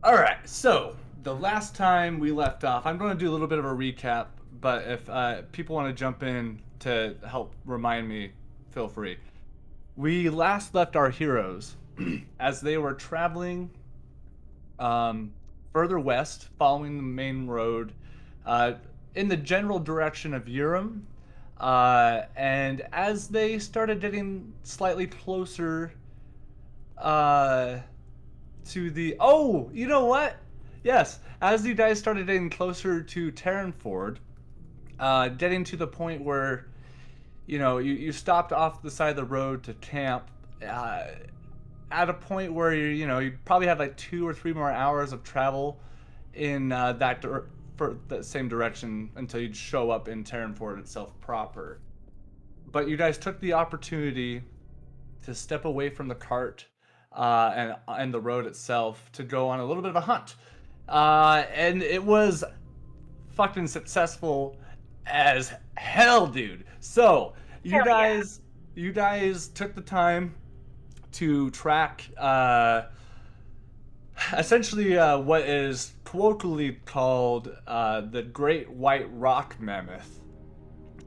All right, so the last time we left off, I'm going to do a little bit of a recap, but if people want to jump in to help remind me, feel free. We last left our heroes as they were traveling um, further west, following the main road uh, in the general direction of Urim. And as they started getting slightly closer uh, to the you know what? Yes, as you guys started getting closer to Terranford, getting to the point where you stopped off the side of the road to camp. At a point where you probably have like 2 or 3 more hours of travel in for the same direction until you'd show up in Terranford itself proper. But you guys took the opportunity to step away from the cart and the road itself to go on a little bit of a hunt, and it was fucking successful as hell, dude. So you Hell yeah. guys, you guys took the time to track essentially what is colloquially called the Great White Rock Mammoth,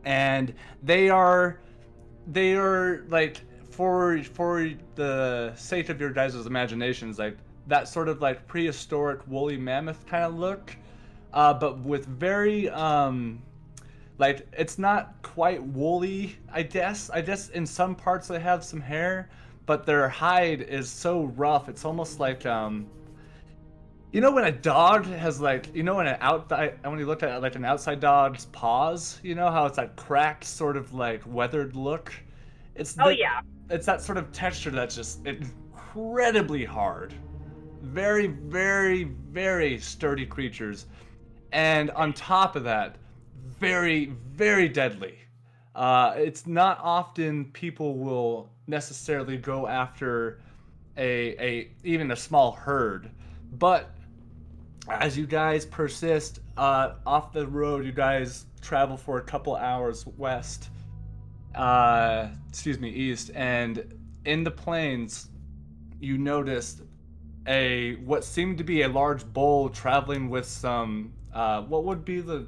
and they are like for the sake of your guys' imaginations, like that sort of like prehistoric woolly mammoth kind of look, but with very like it's not quite woolly. I guess in some parts they have some hair, but their hide is so rough. It's almost like when a dog has like when you look at like an outside dog's paws, you know how it's that cracked sort of like weathered look. It's Oh the yeah. it's that sort of texture that's just incredibly hard. Very, very, very sturdy creatures, and on top of that, very, very deadly. It's not often people will necessarily go after a even a small herd, but as you guys persist off the road, you guys travel for a couple hours west, excuse me, east, and in the plains, you noticed a what seemed to be a large bull traveling with some what would be the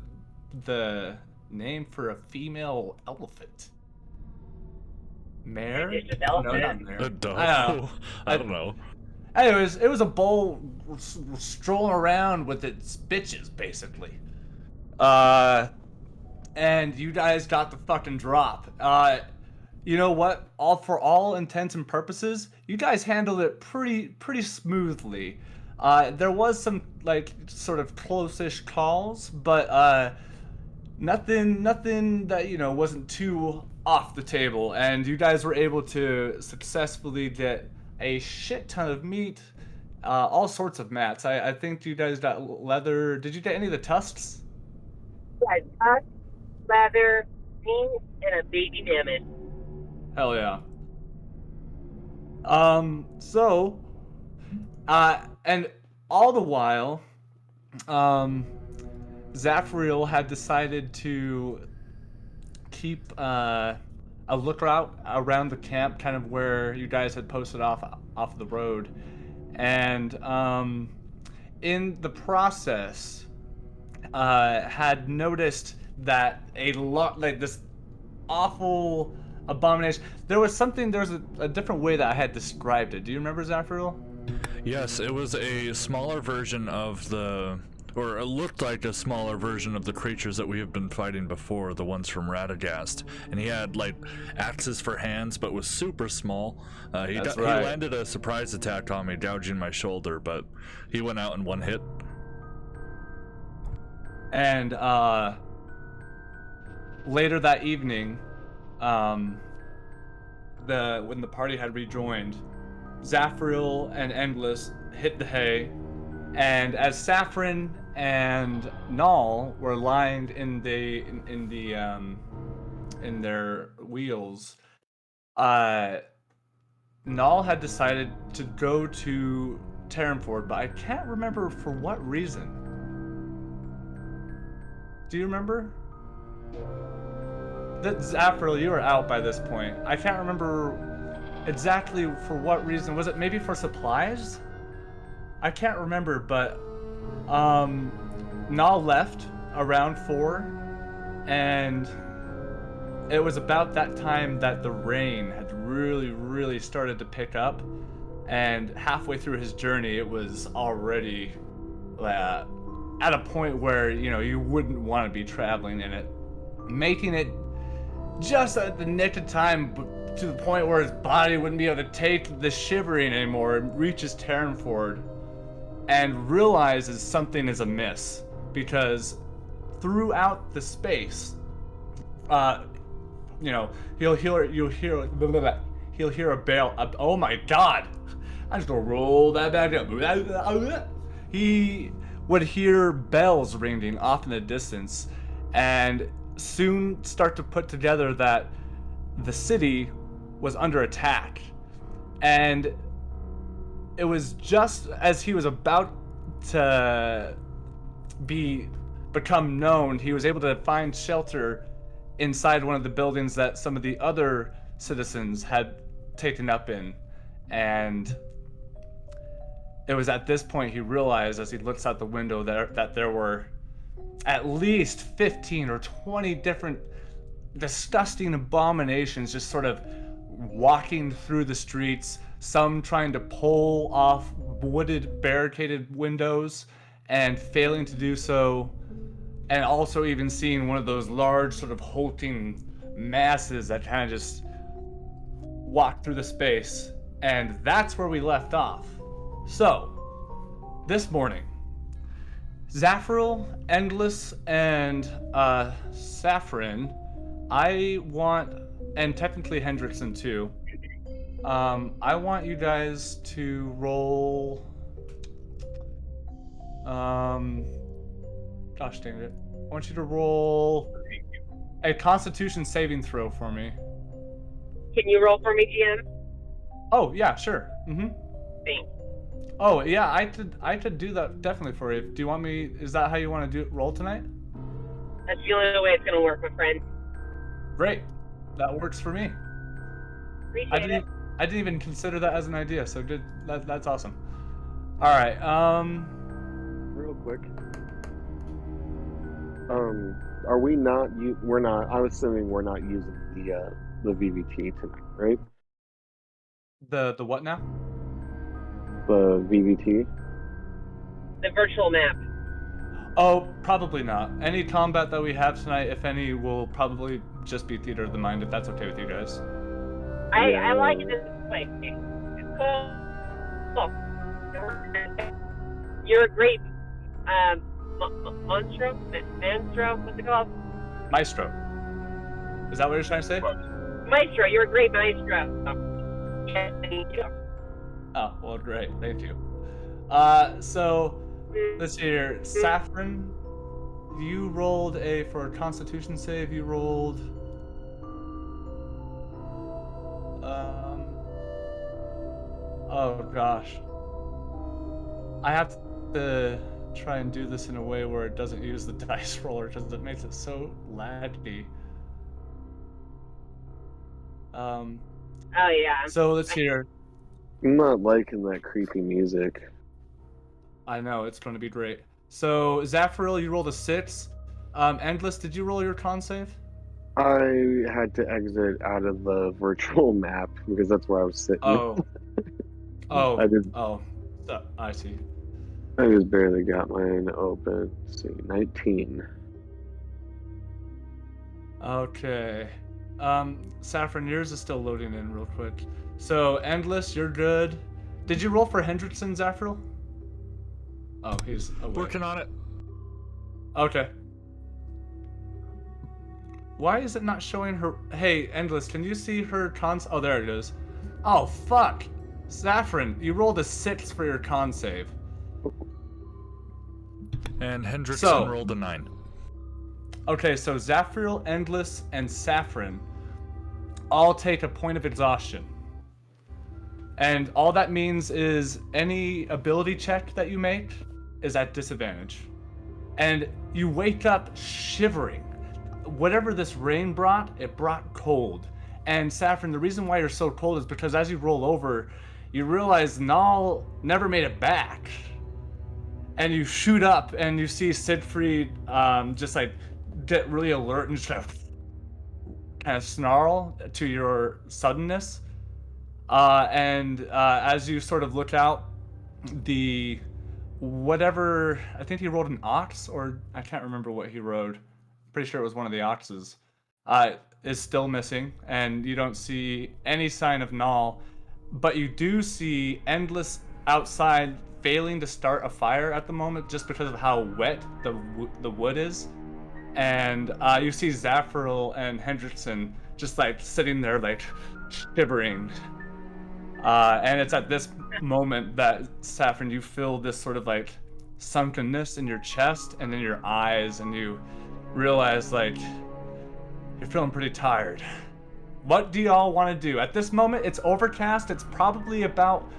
name for a female elephant? Mare? It's just No, not elephant. mare. I don't know. No, I I, don't know. Anyways, it was a bull strolling around with its bitches, basically. Uh, and you guys got the fucking drop. You know what? For all intents and purposes, you guys handled it pretty smoothly. There was some like sort of close-ish calls, but nothing that wasn't too off the table, and you guys were able to successfully get a shit ton of meat, all sorts of mats. I think you guys got leather. Did you get any of the tusks? Yeah, duck, leather, meat, and a baby mammoth. Hell yeah. So, and all the while, um, Zafriel had decided to keep a lookout around the camp, kind of where you guys had posted off the road, and in the process, had noticed that a lot like this awful abomination. There was a different way that I had described it. Do you remember, Zafriel? Yes, it was a smaller version of or it looked like a smaller version of the creatures that we have been fighting before, the ones from Radagast. And he had like axes for hands, but was super small. That's He right. landed a surprise attack on me, gouging my shoulder, but he went out in one hit. And later that evening, um, when the party had rejoined, Zafriel and Endless hit the hay, and as Saffron and Null were lined in their wheels, uh, Null had decided to go to Terranford, but I can't remember for what reason. Do you remember? That Zafriel, you were out by this point. I can't remember exactly for what reason. Was it maybe for supplies? I can't remember, but Nal left around 4, and it was about that time that the rain had really started to pick up, and halfway through his journey, it was already at a point where you wouldn't want to be traveling in it, making it just at the nick of time to the point where his body wouldn't be able to take the shivering anymore, and reaches Terranford and realizes something is amiss, because throughout the space, he'll hear a bell. Oh my God! I'm just gonna roll that back up. He would hear bells ringing off in the distance, and soon start to put together that the city was under attack. And it was just as he was about to become known, he was able to find shelter inside one of the buildings that some of the other citizens had taken up in. And it was at this point he realized, as he looks out the window, that there were at least 15 or 20 different disgusting abominations just sort of walking through the streets, some trying to pull off wooded barricaded windows and failing to do so, and also even seeing one of those large sort of hulking masses that kind of just walk through the space. And that's where we left off. So this morning, Zafril, Endless, and Saffron, I want, and technically Hendrickson too, I want you guys to roll, gosh dang it, I want you to roll a Constitution saving throw for me. Can you roll for me, GM? Oh yeah, sure. Thanks. Oh yeah, I could do that definitely for you. Do you want me? Is that how you want to roll tonight? That's the only way it's gonna work, my friend. Great, that works for me. Appreciate it. I didn't even consider that as an idea. So good. That's awesome. All right. Real quick. Are we not? We're not. I'm assuming we're not using the VVT tonight, right? The what now? The VVT. The virtual map. Oh, probably not. Any combat that we have tonight, if any, will probably just be theater of the mind, if that's okay with you guys. I like this place. It's cool. You're a great Monstro? What's it called? Maestro. Is that what you're trying to say? Maestro, you're a great maestro. Yes, thank you. Oh, well, great. Thank you. So, let's see here. Saffron, you rolled for a Constitution save, you rolled... oh gosh. I have to try and do this in a way where it doesn't use the dice roller, because it makes it so laggy. Oh yeah. So let's hear. I'm not liking that creepy music. I know, it's going to be great. So Zafril, you rolled a 6. Endless, did you roll your con save? I had to exit out of the virtual map because that's where I was sitting. Oh. Oh. I did. Oh. I see. I just barely got mine open. Let's see, 19. Okay. Saffron, yours is still loading in real quick. So, Endless, you're good. Did you roll for Hendrickson, Zafril? Oh, he's away. Working on it. Okay. Why is it not showing her? Hey, Endless, can you see her cons? Oh, there it is. Oh, fuck. Saffron, you rolled a 6 for your con save. And Hendrickson rolled a 9. Okay, so Zafril, Endless, and Saffron all take a point of exhaustion. And all that means is any ability check that you make is at disadvantage. And you wake up shivering. Whatever this rain brought, it brought cold. And Saffron, the reason why you're so cold is because as you roll over, you realize Nal never made it back. and you shoot up, and you see Siegfried just like get really alert and just kind of snarl to your suddenness. And as you sort of look out, the whatever, I think he rode an ox, or I can't remember what he rode. Pretty sure it was one of the oxes. Is still missing, and you don't see any sign of Null, but you do see Endless outside failing to start a fire at the moment just because of how wet the wood is. And you see Zafiril and Hendrickson just like sitting there like shivering. And it's at this moment that, Saffron, you feel this sort of like sunkenness in your chest and in your eyes, and you realize like you're feeling pretty tired. What do y'all want to do? At this moment, it's overcast. It's probably about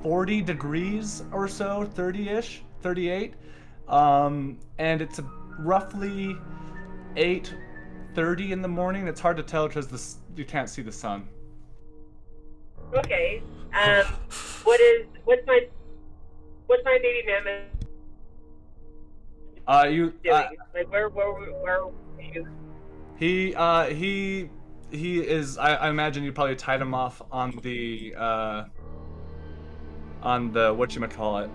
40 degrees or so, 30-ish, 38. And it's roughly 8:30 in the morning. It's hard to tell because you can't see the sun. Okay. What's my baby mammoth doing? Like where are you? He is. I imagine you probably tied him off on the whatchamacallit,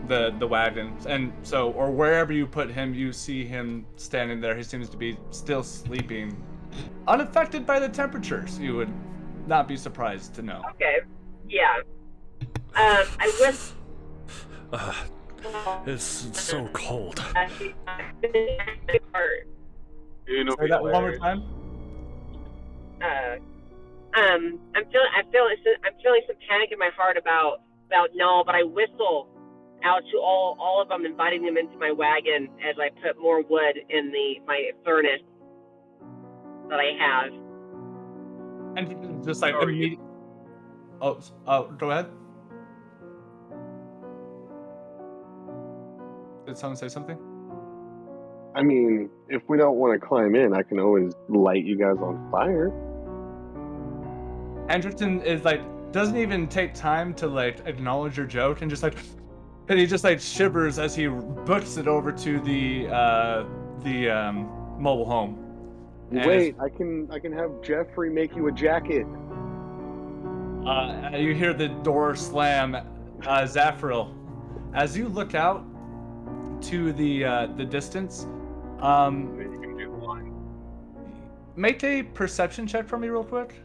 the wagon, and so, or wherever you put him, you see him standing there. He seems to be still sleeping, unaffected by the temperatures. You would not be surprised to know. Okay. Yeah. I wish. It's so cold. Say that one more time. I'm feeling some panic in my heart about Null, but I whistle out to all of them, inviting them into my wagon as I put more wood in my furnace that I have. And just like immediately. Oh, go ahead. Did someone say something? I mean, if we don't want to climb in, I can always light you guys on fire. Hendrickson is like, doesn't even take time to like acknowledge your joke, and he just like shivers as he books it over to the mobile home. And Wait, I can have Jeffrey make you a jacket. you hear the door slam. Zafiril, as you look out to the distance, make a perception check for me real quick.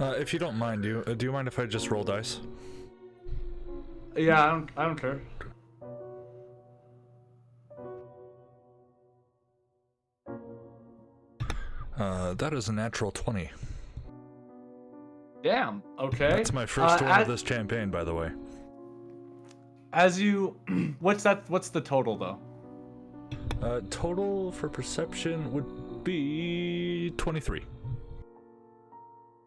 If you don't mind, do you mind if I just roll dice? Yeah, I don't care. That is a natural 20. Damn. Okay. That's my first one of this campaign, by the way. As you, what's the total though? Total for perception would be 23.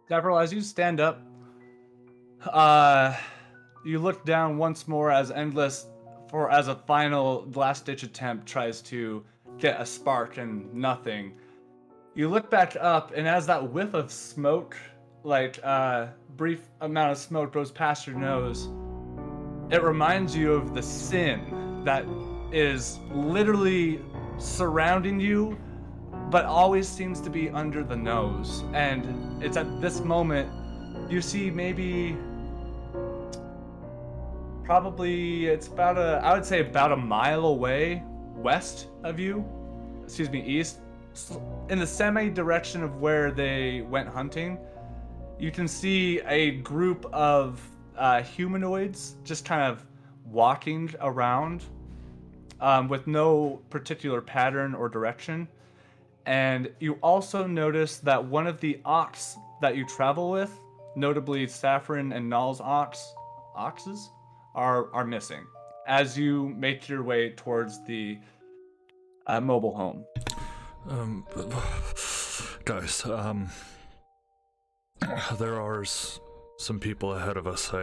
Zafiril, as you stand up, you look down once more as Endless, as a final last-ditch attempt, tries to get a spark and nothing. You look back up, and as that whiff of smoke, like brief amount of smoke goes past your nose, it reminds you of the sin that is literally surrounding you, but always seems to be under the nose. And it's at this moment you see maybe probably it's about I would say about a mile away west of you, east, in the semi-direction of where they went hunting. You can see a group of humanoids just kind of walking around with no particular pattern or direction. And you also notice that one of the ox that you travel with, notably Saffron and Null's oxes, are missing as you make your way towards the mobile home. Guys, there are some people ahead of us.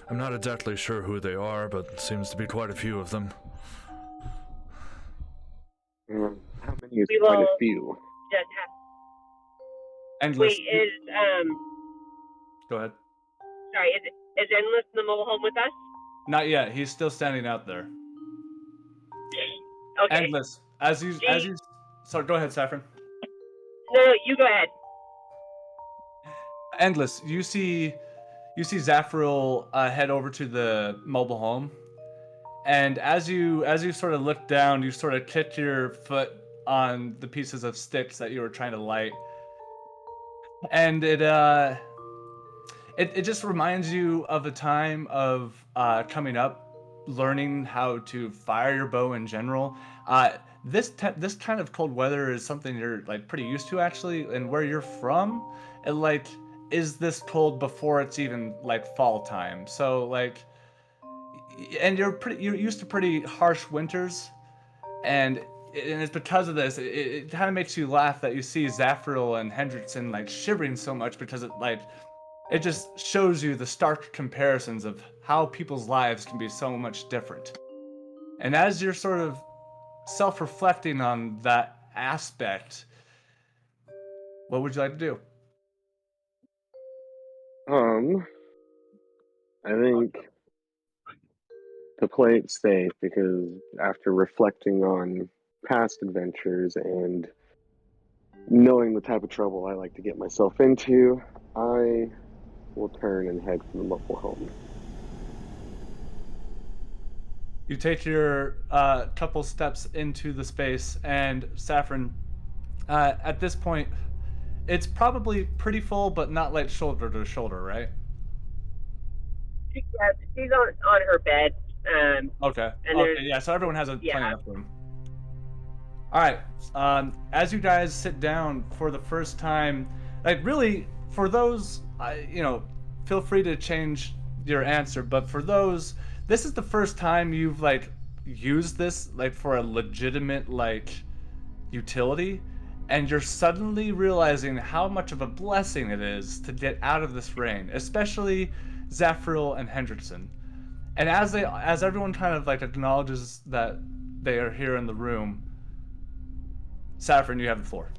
I'm not exactly sure who they are, but it seems to be quite a few of them. How many is quite a few? Just And wait, Go ahead. Sorry, is Endless in the mobile home with us? Not yet. He's still standing out there. Okay. Endless. As you. Sorry. Go ahead, Saffron. No, you go ahead. Endless. You see Zafriel head over to the mobile home, and as you sort of look down, you sort of kick your foot on the pieces of sticks that you were trying to light, and it just reminds you of a time of coming up, learning how to fire your bow in general. This kind of cold weather is something you're like pretty used to actually, and where you're from, it like is this cold before it's even like fall time. So like, and you're used to pretty harsh winters, and it's because of this. It kind of makes you laugh that you see Zafriel and Hendrickson like shivering so much because it just shows you the stark comparisons of how people's lives can be so much different. And as you're sort of self-reflecting on that aspect, what would you like to do? I think to play it safe, because after reflecting on past adventures and knowing the type of trouble I like to get myself into, I will turn and head for the mobile home. You take your couple steps into the space, and Saffron, at this point, it's probably pretty full, but not like shoulder to shoulder, right? She's on her bed. Okay. And Okay. Yeah. So everyone has plenty enough room. All right. As you guys sit down for the first time, like really, for those, feel free to change your answer. But for those, this is the first time you've like used this like for a legitimate like utility, and you're suddenly realizing how much of a blessing it is to get out of this rain, especially Zafriel and Hendrickson. And as everyone kind of like acknowledges that they are here in the room, Saffron, you have the floor.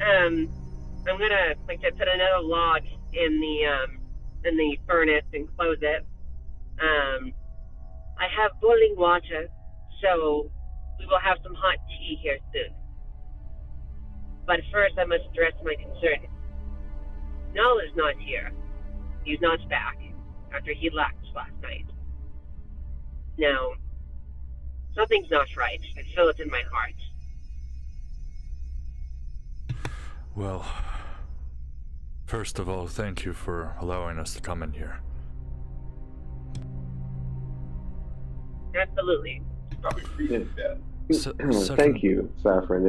I'm gonna like to put another log in the furnace and close it. I have boiling water, so we will have some hot tea here soon. But first, I must address my concern. Null is not here. He's not back after he left last night. Now, something's not right. I feel it in my heart. Well, first of all, thank you for allowing us to come in here. Absolutely. Thank you, Saffron.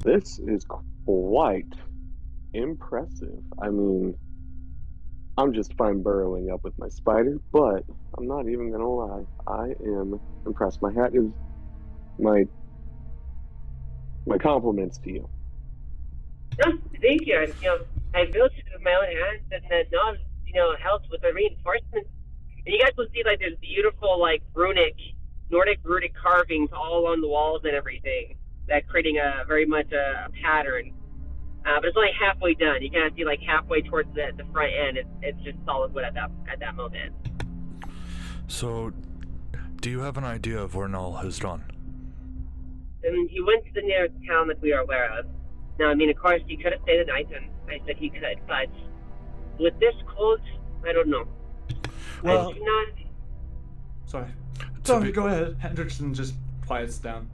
This is quite impressive. I mean, I'm just fine burrowing up with my spider, but I'm not even gonna lie. I am impressed. My hat is my compliments to you. No, thank you. I built it with my own hands, and then helped with the reinforcements. And you guys will see like there's beautiful like Nordic runic carvings all along the walls and everything, that creating very much a pattern. But it's only halfway done. You kind of see like halfway towards the front end. It's just solid wood at that moment. So, do you have an idea of where Null has gone? And he went to the nearest town that we are aware of. Now, I mean, of course, he could have stayed the night, and I said he could, but with this cold, I don't know. Well, I do not... Sorry, go ahead. Hendrickson just quiets down.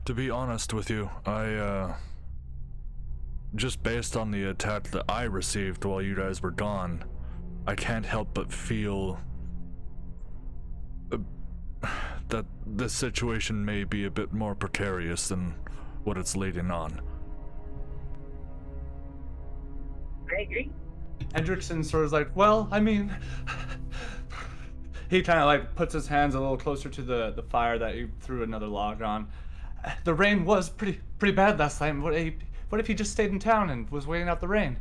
To be honest with you, I, just based on the attack that I received while you guys were gone, I can't help but feel that this situation may be a bit more precarious than what it's leading on. I agree. Hendrickson sort of like, well, I mean, he kind of like puts his hands a little closer to the fire that you threw another log on. The rain was pretty bad last time. What if he just stayed in town and was waiting out the rain?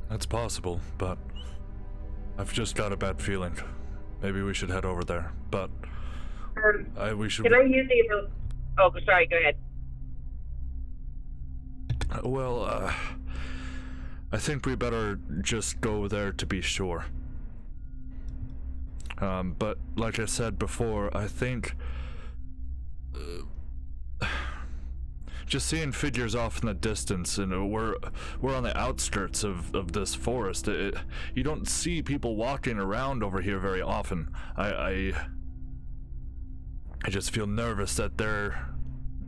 That's possible, but I've just got a bad feeling. Maybe we should head over there, but we should... Can I use the... Oh, sorry, go ahead. Well, I think we better just go there to be sure. But like I said before, I think just seeing figures off in the distance, and we're on the outskirts of this forest. You don't see people walking around over here very often. I just feel nervous that there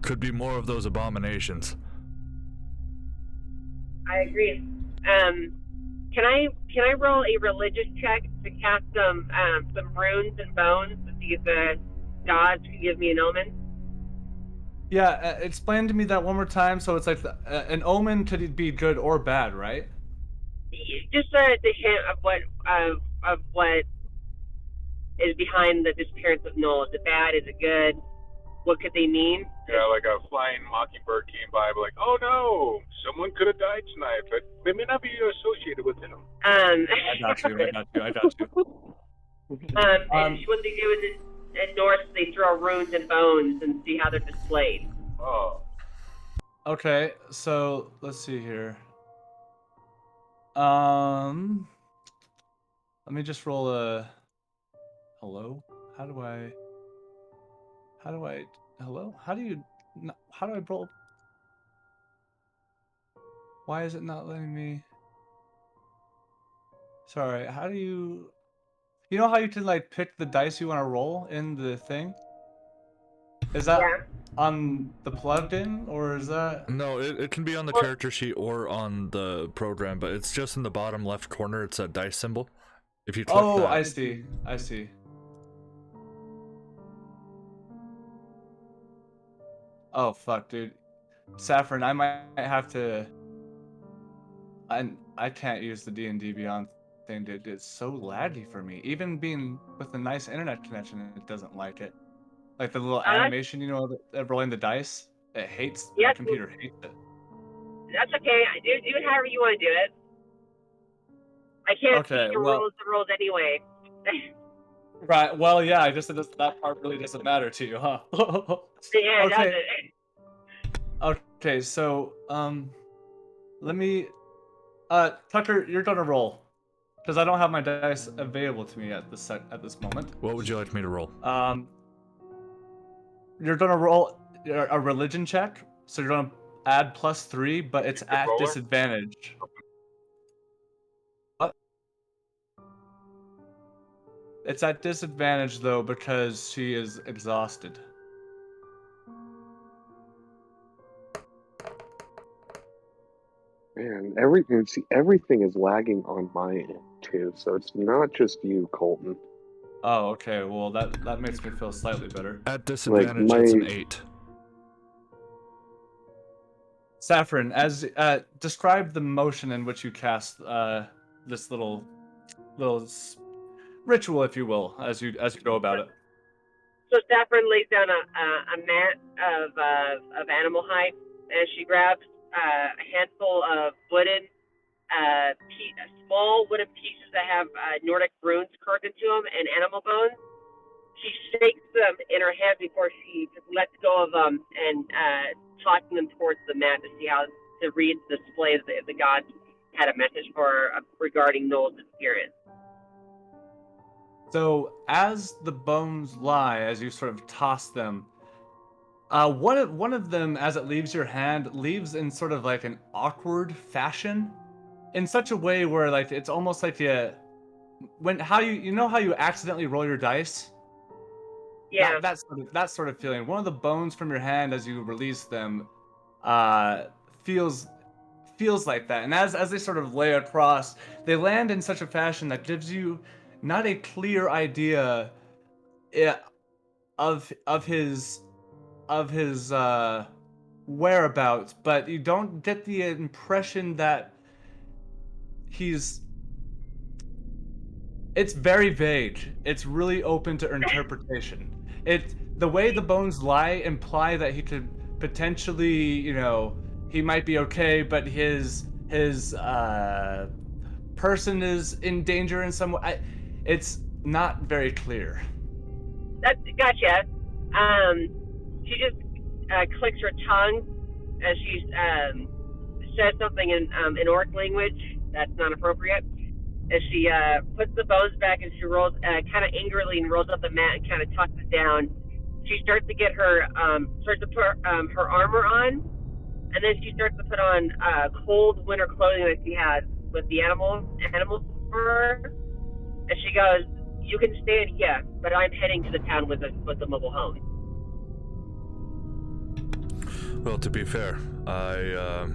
could be more of those abominations. I agree. Can I roll a religious check to cast some runes and bones to see if the gods can give me an omen? Yeah, explain to me that one more time. So it's like an omen could be good or bad, right? Just the hint of what is behind the disappearance of Noel. Is it bad? Is it good? What could they mean? Yeah, like a flying mockingbird came by, like, oh no, someone could have died tonight, but they may not be associated with him. I got you. And what they do is in Norse they throw runes and bones and see how they're displayed. Oh. Okay, so let's see here. Let me just roll a hello. How do I hello? How do I roll? Why is it not letting me? Sorry, how do you know how you can like pick the dice you want to roll in the thing? Is that on the plugged in, or is that? No, it can be on the character sheet or on the program, but it's just in the bottom left corner. It's a dice symbol. If you click that. I see. Oh fuck, dude. Saffron, I might have to. I can't use the D&D Beyond thing, dude. It's so laggy for me. Even being with a nice internet connection, it doesn't like it. Like the little animation, rolling the dice. It hates. Yeah, my computer hates it. That's okay. Do it however you want to do it. I can't see the rules anyway. Right. Well, yeah. I guess that part really doesn't matter to you, huh? Yeah, okay. it doesn't. Okay. So, let me. Tucker, you're gonna roll, because I don't have my dice available to me at this moment. What would you like me to roll? You're gonna roll a religion check, so you're gonna add +3, but it's at disadvantage. It's at disadvantage though because she is exhausted. Man, everything is lagging on my end too, so it's not just you, Colton. Oh, okay. Well, that makes me feel slightly better. At disadvantage, it's an 8. Saffron, as describe the motion in which you cast this little ritual, if you will, as you go about it. So Saffron lays down a mat of animal hide, and she grabs a handful of small wooden pieces that have Nordic runes carved into them and animal bones. She shakes them in her hand before she just lets go of them and tossing them towards the mat to see how to read the display if the gods had a message for her regarding Noel's disappearance. So as the bones lie, as you sort of toss them, one of them, as it leaves your hand, leaves in sort of like an awkward fashion, in such a way where like it's almost like how you accidentally roll your dice. Yeah. That sort of feeling. One of the bones from your hand as you release them, feels like that, and as they sort of lay across, they land in such a fashion that gives you not a clear idea of his whereabouts, but you don't get the impression that it's very vague. It's really open to interpretation. The way the bones lie imply that he could potentially, he might be okay, but his person is in danger in some way. It's not very clear. Gotcha. She just clicks her tongue as says something in orc language that's not appropriate. And she puts the bones back and she rolls kind of angrily and rolls up the mat and kind of tucks it down. She starts to get her put her armor on, and then she starts to put on cold winter clothing that she had with the animal fur. And she goes, "You can stay in here, but I'm heading to the town with the mobile home." Well, to be fair, I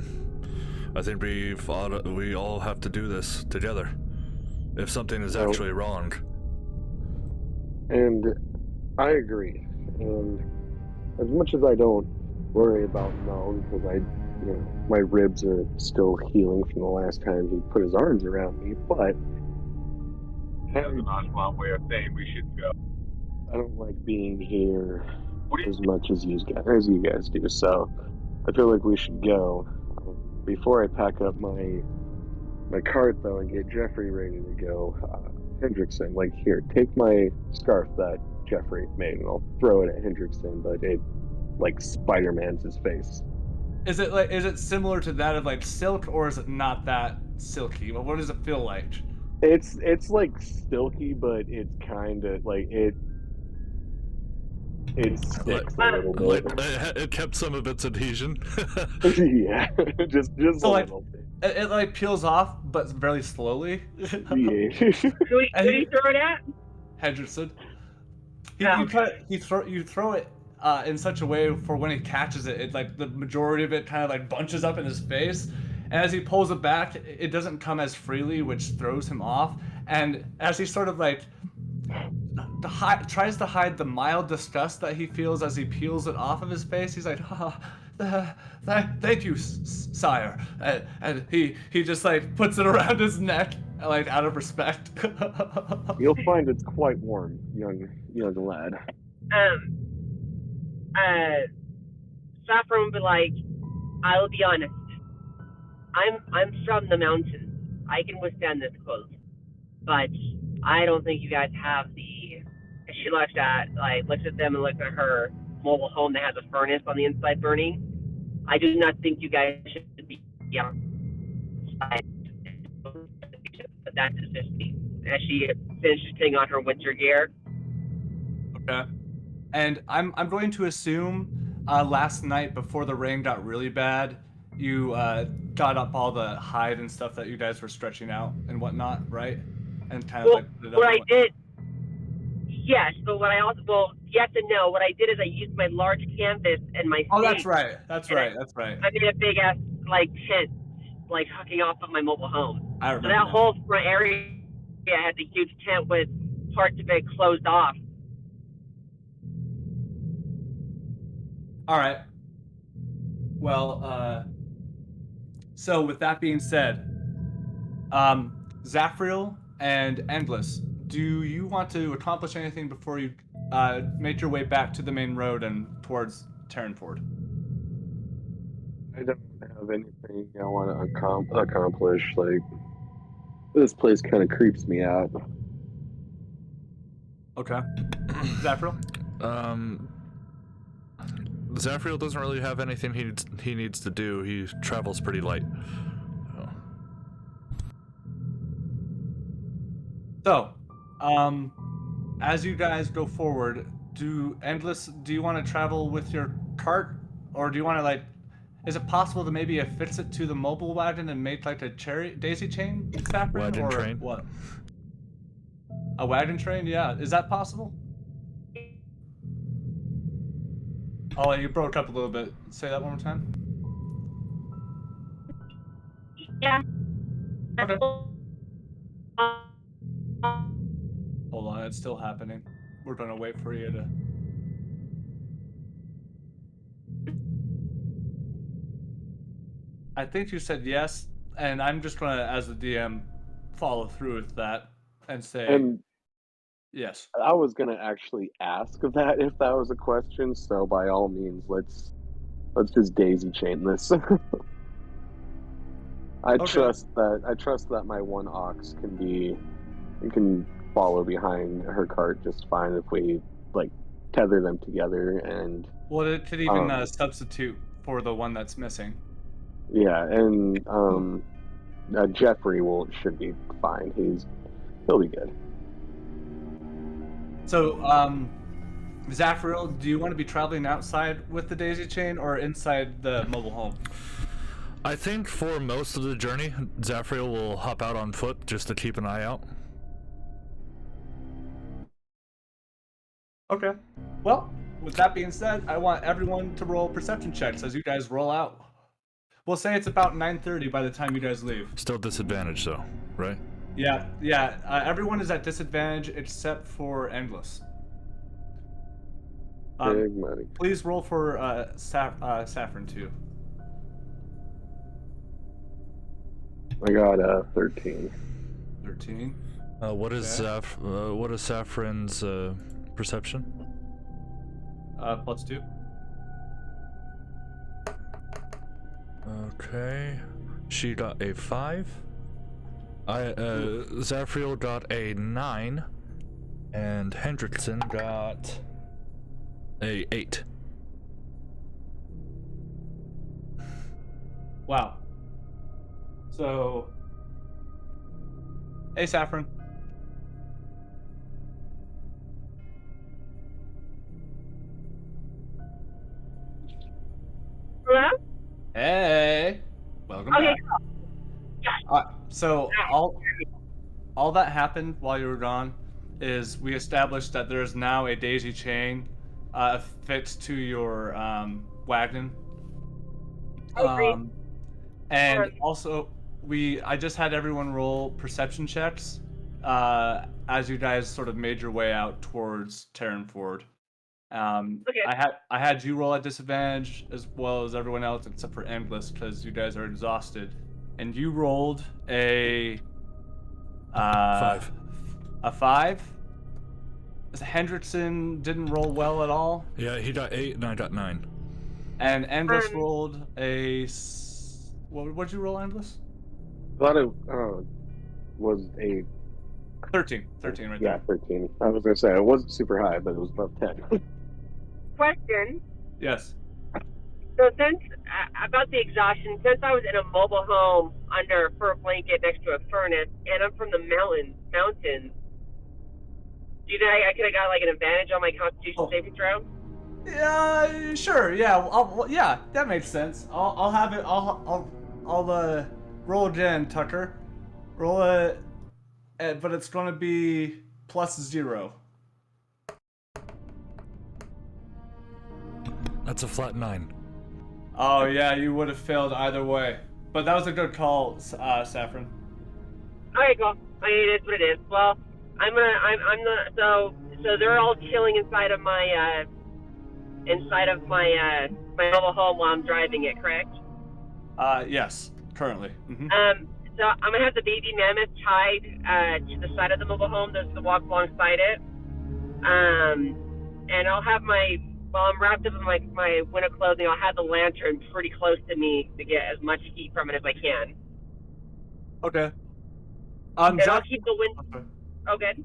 think we all have to do this together. If something is actually wrong. And I agree. And as much as I don't worry about Noel, because my ribs are still healing from the last time he put his arms around me, but That's a nonchalant way of saying we should go. I don't like being here What do you as much as you guys do. So I feel like we should go. Before I pack up my cart though and get Jeffrey ready to go, Hendrickson, like, here, take my scarf that Jeffrey made and I'll throw it at Hendrickson, but it like Spider-Man's his face. Is it similar to that of like silk, or is it not that silky? Well, what does it feel like? It's like silky, but it's kind of like it sticks a little bit. It kept some of its adhesion. Yeah, just So, a like, little bit. It like peels off, but very slowly. Yeah. Who do you throw it at? Hendrickson. Yeah. You throw it in such a way for when he catches it, like the majority of it kind of like bunches up in his face, and as he pulls it back, it doesn't come as freely, which throws him off. And as he sort of like tries to hide the mild disgust that he feels as he peels it off of his face, he's like, "Thank you, sire," and he just like puts it around his neck, like out of respect. You'll find it's quite warm, young lad. Saffron would be like, "I will be honest. I'm from the mountains. I can withstand this cold, but I don't think you guys have the." She looks at them and looks at her mobile home that has a furnace on the inside burning. "I do not think you guys should be outside. But that's just me." As she finishes putting on her winter gear. Okay. And I'm going to assume last night before the rain got really bad, you got up all the hide and stuff that you guys were stretching out and whatnot, right? And kind of like put it up. What I did, yes, but what I also, yes and no. What I did is I used my large canvas and my Oh, that's stake. right. That's right. I made a big ass tent, hooking off of my mobile home. I So remember that now. whole front area had the huge tent with parts of it closed off. All right. Well, so with that being said, Zafriel and Endless, do you want to accomplish anything before you make your way back to the main road and towards Terranford? I don't have anything I want to accomplish. Like, this place kind of creeps me out. Okay. Zafriel? Zafriel doesn't really have anything he needs to do. He travels pretty light. So, as you guys go forward, do you want to travel with your cart, or do you want to is it possible to maybe affix it to the mobile wagon and make like a daisy chain fabric, Wagon or train? what? A wagon train? Yeah, is that possible? Oh, you broke up a little bit. Say that one more time. Yeah. Okay. Hold on, it's still happening. We're gonna wait for you to. I think you said yes, and I'm just gonna, as the DM, follow through with that and say And yes. I was gonna actually ask that if that was a question. So by all means, let's just daisy chain this. I trust that my one ox can follow behind her cart just fine if we tether them together. And Well, it could even substitute for the one that's missing. Yeah, and Jeffrey should be fine. He'll be good. So, Zafriel, do you want to be traveling outside with the daisy chain or inside the mobile home? I think for most of the journey, Zafriel will hop out on foot just to keep an eye out. Okay. Well, with that being said, I want everyone to roll perception checks as you guys roll out. We'll say it's about 9:30 by the time you guys leave. Still disadvantaged though, right? Yeah. Everyone is at disadvantage except for Endless. Big money. Please roll for Saffron too. I got 13. 13. What is Okay. what is Saffron's perception? +2. Okay, she got a 5. Zafriel got a 9, and Hendrickson got a 8. Wow. So, hey, Saffron. Hello? Hey. Welcome Okay, back. So all that happened while you were gone is we established that there is now a daisy chain affixed to your wagon. great. And also I just had everyone roll perception checks as you guys sort of made your way out towards Terran Ford. Okay. I had you roll at disadvantage as well as everyone else except for Endless because you guys are exhausted, and you rolled a 5. A 5. Hendrickson didn't roll well at all, Yeah, he got 8 and I got 9. and Endless rolled what'd you roll, Endless? I thought it was a 13 right yeah, there. 13. I was gonna say it wasn't super high, but it was above 10. Question. Yes. So since about the exhaustion, since I was in a mobile home under a fur blanket next to a furnace, and I'm from the mountains, do you think I could have got like an advantage on my Constitution saving throw? Yeah, sure. Yeah, yeah, that makes sense. I'll have it. I'll roll again, Tucker. Roll it, but it's gonna be +0. That's a flat 9. Oh yeah, you would have failed either way. But that was a good call, Saffron. Okay, cool. I mean, it is what it is. Well, I'm so they're all chilling inside of my my mobile home while I'm driving it, correct? Yes, currently. So I'm gonna have the baby mammoth tied to the side of the mobile home. There's the walk alongside it. And I'll have while I'm wrapped up in my winter clothing, I'll have the lantern pretty close to me to get as much heat from it as I can. Okay. And I'll keep the wind. Oh, good.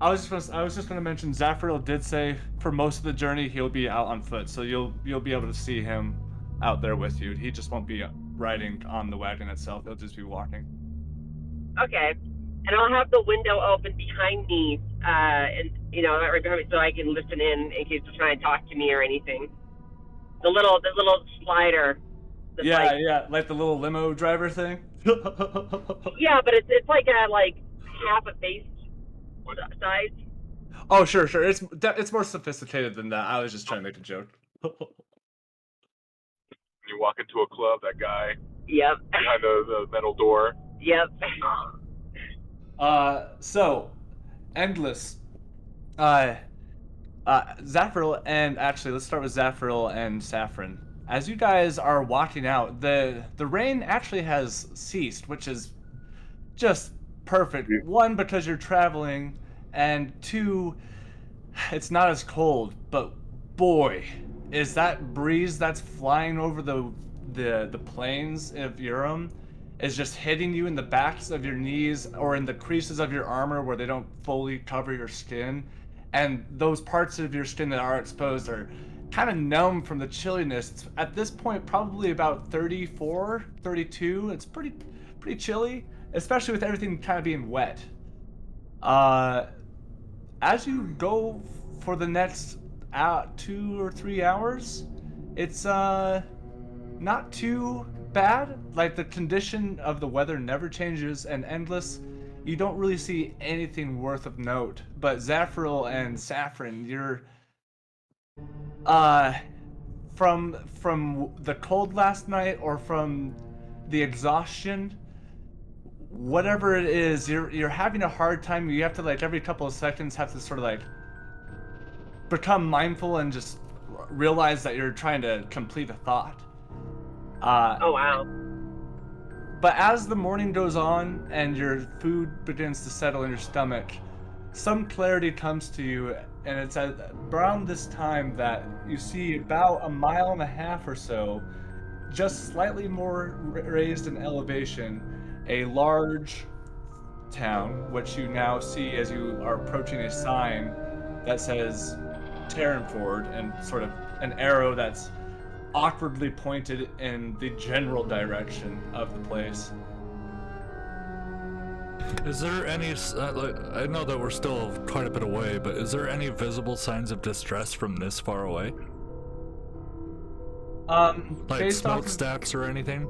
I was just gonna mention Zafriel did say for most of the journey he'll be out on foot, so you'll be able to see him out there with you. He just won't be riding on the wagon itself. He'll just be walking. Okay. And I'll have the window open behind me, and right behind me, so I can listen in case they're trying to talk to me or anything. The little slider. Yeah, like the little limo driver thing. Yeah, but it's like half a face size. Oh, sure. It's more sophisticated than that. I was just trying to make a joke. You walk into a club, that guy Yep. behind the metal door. Yep. So, Endless. Zafriel, and actually, let's start with Zafriel and Saffron. As you guys are walking out, the rain actually has ceased, which is just perfect. One, because you're traveling, and two, it's not as cold. But boy, is that breeze that's flying over the plains of Urim is just hitting you in the backs of your knees or in the creases of your armor where they don't fully cover your skin, and those parts of your skin that are exposed are kind of numb from the chilliness. It's at this point probably about 34, 32. It's pretty chilly, especially with everything kind of being wet. As you go for the next 2 or 3 hours, it's not too bad. Like, the condition of the weather never changes, and endless, you don't really see anything worth of note. But Zafril and Saffron, you're uh from the cold last night or from the exhaustion, whatever it is, you're having a hard time. You have to, like, every couple of seconds have to sort of like become mindful and just realize that you're trying to complete a thought. Oh wow. But as the morning goes on and your food begins to settle in your stomach, some clarity comes to you, and it's at around this time that you see about 1.5 miles or so, just slightly more raised in elevation, a large town, which you now see as you are approaching a sign that says Terranford, and sort of an arrow that's awkwardly pointed in the general direction of the place. Is there any, like, I know that we're still quite a bit away, but is there any visible signs of distress from this far away? Like Based off smokestacks or anything?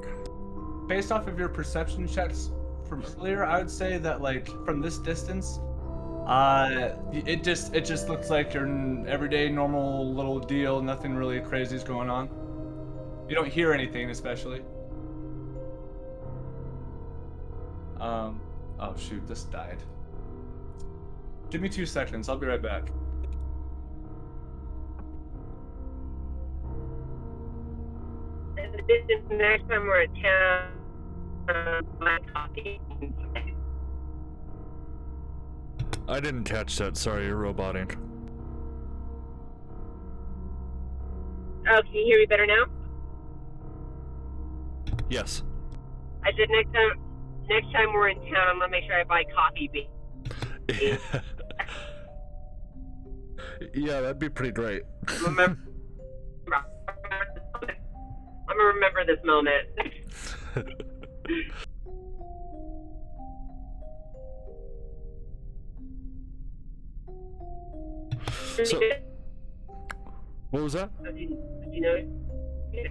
based off of your perception checks from earlier, I would say that, like, from this distance, it just looks like your everyday normal little deal. Nothing really crazy is going on. You don't hear anything, especially. Oh shoot, this died. Give me 2 seconds. I'll be right back. And the next time we're in town, my coffee. I didn't catch that. Sorry, you're roboting. Oh, can you hear me better now? Yes. I said next time we're in town, I'm gonna make sure I buy coffee beans. Yeah, that'd be pretty great. I'm gonna remember this moment. So, what was that? Does he know? Yeah.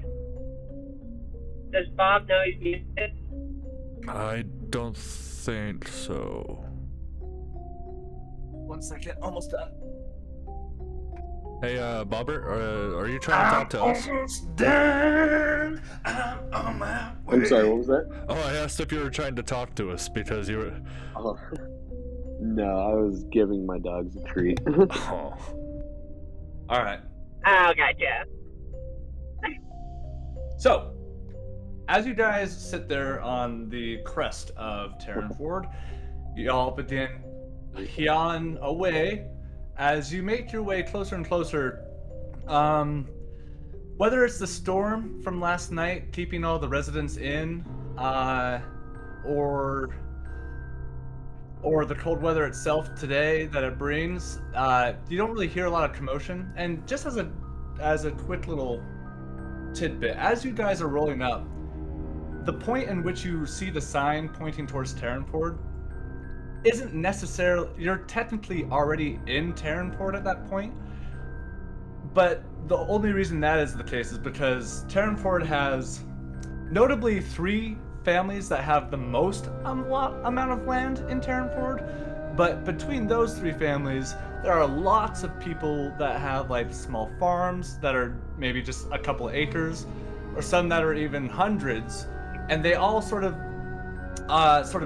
Does Bob know he's muted? I don't think so. 1 second, almost done. Hey, Bobbert, are you trying to talk to us? Almost done. I'm on my way. I'm sorry, what was that? Oh, I asked if you were trying to talk to us because you were. Oh. No, I was giving my dogs a treat. Oh. All right. Oh, gotcha. So, as you guys sit there on the crest of Terranford, y'all begin heon away. As you make your way closer and closer, whether it's the storm from last night keeping all the residents in, or the cold weather itself today that it brings, you don't really hear a lot of commotion. And just as a quick little tidbit, as you guys are rolling up, the point in which you see the sign pointing towards Terranford isn't necessarily, you're technically already in Terranford at that point, but the only reason that is the case is because Terranford has notably 3 families that have the most amount of land in Terranford, but between those 3 families, there are lots of people that have, like, small farms that are maybe just a couple acres, or some that are even hundreds, and they all sort of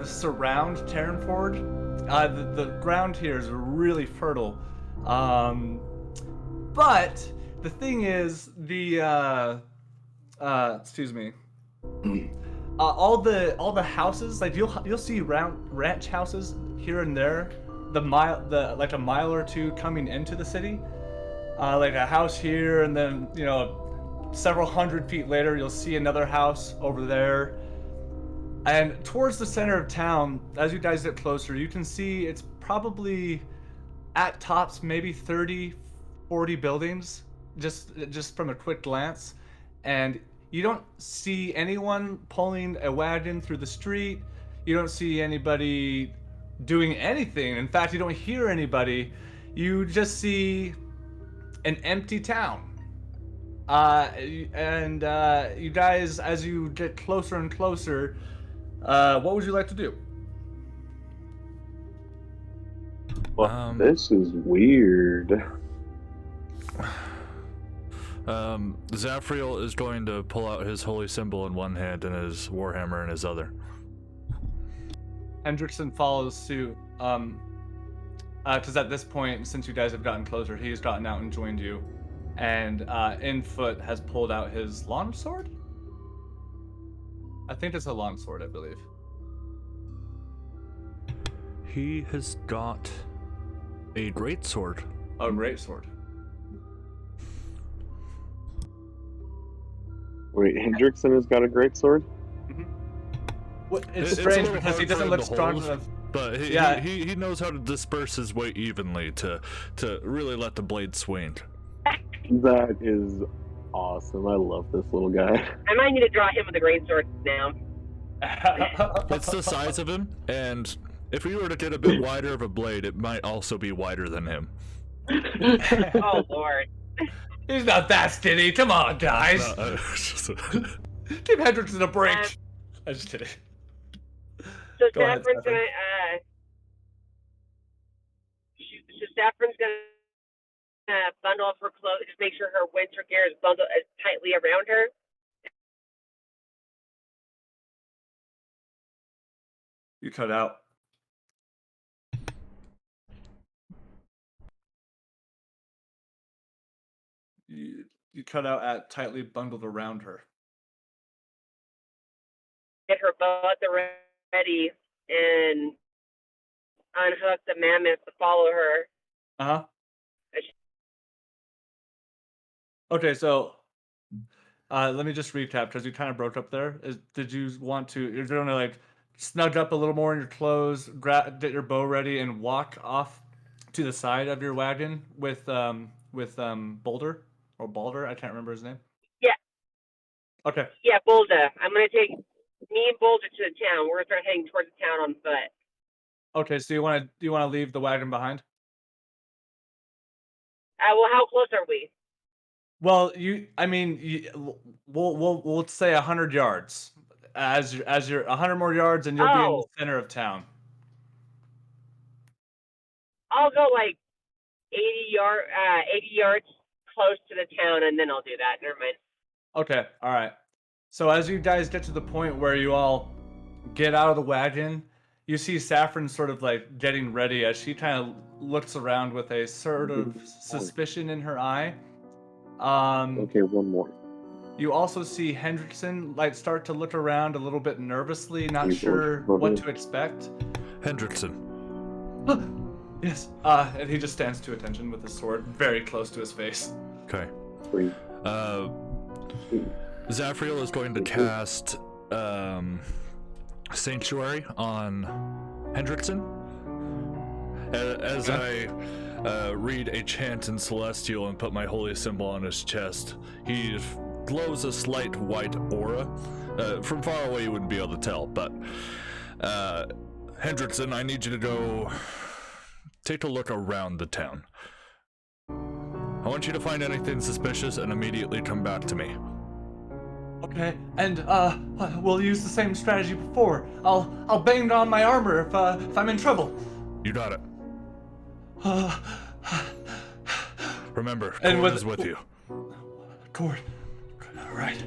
surround Terranford. The ground here is really fertile, but the thing is, excuse me. All the houses, like, you'll see ranch houses here and there, like a mile or 2 coming into the city, like a house here, and then, you know, several hundred feet later you'll see another house over there. And towards the center of town, as you guys get closer, you can see it's probably at tops maybe 30, 40 buildings just from a quick glance, and you don't see anyone pulling a wagon through the street. You don't see anybody doing anything. In fact, you don't hear anybody. You just see an empty town. And you guys, as you get closer and closer, what would you like to do? Well, this is weird. Zafriel is going to pull out his holy symbol in one hand and his warhammer in his other. Hendrickson follows suit. Because at this point, since you guys have gotten closer, he's gotten out and joined you, and Infoot has pulled out his longsword. I think it's a longsword, I believe. He has got a greatsword. A greatsword. Wait, Hendrickson has got a great sword? Well, it's It's a strange little because he hard doesn't for look him to strong hold, enough. But Yeah. he knows how to disperse his weight evenly to really let the blade swing. That is awesome. I love this little guy. I might need to draw him with a greatsword now. It's the size of him, and if we were to get a bit wider of a blade, it might also be wider than him. Oh Lord. He's not that skinny. Come on, guys. Give Hendrickson a break. I'm just kidding. So Go ahead, Saffron's Saffron. gonna Saffron's gonna bundle up her clothes, just make sure her winter gear is bundled as tightly around her. You cut out. You cut out at tightly bundled around her. Get her butt ready and unhook the mammoth to follow her. Uh-huh. Okay, so let me just recap because you kind of broke up there. Did you want to? You're going to like snug up a little more in your clothes, get your bow ready, and walk off to the side of your wagon with Boulder or Balder. I can't remember his name. Yeah. Okay. Yeah, Boulder. I'm gonna take me and Boulder to the town. We're gonna start heading towards the town on foot. Okay. So you want to leave the wagon behind? Well, how close are we? Well, we'll say 100 yards. As you're 100 more yards, and you'll be in the center of town. I'll go like 80 yards close to the town, and then I'll do that. Never mind. Okay, all right. So as you guys get to the point where you all get out of the wagon, you see Saffron sort of like getting ready as she kind of looks around with a sort of suspicion in her eye. Okay, one more. You also see Hendrickson like start to look around a little bit nervously, not You sure both- what to expect. Hendrickson. Yes. And he just stands to attention with his sword very close to his face. Okay. Wait. Zafriel is going to cast Sanctuary on Hendrickson. As I read a chant in Celestial and put my holy symbol on his chest, he glows a slight white aura. From far away you wouldn't be able to tell, but Hendrickson, I need you to go take a look around the town. I want you to find anything suspicious and immediately come back to me. Okay, and we'll use the same strategy before. I'll bang on my armor if I'm in trouble. You got it. Remember, And Cord is with you. Cord. All right.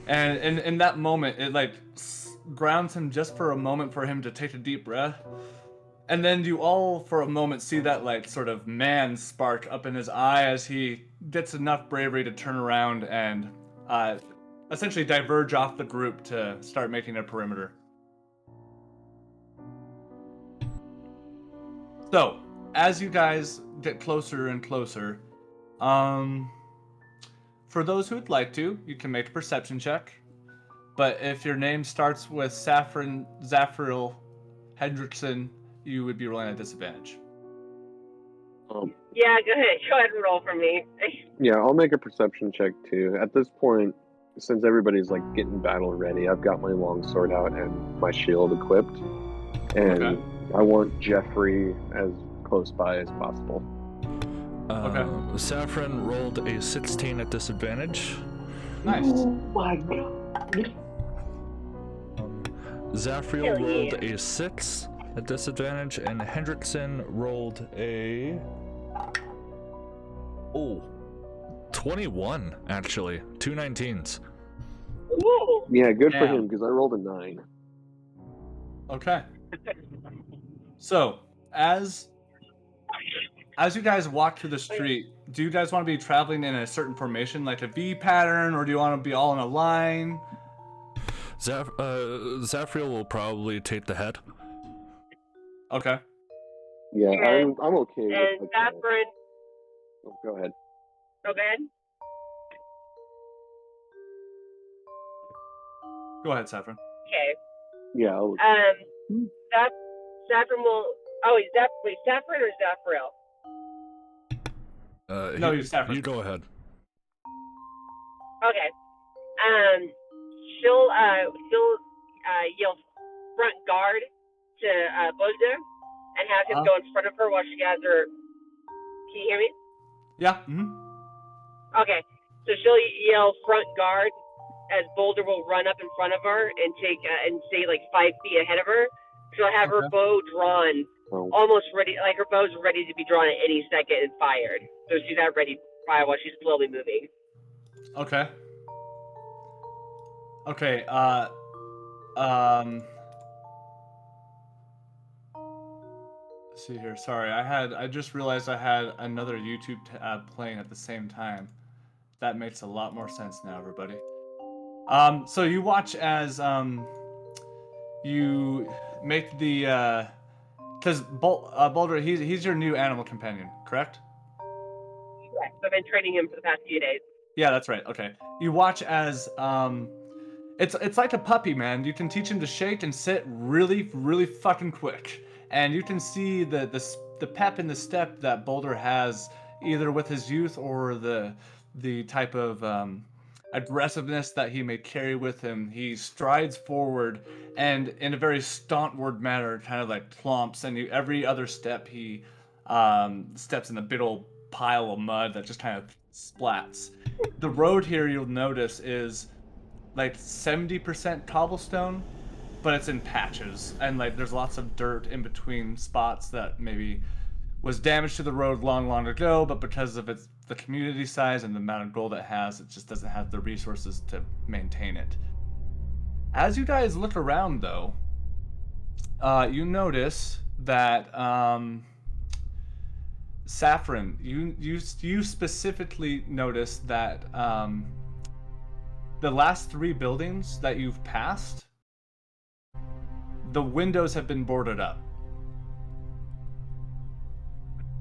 And in that moment, it like grounds him just for a moment for him to take a deep breath. And then you all, for a moment, see that like sort of man spark up in his eye as he gets enough bravery to turn around and essentially diverge off the group to start making a perimeter. So, as you guys get closer and closer, for those who would like to, you can make a perception check. But if your name starts with Zafriel Hendrickson, you would be rolling at disadvantage. Yeah, go ahead. Go ahead and roll for me. Yeah, I'll make a perception check too. At this point, since everybody's like getting battle ready, I've got my long sword out and my shield equipped, and Okay. I want Jeffrey as close by as possible. Okay. Saffron rolled a 16 at disadvantage. Nice. Oh my god! Zafriel Hell rolled yeah. a 6 at disadvantage, and Hendrickson rolled a 21 actually, 2 19s. Ooh. Yeah, good for Damn. him because I rolled a 9. Okay. So, as you guys walk through the street, do you guys want to be traveling in a certain formation, like a V pattern, or do you want to be all in a line? Zafriel will probably take the head. Okay. Yeah, And- I'm okay with And like Saffron, oh, go ahead. go ahead. Go ahead, Saffron. Okay. Yeah, I'll, Saffron will. Oh, wait, Saffron or Zafriel? No, you Saffron. You go ahead. Okay. She'll yell front guard to Boulder and have him go in front of her while she has her. Can you hear me? Yeah. Mm-hmm. Okay. So she'll yell front guard as Boulder will run up in front of her and take and stay like 5 feet ahead of her. She'll have her bow drawn, almost ready, like her bow's ready to be drawn at any second and fired. So she's not ready to fire while she's slowly moving. Okay. Okay. Let's see here. Sorry, I just realized I had another YouTube tab playing at the same time. That makes a lot more sense now, everybody. So you watch as you make the because Boulder, he's your new animal companion, correct? Yes, I've been training him for the past few days. Yeah, that's right. Okay. You watch as it's like a puppy, man. You can teach him to shake and sit really, really fucking quick, and you can see the pep in the step that Boulder has, either with his youth or the type of aggressiveness that he may carry with him. He strides forward and in a very stauntward manner kind of like clomps, and every other step he steps in a big old pile of mud that just kind of splats. The road here, you'll notice, is like 70% cobblestone, but it's in patches, and like there's lots of dirt in between spots that maybe was damaged to the road long ago, but because of the community size and the amount of gold it has, it just doesn't have the resources to maintain it. As you guys look around, though, you notice that Saffron, you specifically notice that the last 3 buildings that you've passed, the windows have been boarded up.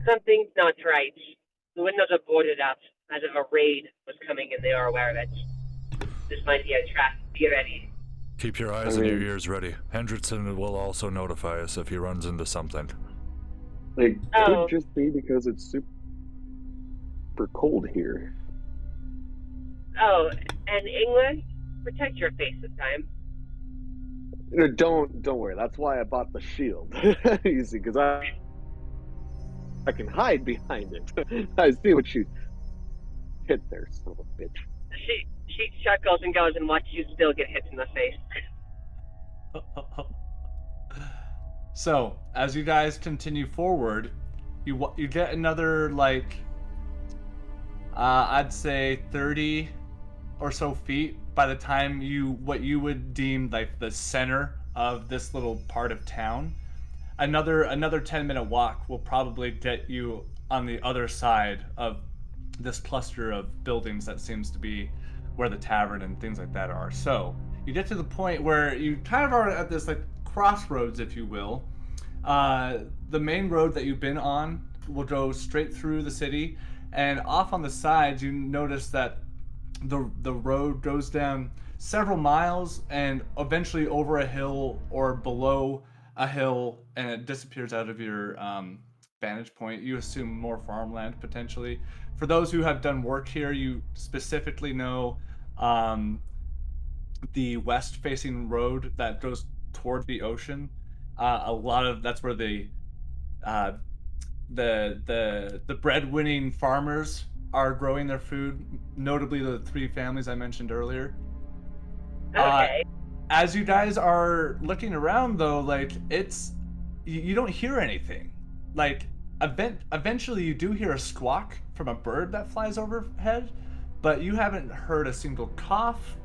Something's not right. The windows are boarded up as if a raid was coming and they are aware of it. This might be a trap. Be ready. Keep your eyes and your ears ready. Hendrickson will also notify us if he runs into something. it could just be because it's super cold here. Oh, and English, protect your face this time. Don't worry. That's why I bought the shield. You see, because I can hide behind it. I see what you hit there, son of a bitch. She chuckles and goes and watches you still get hit in the face. So, as you guys continue forward, you get another, like, I'd say 30 or so feet by the time what you would deem like the center of this little part of town. Another 10-minute walk will probably get you on the other side of this cluster of buildings that seems to be where the tavern and things like that are. So you get to the point where you kind of are at this like crossroads, if you will. The main road that you've been on will go straight through the city, and off on the sides you notice that the road goes down several miles and eventually over a hill or below a hill, and it disappears out of your vantage point, you assume more farmland potentially. For those who have done work here, you specifically know the west-facing road that goes toward the ocean. A lot of that's where uh, the bread-winning farmers are growing their food, notably the three families I mentioned earlier. Okay. As you guys are looking around, though, like you don't hear anything. Like eventually, you do hear a squawk from a bird that flies overhead, but you haven't heard a single cough,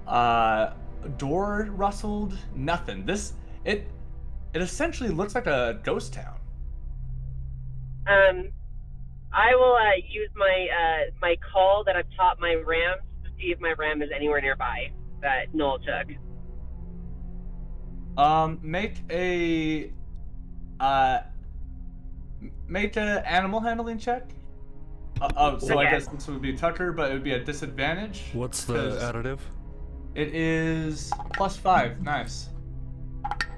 uh, door rustled, nothing. It essentially looks like a ghost town. I will use my call that I've taught my rams to see if my ram is anywhere nearby that Noel took. Make a uh animal handling check. So I Okay. guess this would be Tucker, but it would be a disadvantage. What's the 'cause additive? It is +5. Nice.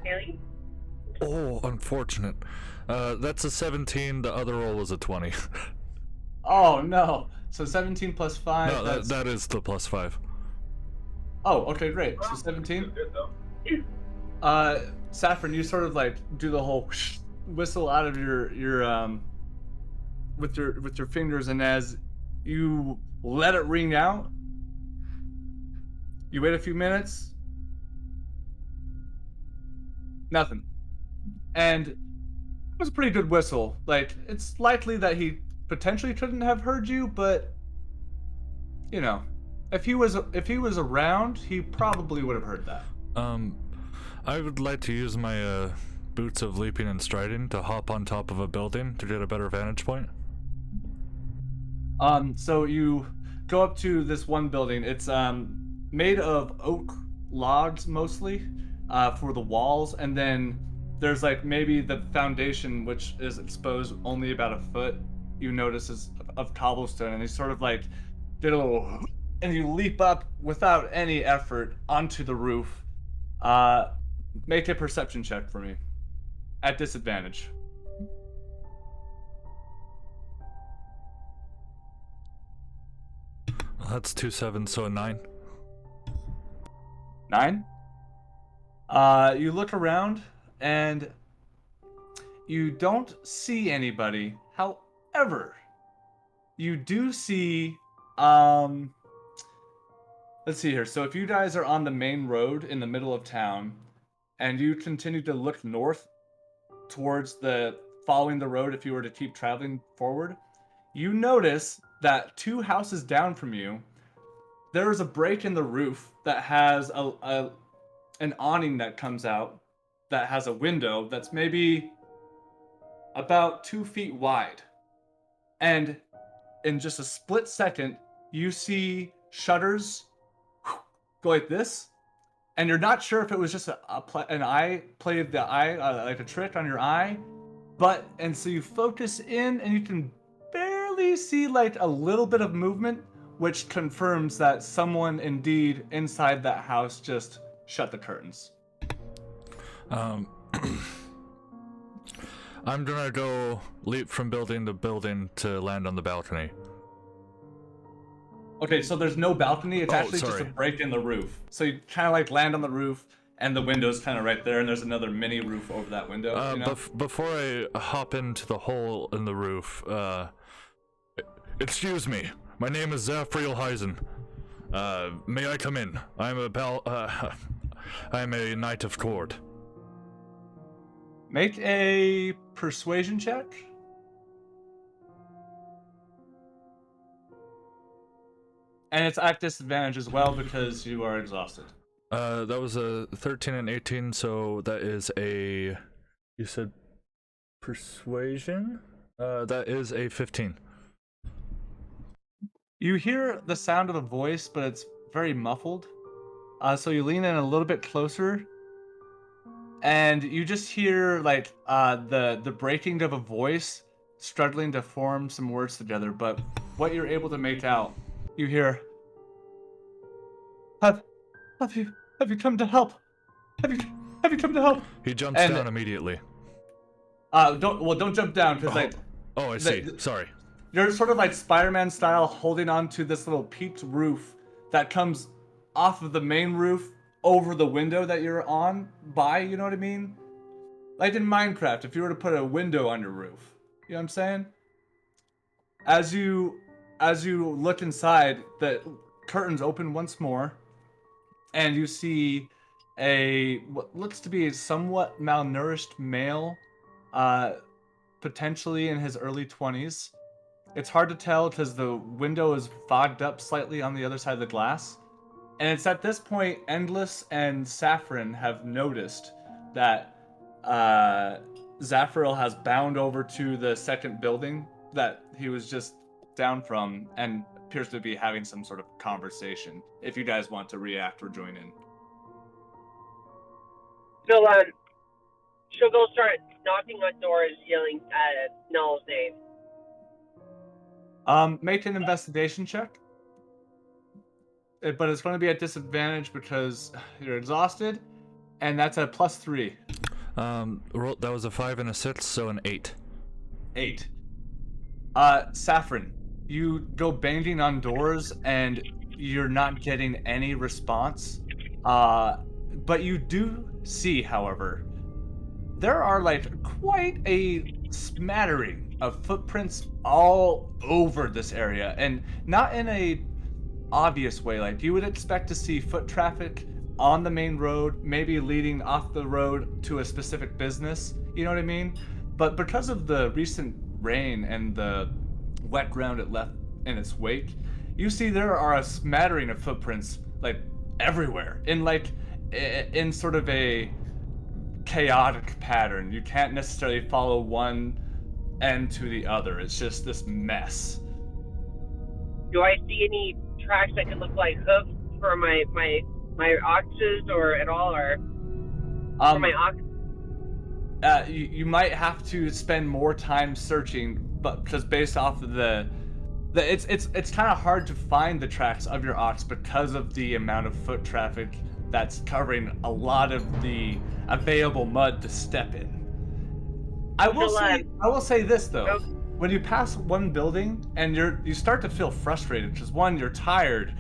Really? Oh, unfortunate. That's a 17. The other roll was a 20. Oh no. So 17 plus 5. No, That's... that is the +5. Oh, okay, great. So 17. Good though. Saffron, you sort of like do the whole whistle out of your with your fingers, and as you let it ring out, you wait a few minutes. Nothing. And it was a pretty good whistle. Like, it's likely that he potentially couldn't have heard you, but you know, if he was around, he probably would have heard that. I would like to use my boots of leaping and striding to hop on top of a building to get a better vantage point. So you go up to this one building. It's made of oak logs mostly, for the walls, and then there's like maybe the foundation, which is exposed only about a foot. You notice is of cobblestone, and you sort of like did a little, and you leap up without any effort onto the roof. Make a perception check for me, at disadvantage. Well, that's 2 7s, so a 9. 9. You look around and you don't see anybody. However, you do see let's see here. So if you guys are on the main road in the middle of town and you continue to look north towards following the road, if you were to keep traveling forward, you notice that 2 houses down from you, there is a break in the roof that has an awning that comes out that has a window that's maybe about 2 feet wide. And in just a split second, you see shutters go like this, and you're not sure if it was just an eye play of the eye, like a trick on your eye, and so you focus in, and you can barely see like a little bit of movement, which confirms that someone indeed inside that house just shut the curtains. I'm gonna go leap from building to building to land on the balcony. Okay, so there's no balcony. It's actually just a sorry. break in the roof. So you kind of like land on the roof, and the window's kind of right there, and there's another mini roof over that window. You know? Before I hop into the hole in the roof, excuse me. My name is Zafriel Heisen. May I come in? I'm a knight of court. Make a persuasion check. And it's at disadvantage as well because you are exhausted. That was a 13 and 18, so that is a... You said persuasion? That is a 15. You hear the sound of a voice, but it's very muffled. So you lean in a little bit closer, and you just hear like the breaking of a voice struggling to form some words together. But what you're able to make out, you hear, Have you come to help? Have you come to help?" He jumps down immediately. Don't jump down because like Oh, I see. Sorry. you're sort of like Spider-Man style, holding on to this little peaked roof that comes off of the main roof over the window that you're on by. You know what I mean? Like in Minecraft, if you were to put a window on your roof, you know what I'm saying? As you look inside, the curtains open once more, and you see what looks to be a somewhat malnourished male, uh, potentially in his early 20s. It's hard to tell because the window is fogged up slightly on the other side of the glass. And it's at this point, Endless and Saffron have noticed that Zafrael has bound over to the second building that he was just down from and appears to be having some sort of conversation. If you guys want to react or join in. So, she'll go start knocking on doors, yelling Null's name. Make an investigation check. But it's going to be at disadvantage because you're exhausted, and that's a +3. That was a 5 and a 6, so an 8. 8. Saffron, you go banging on doors, and you're not getting any response. But you do see, however, there are like quite a smattering of footprints all over this area, and not in a obvious way. Like you would expect to see foot traffic on the main road, maybe leading off the road to a specific business, you know what I mean? But because of the recent rain and the wet ground it left in its wake, you see there are a smattering of footprints like everywhere in sort of a chaotic pattern. You can't necessarily follow one end to the other. It's just this mess. Do I see any tracks that could look like hoofs for my oxes or at all, or for my ox? You might have to spend more time searching, but because based off of it's kind of hard to find the tracks of your ox because of the amount of foot traffic that's covering a lot of the available mud to step in. I will say this though. When you pass one building and you start to feel frustrated because one, you're tired,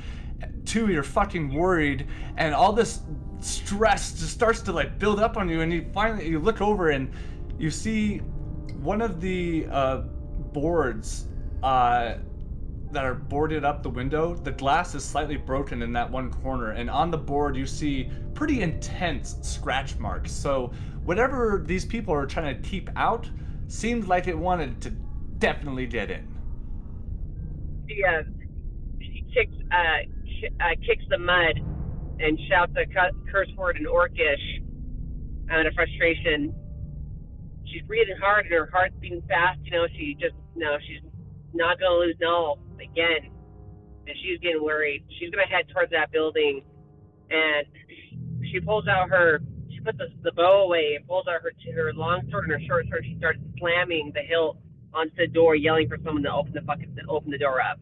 two, you're fucking worried, and all this stress just starts to like build up on you, and you look over and you see one of the boards that are boarded up the window. The glass is slightly broken in that one corner, and on the board you see pretty intense scratch marks. So whatever these people are trying to keep out seemed like it wanted to definitely get in. She kicks the mud and shouts a curse word in Orcish out of frustration. She's breathing hard and her heart's beating fast. She's not gonna lose Null again, and she's getting worried. She's gonna head towards that building, and she pulls out she puts the bow away and pulls out her long sword and her short sword. She starts slamming the hilt onto the door, yelling for someone to open the door up.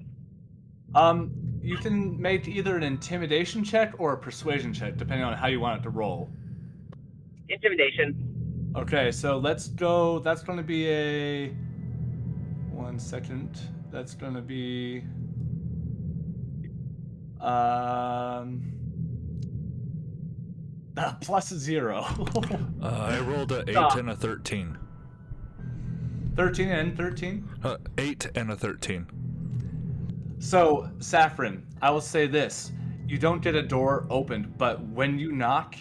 You can make either an intimidation check or a persuasion check, depending on how you want it to roll. Intimidation. Okay, so let's go. That's going to be a 1 second. That's going to be +0. I rolled a 8 and a 13. 13 and 13? 8 and a 13. So, Saffron, I will say this. You don't get a door opened, but when you knock,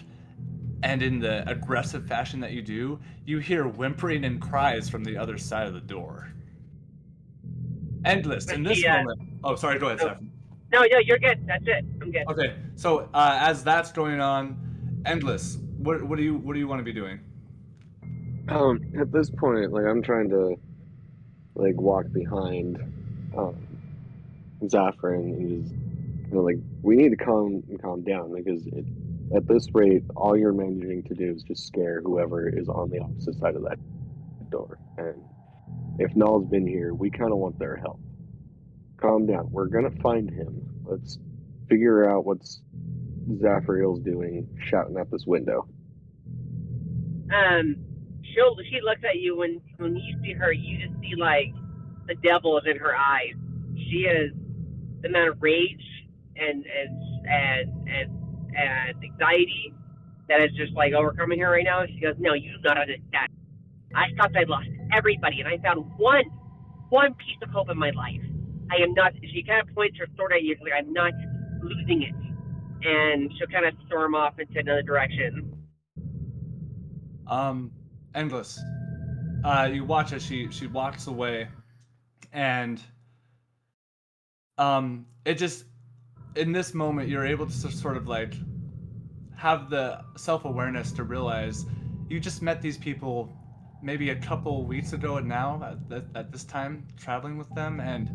and in the aggressive fashion that you do, you hear whimpering and cries from the other side of the door. Endless. In this moment... Oh, sorry, go ahead, Saffron. No, you're good. That's it. I'm good. Okay, so as that's going on, Endless, what do you want to be doing? At this point, like I'm trying to like walk behind Zafran and just we need to calm down because at this rate, all you're managing to do is just scare whoever is on the opposite side of that door. And if Null's been here, we kind of want their help. Calm down. We're gonna find him. Let's figure out what's Zafriel's doing, shouting at this window. she looks at you when you see her, you just see like the devil is in her eyes. She is the amount of rage and anxiety that is just like overcoming her right now. She goes, "No, you do not understand. I thought I lost everybody, and I found one piece of hope in my life. I am not." She kind of points her sword at you, like, "I'm not losing it," and she'll kind of storm off into another direction. Endless. You watch as she walks away, and it just in this moment you're able to sort of like have the self-awareness to realize you just met these people maybe a couple weeks ago and now at this time traveling with them, and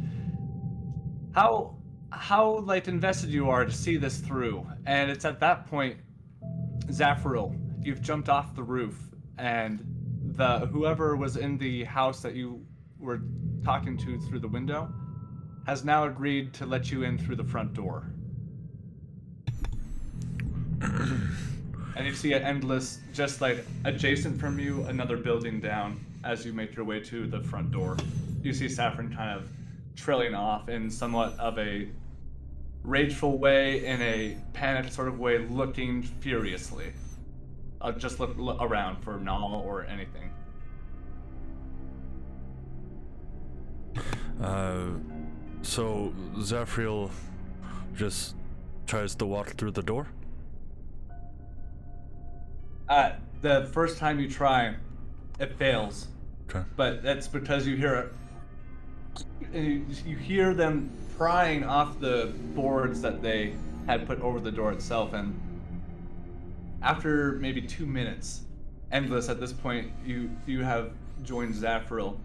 how like invested you are to see this through. And it's at that point, Zafiril, you've jumped off the roof, and the whoever was in the house that you were talking to through the window has now agreed to let you in through the front door. And you see an Endless just like adjacent from you, another building down as you make your way to the front door. You see Saffron kind of trailing off in somewhat of a rageful way, in a panicked sort of way, looking furiously. Just look around for Nal or anything. So Zafriel just tries to walk through the door? The first time you try, it fails. Okay. But that's because you hear them prying off the boards that they had put over the door itself, and after maybe 2 minutes, Endless, at this point, you have joined Zafiril,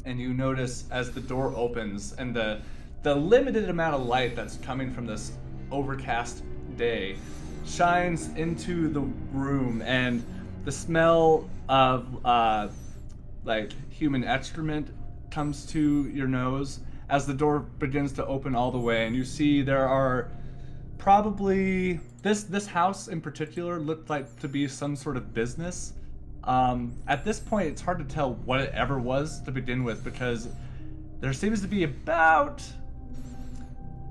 and you notice as the door opens and the limited amount of light that's coming from this overcast day shines into the room, and the smell of like human excrement comes to your nose as the door begins to open all the way, and you see there are probably this house in particular looked like to be some sort of business. At this point, it's hard to tell what it ever was to begin with, because there seems to be about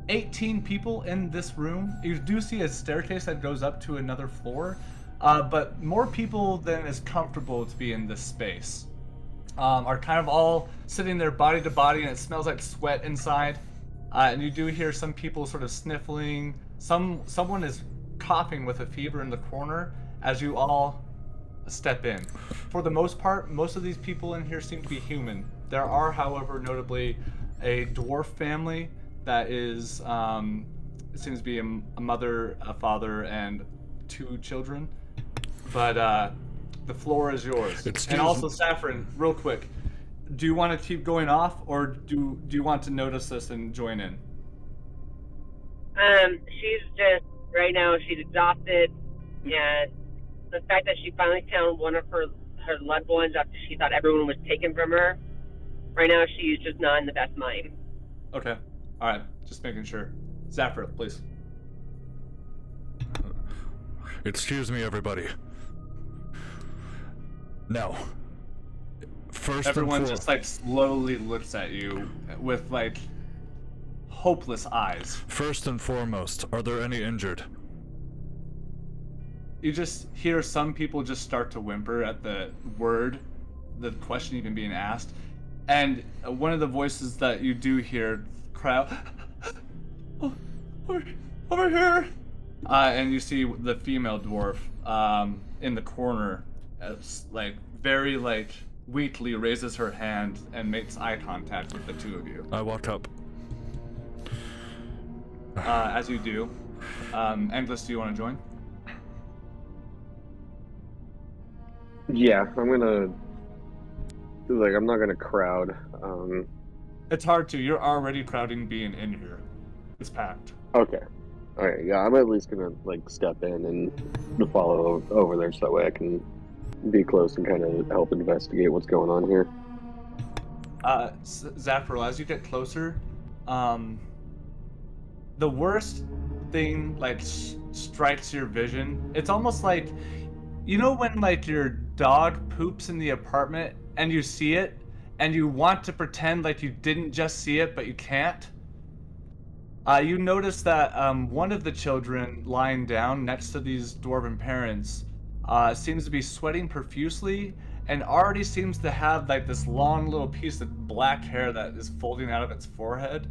18 people in this room. You do see a staircase that goes up to another floor, but more people than is comfortable to be in this space are kind of all sitting there body to body, and it smells like sweat inside. And you do hear some people sort of sniffling. Someone is coughing with a fever in the corner as you all step in. For the most part, most of these people in here seem to be human. There are, however, notably a dwarf family that is, it seems to be a mother, a father, and 2 children. But the floor is yours. And also, Saffron, real quick, do you want to keep going off, or do you want to notice this and join in? She's just right now. She's exhausted, and the fact that she finally found one of her loved ones after she thought everyone was taken from her. Right now, she's just not in the best mind. Okay. All right. Just making sure. Zafra, please. Excuse me, everybody. Now, everyone just like slowly looks at you with like hopeless eyes. First and foremost, are there any injured? You just hear some people just start to whimper at the question even being asked, and one of the voices that you do hear cry out, "Oh, over here!" And you see the female dwarf in the corner, like very like weakly raises her hand and makes eye contact with the 2 of you. I walk up. As you do, Endless, do you want to join? Yeah, I'm not gonna crowd. It's hard to. You're already crowding being in here. It's packed. Okay. Alright, yeah, I'm at least gonna like step in and follow over there so that way I can be close and kind of help investigate what's going on here. Zafiro, as you get closer, the worst thing like strikes your vision. It's almost like You know when like your dog poops in the apartment and you see it and you want to pretend like you didn't just see it but you can't? You notice that one of the children lying down next to these dwarven parents seems to be sweating profusely and already seems to have like this long little piece of black hair that is folding out of its forehead.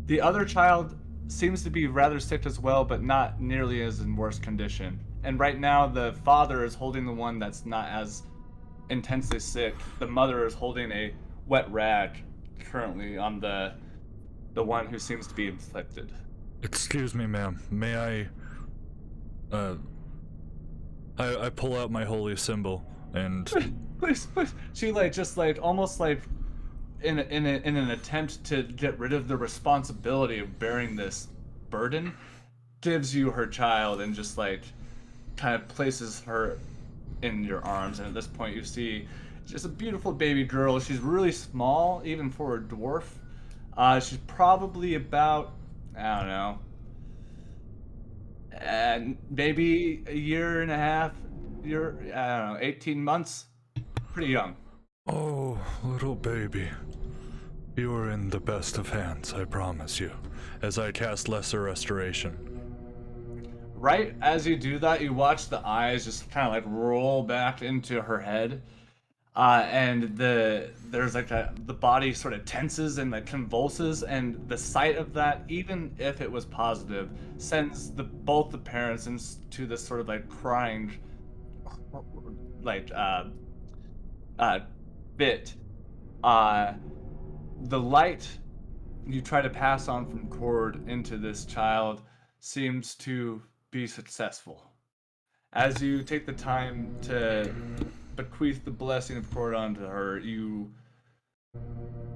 The other child seems to be rather sick as well, but not nearly as in worse condition. And right now, the father is holding the one that's not as intensely sick. The mother is holding a wet rag currently on the one who seems to be inflicted. Excuse me, ma'am. May I? Uh, I pull out my holy symbol and Please, please. She like just like almost like in an attempt to get rid of the responsibility of bearing this burden, gives you her child and just like kind of places her in your arms. And at this point, you see just a beautiful baby girl. She's really small, even for a dwarf. She's probably about, I don't know, and maybe a year and a half, I don't know, 18 months. Pretty young. oh, little baby, you are in the best of hands, I promise you. As I cast Lesser Restoration. Right as you do that, you watch the eyes just kind of like roll back into her head, and there's like the body sort of tenses and like convulses, and the sight of that, even if it was positive, sends both the parents into this sort of like crying, like uh, fit. The light you try to pass on from Cord into this child seems to be successful. As you take the time to bequeath the blessing of Cord onto her, you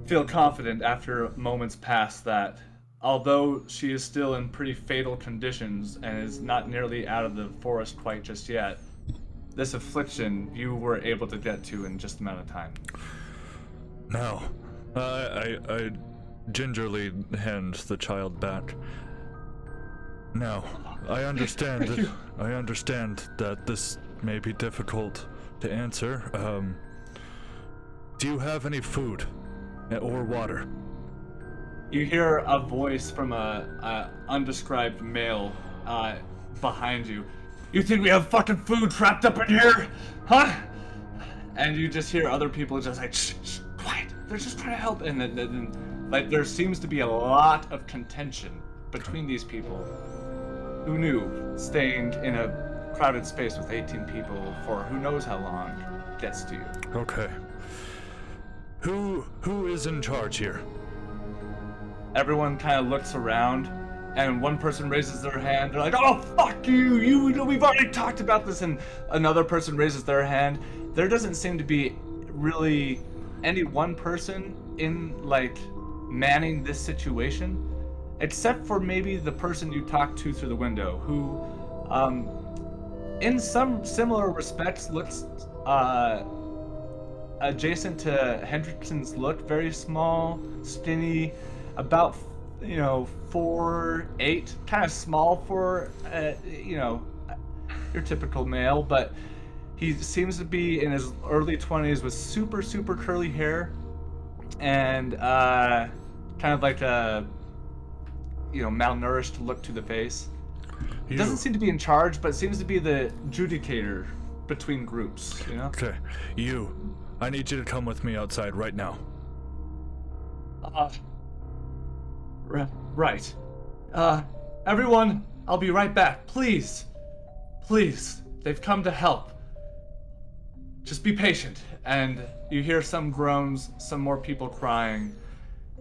feel confident after moments pass that although she is still in pretty fatal conditions and is not nearly out of the forest quite just yet, this affliction you were able to get to in just a amount of time. Now, I gingerly hand the child back. Now, I understand Thank you. I understand that this may be difficult to answer. Do you have any food or water? You hear a voice from a undescribed male behind you. You think we have fucking food trapped up in here? Huh? And you just hear other people just like, shh, shh, quiet. They're just trying to help. And then, like, there seems to be a lot of contention between these people. Who knew staying in a crowded space with 18 people for who knows how long gets to you? Okay. Who is in charge here? Everyone kind of looks around, and one person raises their hand. They're like, "Oh, fuck you! You know, we've already talked about this." And another person raises their hand. There doesn't seem to be really any one person in like manning this situation, except for maybe the person you talked to through the window, who, in some similar respects, looks adjacent to Hendrickson's look, very small, skinny, about 4'8", kind of small for your typical male, but he seems to be in his early 20s with super super curly hair and kind of like a malnourished look to the face. He doesn't seem to be in charge, but seems to be the adjudicator between groups, you know? Okay, I need you to come with me outside right now. Right. Everyone, I'll be right back. Please. Please. They've come to help. Just be patient. And you hear some groans, some more people crying,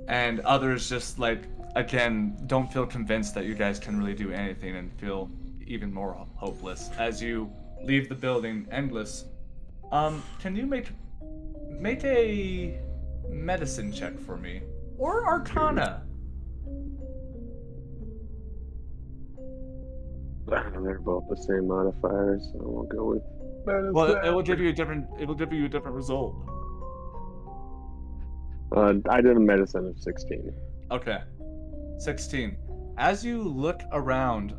and others just like, again, don't feel convinced that you guys can really do anything and feel even more hopeless. As you leave the building, Endless, can you make a medicine check for me? Or Arcana? They're both the same modifiers, so we'll go with medicine. Well, it will give you a different result. I did a medicine of 16. Okay. 16. As you look around,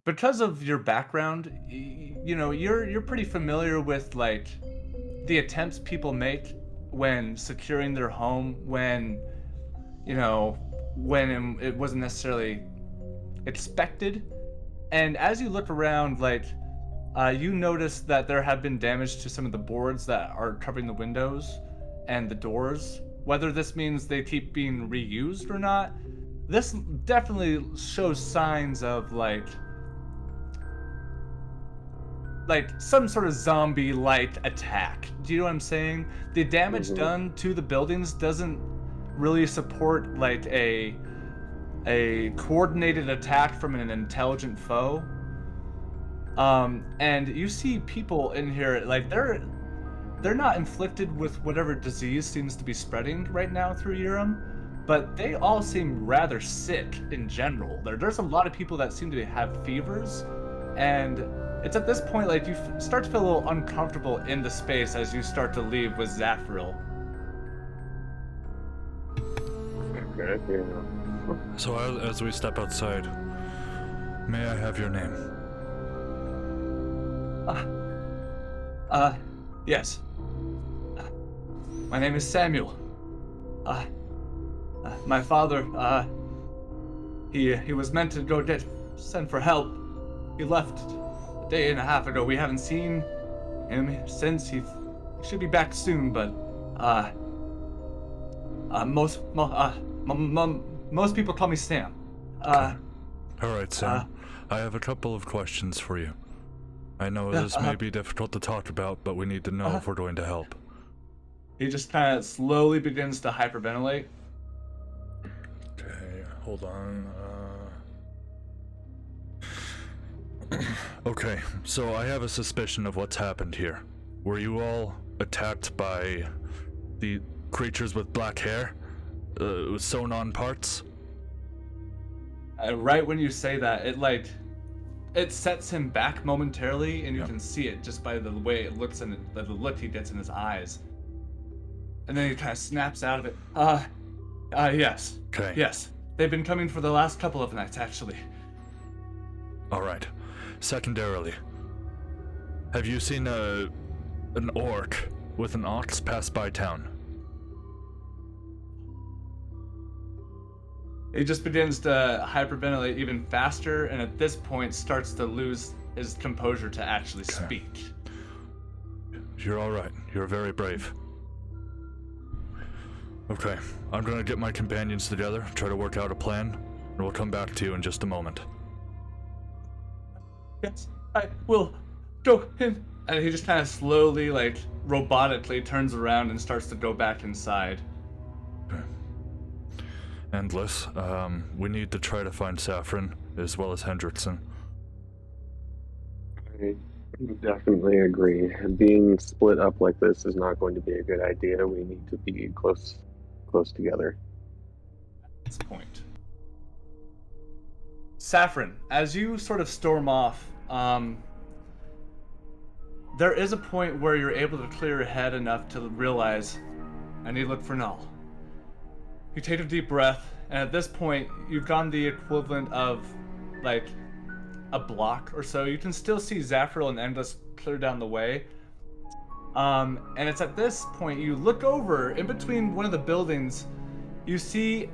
because of your background, you know, you're pretty familiar with like the attempts people make when securing their home, when you know, when it wasn't necessarily expected. And as you look around, like you notice that there have been damage to some of the boards that are covering the windows and the doors. Whether this means they keep being reused or not, this definitely shows signs of like some sort of zombie-like attack. Do you know what I'm saying? The damage Hmm. done to the buildings doesn't really support like a coordinated attack from an intelligent foe. And you see people in here like they're not inflicted with whatever disease seems to be spreading right now through Urim, but they all seem rather sick in general. There's a lot of people that seem to have fevers, and it's at this point like you start to feel a little uncomfortable in the space as you start to leave with Zafril. Okay, yeah. So as we step outside, may I have your name? Yes. My name is Samuel. Uh, my father, he was meant to go send for help. He left a day and a half ago. We haven't seen him since. He should be back soon, but uh, most people call me Sam. All right, uh, Sam. I have a couple of questions for you. I know this may be difficult to talk about, but we need to know if we're going to help. he just kind of slowly begins to hyperventilate. Okay, hold on. Okay, so I have a suspicion of what's happened here. Were you all attacked by the creatures with black hair? Sewn on parts? Right when you say that, it sets him back momentarily, and you can see it just by the way it looks and the look he gets in his eyes. And then he kind of snaps out of it. Yes. Okay. Yes. They've been coming for the last couple of nights, actually. All right. Secondarily, have you seen an orc with an ox pass by town? He just begins to hyperventilate even faster, and at this point starts to lose his composure to actually speak. You're all right. You're very brave. Okay, I'm gonna get my companions together, try to work out a plan, and we'll come back to you in just a moment. Yes, I will go in. And he just kind of slowly, like, robotically turns around and starts to go back inside. Okay. Endless. We need to try to find Saffron as well as Hendrickson. I definitely agree. Being split up like this is not going to be a good idea. We need to be close together. At this point, Saffron, as you sort of storm off, there is a point where you're able to clear your head enough to realize, I need to look for Null. You take a deep breath, and at this point, you've gone the equivalent of, like, a block or so. You can still see Zafril and Endless clear down the way. And it's at this point you look over in between one of the buildings. You see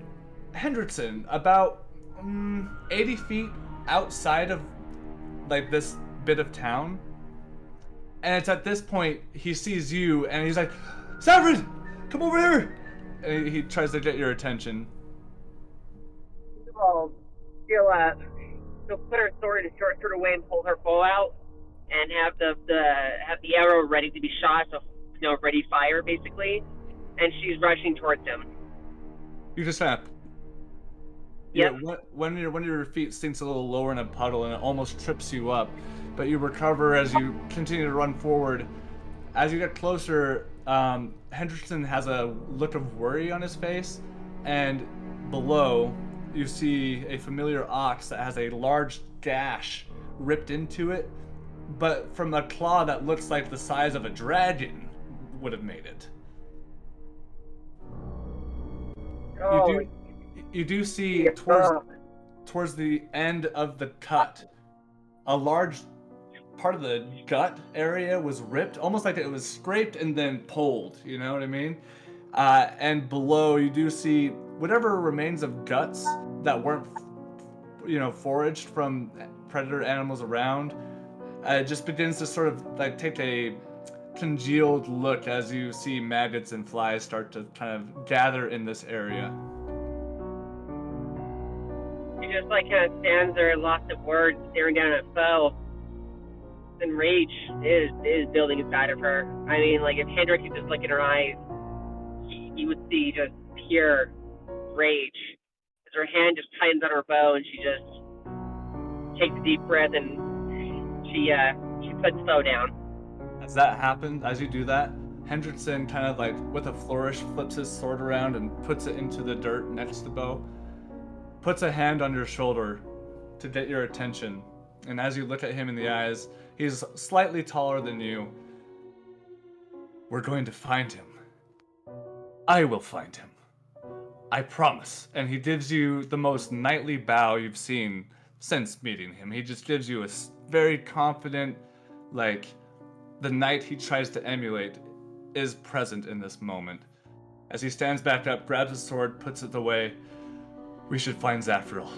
Hendrickson about 80 feet outside of like this bit of town. And it's at this point he sees you and he's like, Saffron, come over here! And he tries to get your attention. Well, she'll put her sword in a short sort of way and pull her bow out, and have the arrow ready to be shot, so ready fire basically, and she's rushing towards him. You just snap. Yep. Yeah, one of your feet sinks a little lower in a puddle and it almost trips you up, but you recover as you continue to run forward. As you get closer, Hendrickson has a look of worry on his face, and below you see a familiar ox that has a large gash ripped into it, but from a claw that looks like the size of a dragon would have made it. You do see towards the end of the cut, a large part of the gut area was ripped, almost like it was scraped and then pulled. You know what I mean? And below, you do see whatever remains of guts that weren't, foraged from predator animals around. It just begins to sort of like take a congealed look as you see maggots and flies start to kind of gather in this area. She just like kind of stands there, lost of words, staring down at Foe. And rage is building inside of her. I mean, like if Hendrik could just look in her eyes, you would see just pure rage. As her hand just tightens on her bow, and she just takes a deep breath, and she puts Foe down. As that happens, as you do that, Hendrickson kind of like with a flourish flips his sword around and puts it into the dirt next to Bo. Puts a hand on your shoulder to get your attention. And as you look at him in the eyes, he's slightly taller than you. We're going to find him. I will find him. I promise. And he gives you the most knightly bow you've seen since meeting him. He just gives you a very confident, like, the knight he tries to emulate is present in this moment. As he stands back up, grabs his sword, puts it away. We should find Zafril.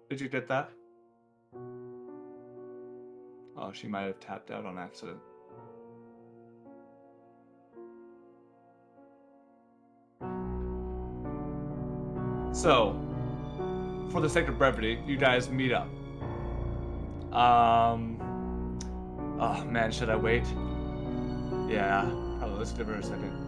Did you get that? Oh, she might have tapped out on accident. So, for the sake of brevity, you guys meet up. Oh man, should I wait? Yeah, probably. Let's give her a second.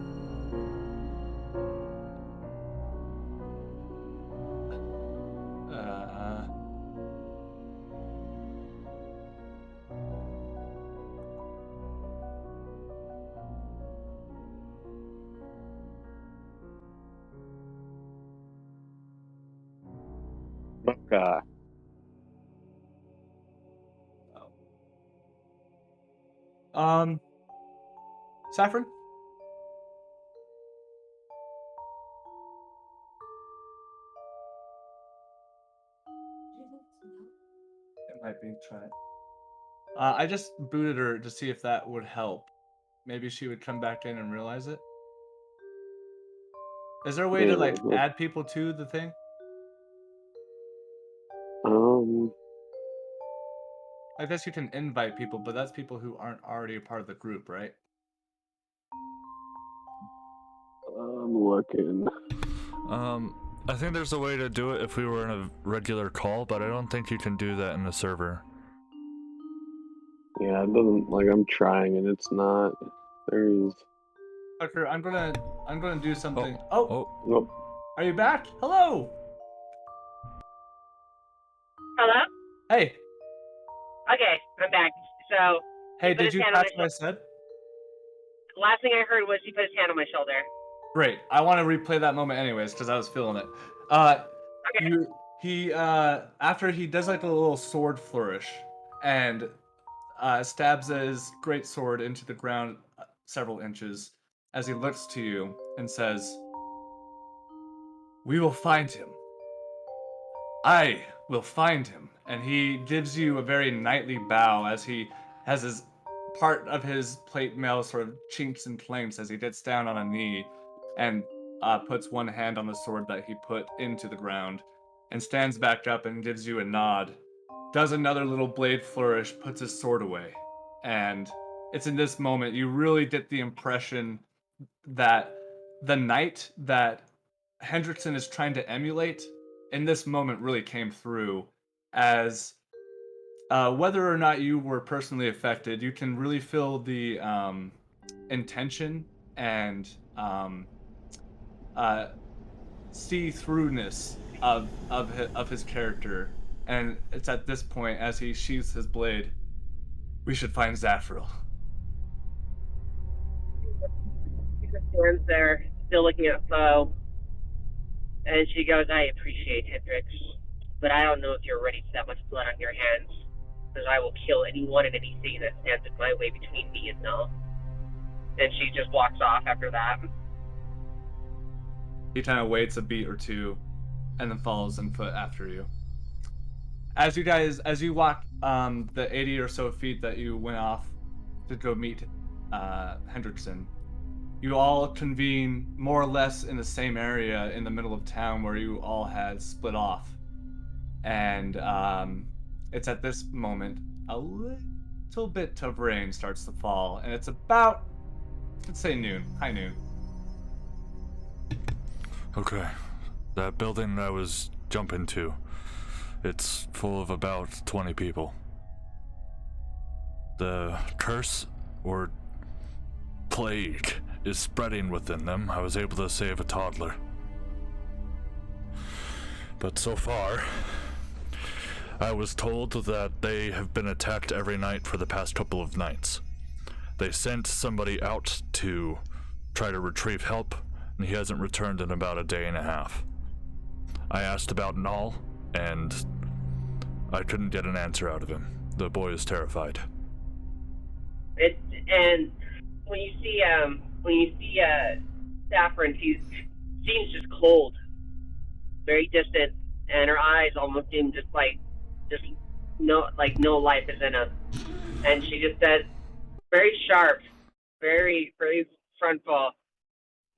Okay. Saffron? It might be, try it. I just booted her to see if that would help. Maybe she would come back in and realize it. Is there a way to like add people to the thing? I guess you can invite people, but that's people who aren't already a part of the group, right? I'm looking. I think there's a way to do it if we were in a regular call, but I don't think you can do that in the server. Yeah, it doesn't, like, I'm trying and it's not. There's... Tucker, I'm gonna do something. Nope. Are you back? Hello! Hello? Hey! Okay, I'm back. So, Hey, did you catch what I said? The last thing I heard was he put his hand on my shoulder. Great. I want to replay that moment anyways, because I was feeling it. Okay. He after he does like a little sword flourish and stabs his great sword into the ground several inches as he looks to you and says, "We will find him. I will find him." And he gives you a very knightly bow as he has his part of his plate mail sort of chinks and clanks as he gets down on a knee and puts one hand on the sword that he put into the ground and stands back up and gives you a nod, does another little blade flourish, puts his sword away. And it's in this moment you really get the impression that the knight that Hendrickson is trying to emulate in this moment really came through, as whether or not you were personally affected, you can really feel the intention and see-throughness of his character. And it's at this point, as he sheathes his blade, we should find Zafril. She just stands there, still looking at Foe. And she goes, I appreciate Hendrix, but I don't know if you're ready for that much blood on your hands, because I will kill anyone and anything that stands in my way between me and Null. and she just walks off after that. He kind of waits a beat or two, and then follows in foot after you. As you walk the 80 or so feet that you went off to go meet Hendrickson, you all convene more or less in the same area in the middle of town where you all had split off. And it's at this moment a little bit of rain starts to fall, and it's about, let's say, noon, high noon. Okay. That building I was jumping to, it's full of about 20 people. The curse or plague is spreading within them. I was able to save a toddler. But so far, I was told that they have been attacked every night for the past couple of nights. They sent somebody out to try to retrieve help, and he hasn't returned in about a day and a half. I asked about Null, and I couldn't get an answer out of him. The boy is terrified. And when you see Saffron, she seems just cold, very distant, and her eyes almost seem just no life is in them. And she just says, very sharp, very very frontful.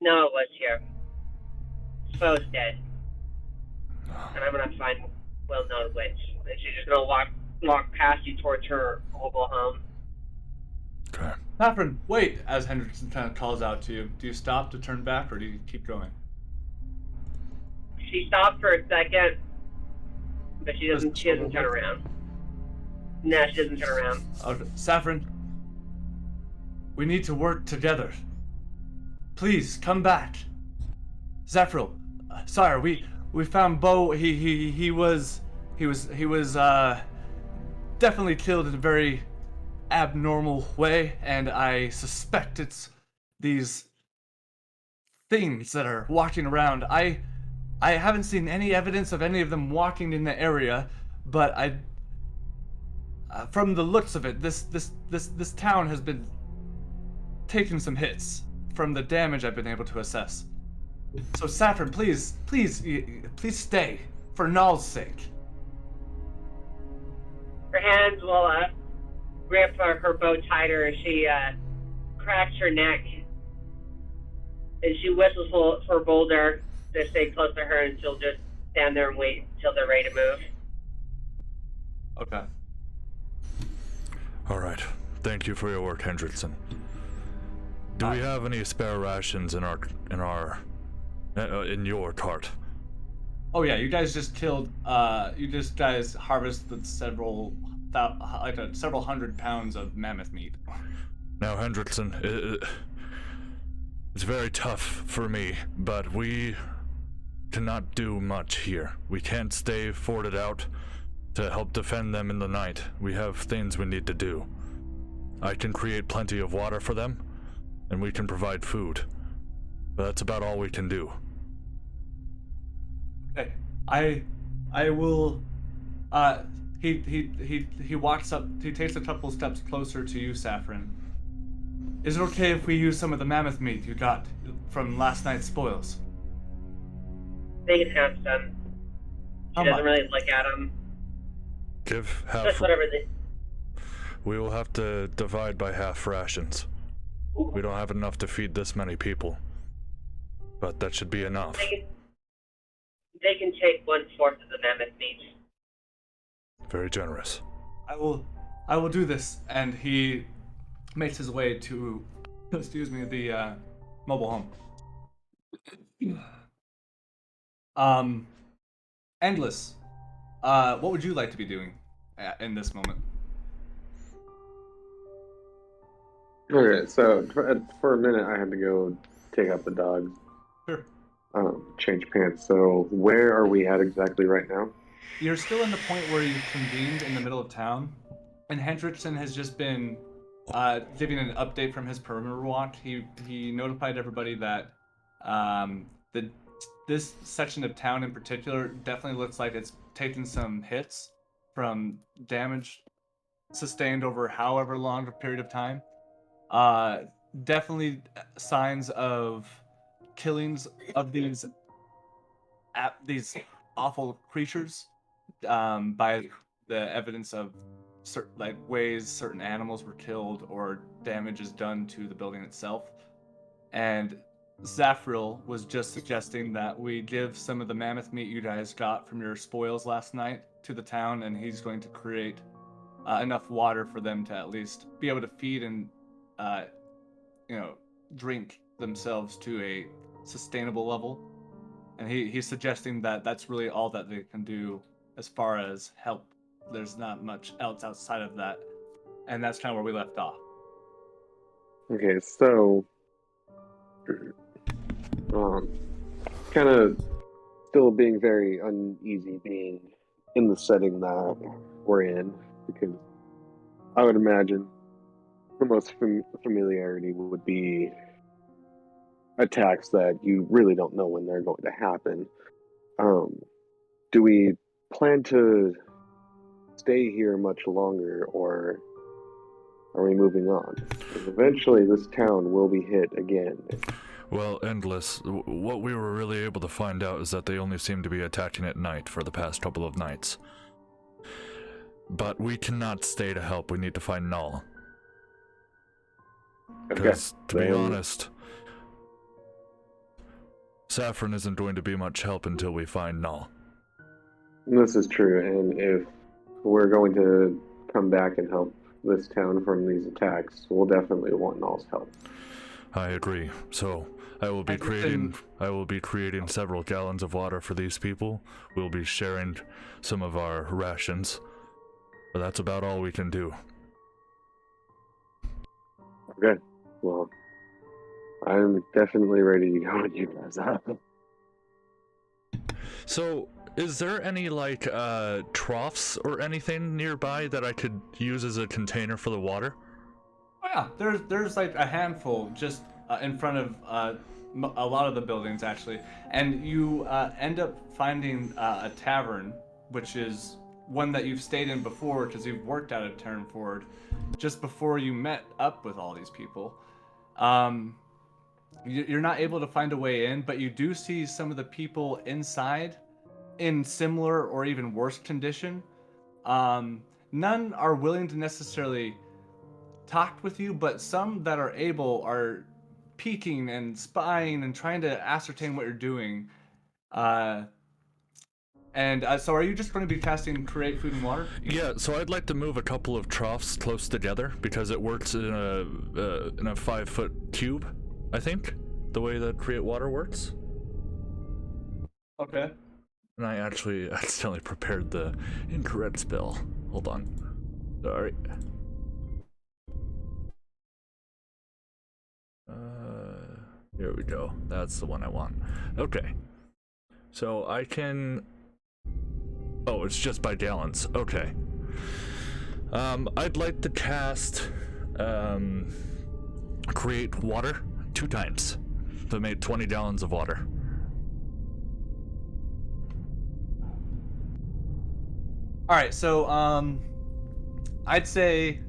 No, it was here. Foe's dead, and I'm gonna find well known which. And she's just gonna walk past you towards her mobile home. Okay. Saffron, wait! As Hendrickson kind of calls out to you, do you stop to turn back, or do you keep going? She stops for a second, but she doesn't turn around. No, she doesn't turn around. Okay. Saffron, we need to work together. Please come back. Zephyr, sire, we found Bo. He was definitely killed in a very abnormal way, and I suspect it's these things that are walking around. I haven't seen any evidence of any of them walking in the area, but from the looks of it, this town has been taking some hits from the damage I've been able to assess. So Saffron, please stay for Null's sake. Her hands will grip her bow tighter as she cracks her neck, and she whistles for Boulder to stay close to her, and she'll just stand there and wait until they're ready to move. Okay. All right. Thank you for your work, Hendrickson. Do we have any spare rations in your cart? Oh yeah, you guys just killed. You guys harvested several hundred pounds of mammoth meat. Now, Hendrickson, it's very tough for me, but we cannot do much here. We can't stay forted out to help defend them in the night. We have things we need to do. I can create plenty of water for them, and we can provide food. But that's about all we can do. Okay. I will. He walks up. He takes a couple steps closer to you, Saffron. Is it okay if we use some of the mammoth meat you got from last night's spoils? They can have some. She doesn't really look at them. Give half. Just whatever they. We will have to divide by half rations. We don't have enough to feed this many people, but that should be enough. They can take 1/4 of the mammoth meat. Very generous. I will do this, and he makes his way to, the mobile home. Endless. What would you like to be doing in this moment? Okay, so for a minute I had to go take out the dogs. Sure. Change pants. So where are we at exactly right now? You're still in the point where you convened in the middle of town, and Hendrickson has just been giving an update from his perimeter walk. He notified everybody that this section of town in particular definitely looks like it's taken some hits from damage sustained over however long a period of time. definitely signs of killings of these awful creatures, by the evidence of certain like ways certain animals were killed or damage is done to the building itself. And Zafril was just suggesting that we give some of the mammoth meat you guys got from your spoils last night to the town, and he's going to create enough water for them to at least be able to feed and uh, you know, drink themselves to a sustainable level. And he's suggesting that that's really all that they can do as far as help. There's not much else outside of that, and that's kind of where we left off. Okay, so um, kind of still being very uneasy being in the setting that we're in, because I would imagine the most familiarity would be attacks that you really don't know when they're going to happen. Um, do we plan to stay here much longer, or are we moving on? Because eventually this town will be hit again. Well, Endless, what we were really able to find out is that they only seem to be attacking at night for the past couple of nights. But we cannot stay to help. We need to find Null. Because, to be honest, Saffron isn't going to be much help until we find Null. This is true, and if we're going to come back and help this town from these attacks, we'll definitely want Null's help. I agree. So I will be creating several gallons of water for these people. We'll be sharing some of our rations. But that's about all we can do. Okay. Well, I'm definitely ready to go with you guys up. So, is there any, like, troughs or anything nearby that I could use as a container for the water? Oh yeah, there's like a handful just in front of a lot of the buildings actually, and you end up finding a tavern, which is one that you've stayed in before because you've worked out of Turnford just before you met up with all these people. You're not able to find a way in, but you do see some of the people inside in similar or even worse condition. None are willing to necessarily talk with you, but some that are able are peeking and spying and trying to ascertain what you're doing. So are you just going to be casting Create Food and Water? Yeah, so I'd like to move a couple of troughs close together because it works in a 5-foot cube, I think, the way that Create Water works. Okay. And I actually accidentally prepared the incorrect spell. Hold on. Sorry. Here we go. That's the one I want. Okay. So I can... Oh, it's just by gallons. Okay. I'd like to cast Create Water 2 times to make 20 gallons of water. All right, so I'd say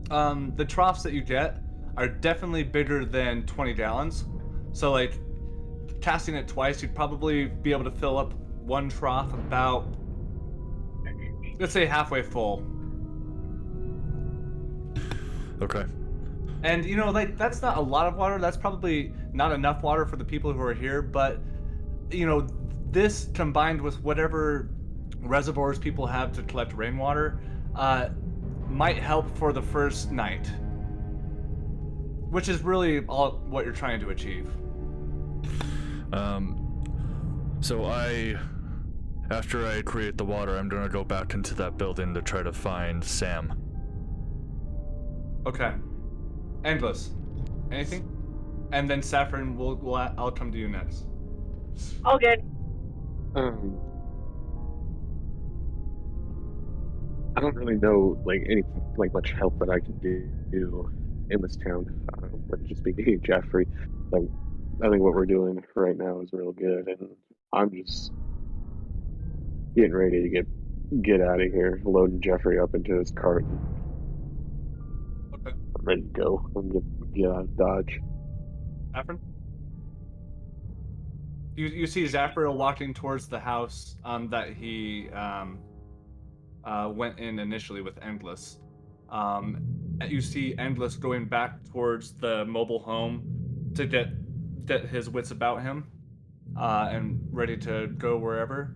the troughs that you get are definitely bigger than 20 gallons. So like casting it twice, you'd probably be able to fill up one trough about, let's say, halfway full. Okay. And you know, like that's not a lot of water. That's probably not enough water for the people who are here, but you know, this combined with whatever reservoirs people have to collect rainwater might help for the first night, which is really all what you're trying to achieve. So after I create the water, I'm gonna go back into that building to try to find Sam. Okay. Endless. Anything? And then Saffron, I'll come to you next. All good. I don't really know like much help that I can do in this town. But just speaking to Jeffrey, like I think what we're doing right now is real good, and I'm just getting ready to get out of here, loading Jeffrey up into his cart. Okay. ready to go. I'm gonna get out of Dodge. Afrin? You see Zafriel walking towards the house that he went in initially with Endless. You see Endless going back towards the mobile home to get his wits about him and ready to go wherever.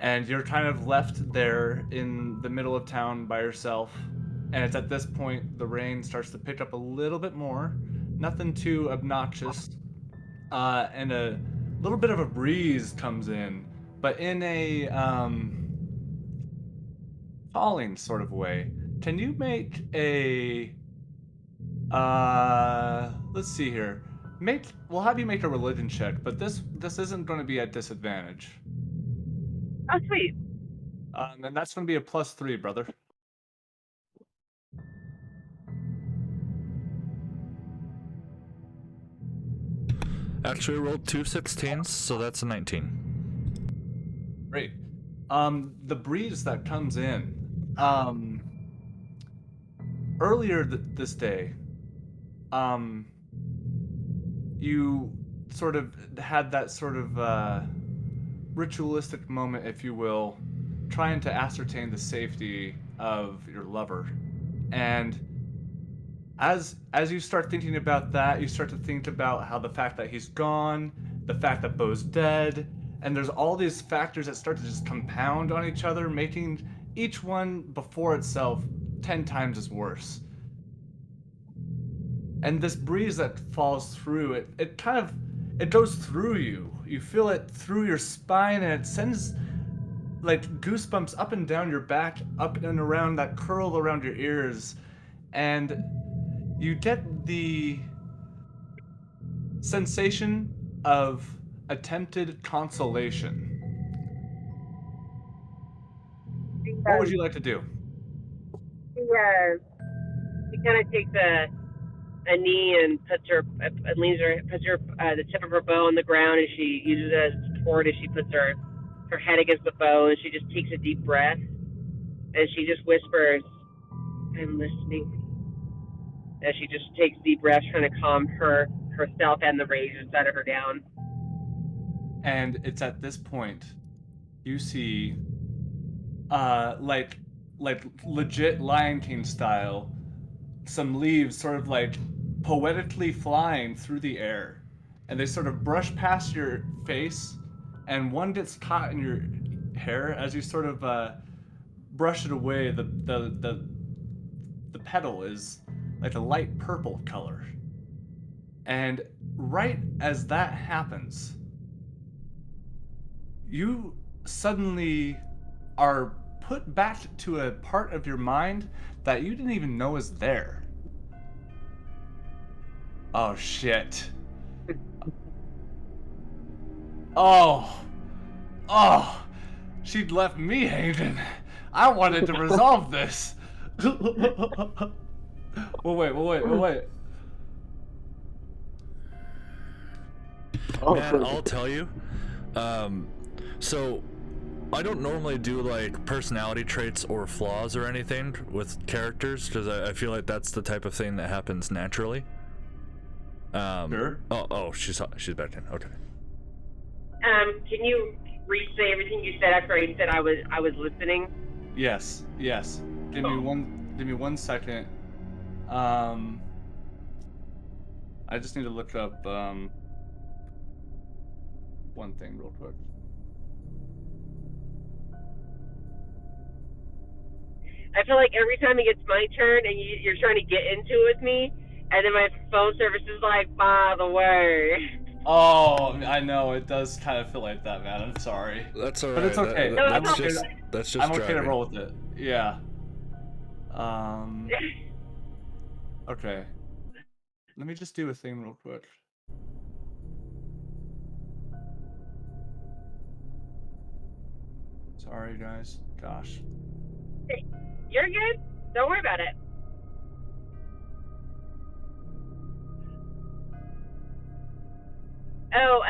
And you're kind of left there in the middle of town by yourself. And it's at this point the rain starts to pick up a little bit more. Nothing too obnoxious. And a little bit of a breeze comes in, but in a falling sort of way. Can you make a let's see here. We'll have you make a religion check, but this isn't going to be at disadvantage. Oh, sweet. And that's going to be a +3, brother. Actually, I rolled 2 16s, so that's a 19. Great. The breeze that comes in. Earlier this day, you sort of had that sort of ritualistic moment, if you will, trying to ascertain the safety of your lover. And as you start thinking about that, you start to think about how the fact that he's gone, the fact that Bo's dead, and there's all these factors that start to just compound on each other, making each one before itself 10 times as worse. And this breeze that falls through it kind of it goes through you. You feel it through your spine, and it sends like goosebumps up and down your back, up and around that curl around your ears, and you get the sensation of attempted consolation. What would you like to do? She kind of takes a knee and puts the tip of her bow on the ground, and she uses it as support as she puts her head against the bow, and she just takes a deep breath, and she just whispers, "I'm listening." As she just takes deep breaths, trying to calm herself and the rage inside of her down. And it's at this point you see like legit Lion King style, some leaves sort of like poetically flying through the air, and they sort of brush past your face, and one gets caught in your hair as you sort of brush it away. The petal is like a light purple color, and right as that happens, you suddenly are put back to a part of your mind that you didn't even know is there. Oh shit. Oh. Oh. She'd left me hanging. I wanted to resolve this. Wait. Oh, Man, I'll tell you. So I don't normally do like personality traits or flaws or anything with characters because I feel like that's the type of thing that happens naturally. Sure. Oh, she's back in. Okay. Can you re-say everything you said after I said I was listening? Yes. Give me one second. I just need to look up one thing real quick. I feel like every time it gets my turn and you're trying to get into it with me, and then my phone service is like, by the way. Oh, I know, it does kind of feel like that, man. I'm sorry. That's alright. But it's okay. That's just I'm okay to driving. roll with it. Yeah. Okay. Let me just do a thing real quick. Sorry, guys. Gosh. You're good. Don't worry about it. Oh,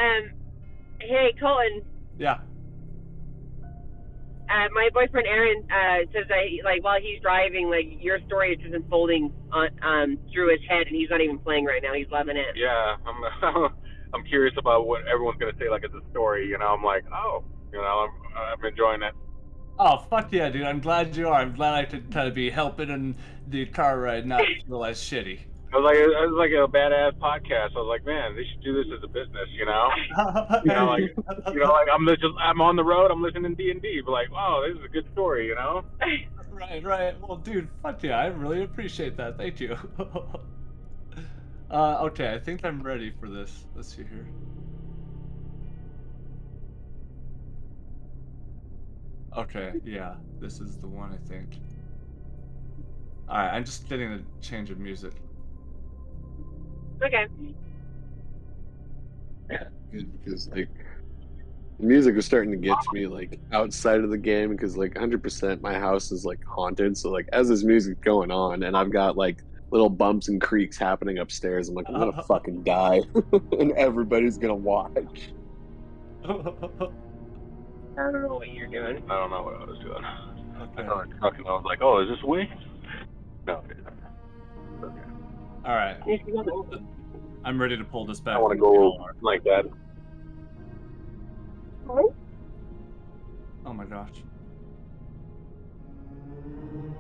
hey, Colton. Yeah. my boyfriend Aaron says that like while he's driving, like your story is just unfolding on through his head, and he's not even playing right now. He's loving it. Yeah, I'm curious about what everyone's gonna say like it's a story. You know, I'm like, oh, you know, I'm enjoying it. Oh, fuck yeah, dude. I'm glad you are. I'm glad I could kind of be helping in the car ride, not feel as shitty. It was like a badass podcast. I was like, man, they should do this as a business. You know, like I'm on the road. I'm listening to D&D, but like, wow, this is a good story. You know. Right. Well, dude, fuck yeah. I really appreciate that. Thank you. Okay, I think I'm ready for this. Let's see here. Okay, yeah, this is the one, I think. Alright, I'm just getting a change of music. Okay. Yeah, because like music was starting to get to me like outside of the game because like 100% my house is like haunted. So like as this music's going on and I've got like little bumps and creaks happening upstairs, I'm like, I'm gonna fucking die, and everybody's gonna watch. I don't know what you're doing. I don't know what I was doing. Okay. I saw a truck and I was like, oh, is this Wii? No. Okay. Alright. I'm ready to pull this back. I want to go like that. Oh my gosh.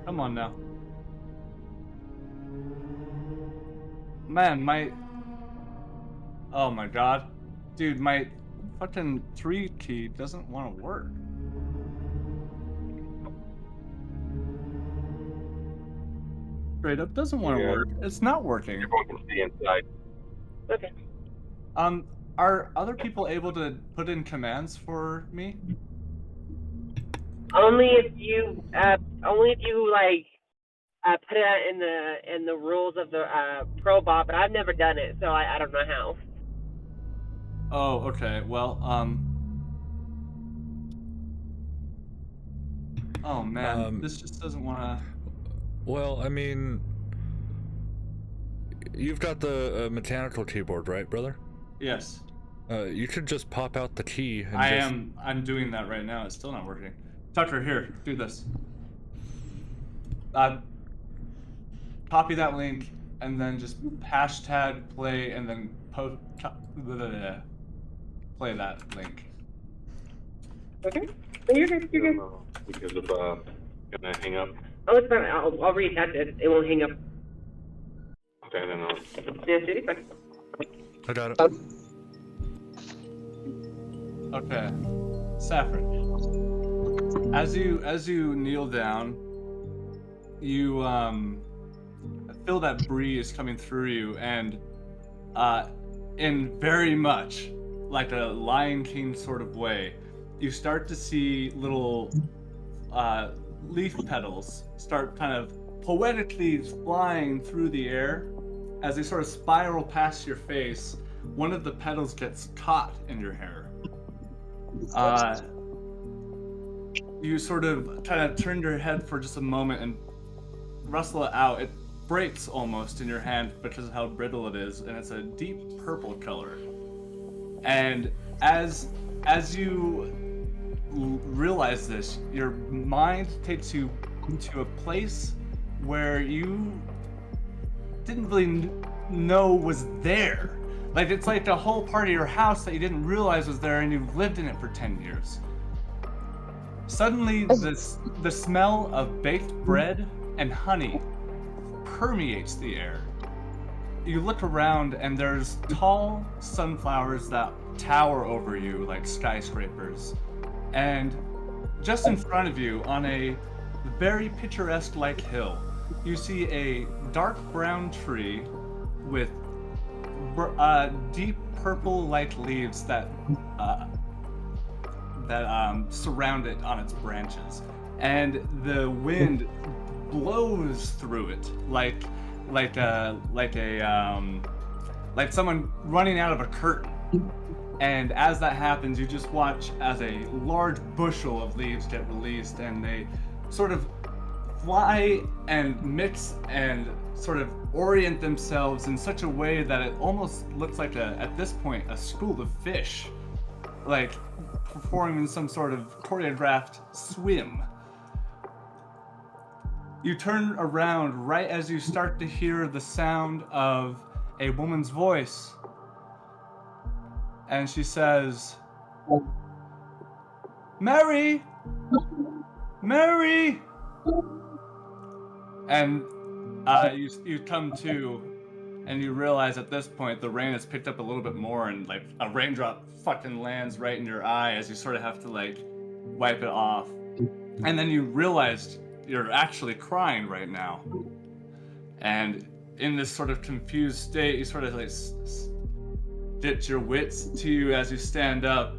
Come on now. Man, oh my god. Dude, my fucking 3 key doesn't want to work. Straight up doesn't want to work. It's not working. Everyone can see inside. Okay. Are other people able to put in commands for me? Only if you like put it in the rules of the pro bot, but I've never done it, so I don't know how. Oh, okay. Well, oh man, this just doesn't want to. Well, I mean, you've got the mechanical keyboard, right, brother? Yes. You could just pop out the key. And I'm doing that right now. It's still not working. Tucker, here, do this. Copy that link and then just hashtag play and then play that link. Okay. You're good. You're good. Because of gonna hang up. Oh, it's fine. I'll reattach it. It won't hang up. Okay, then I'll. Yeah, it's fine. I got it. Okay, Saffron. As you kneel down, you feel that breeze coming through you, and in very much like a Lion King sort of way, you start to see little leaf petals start kind of poetically flying through the air. As they sort of spiral past your face, one of the petals gets caught in your hair. You sort of kind of turn your head for just a moment and rustle it out. It breaks almost in your hand because of how brittle it is, and it's a deep purple color. And as you realize this, your mind takes you to a place where you didn't really know was there. Like, it's like a whole part of your house that you didn't realize was there, and you've lived in it for 10 years. Suddenly, the smell of baked bread and honey permeates the air. You look around, and there's tall sunflowers that tower over you like skyscrapers. And just in front of you, on a very picturesque-like hill, you see a dark brown tree with deep purple-like leaves that surround it on its branches, and the wind blows through it like someone running out of a curtain. And as that happens, you just watch as a large bushel of leaves get released, and they sort of fly and mix and sort of orient themselves in such a way that it almost looks like at this point, a school of fish like performing some sort of choreographed swim. You turn around right as you start to hear the sound of a woman's voice. And she says, Mary! Mary! And you come to, and you realize at this point the rain has picked up a little bit more, and like a raindrop fucking lands right in your eye as you sort of have to like wipe it off. And then you realize you're actually crying right now. And in this sort of confused state, you sort of like get your wits to you as you stand up.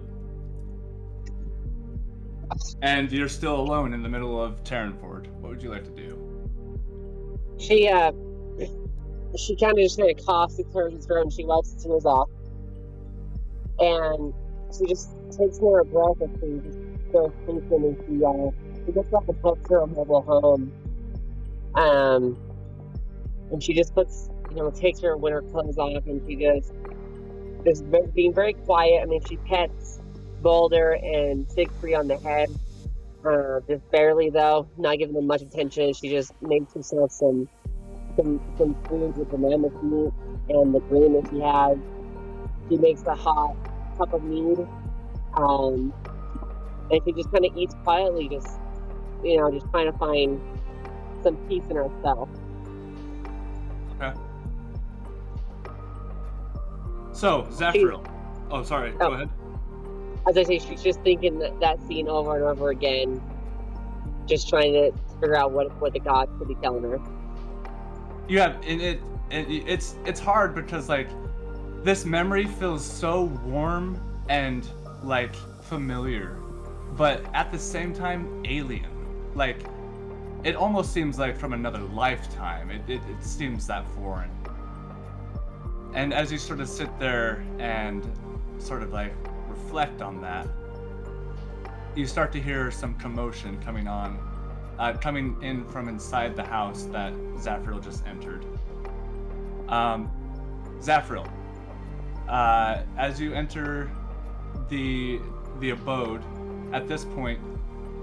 And you're still alone in the middle of Terranford. What would you like to do? She kind of just coughs and clears her throat, and she wipes the tears off. And she just takes more breath and she just goes thinking, and she gets up and books her a mobile home. And she just takes her winter clothes off, and she just being very quiet. I mean, she pets Boulder and Siegfried on the head, just barely though, not giving them much attention. She just makes herself some food with the mammoth meat and the green that she has. She makes a hot cup of mead, and she just kind of eats quietly, just trying to find some peace in herself. Okay. So, Zephril. Oh, sorry. Go ahead. As I say, she's just thinking that scene over and over again, just trying to figure out what the gods could be telling her. You have it's hard because like this memory feels so warm and like familiar, but at the same time alien. Like it almost seems like from another lifetime. It seems that foreign. And as you sort of sit there and sort of like reflect on that, you start to hear some commotion coming in from inside the house that Zephril just entered. Zephril, as you enter the abode, at this point,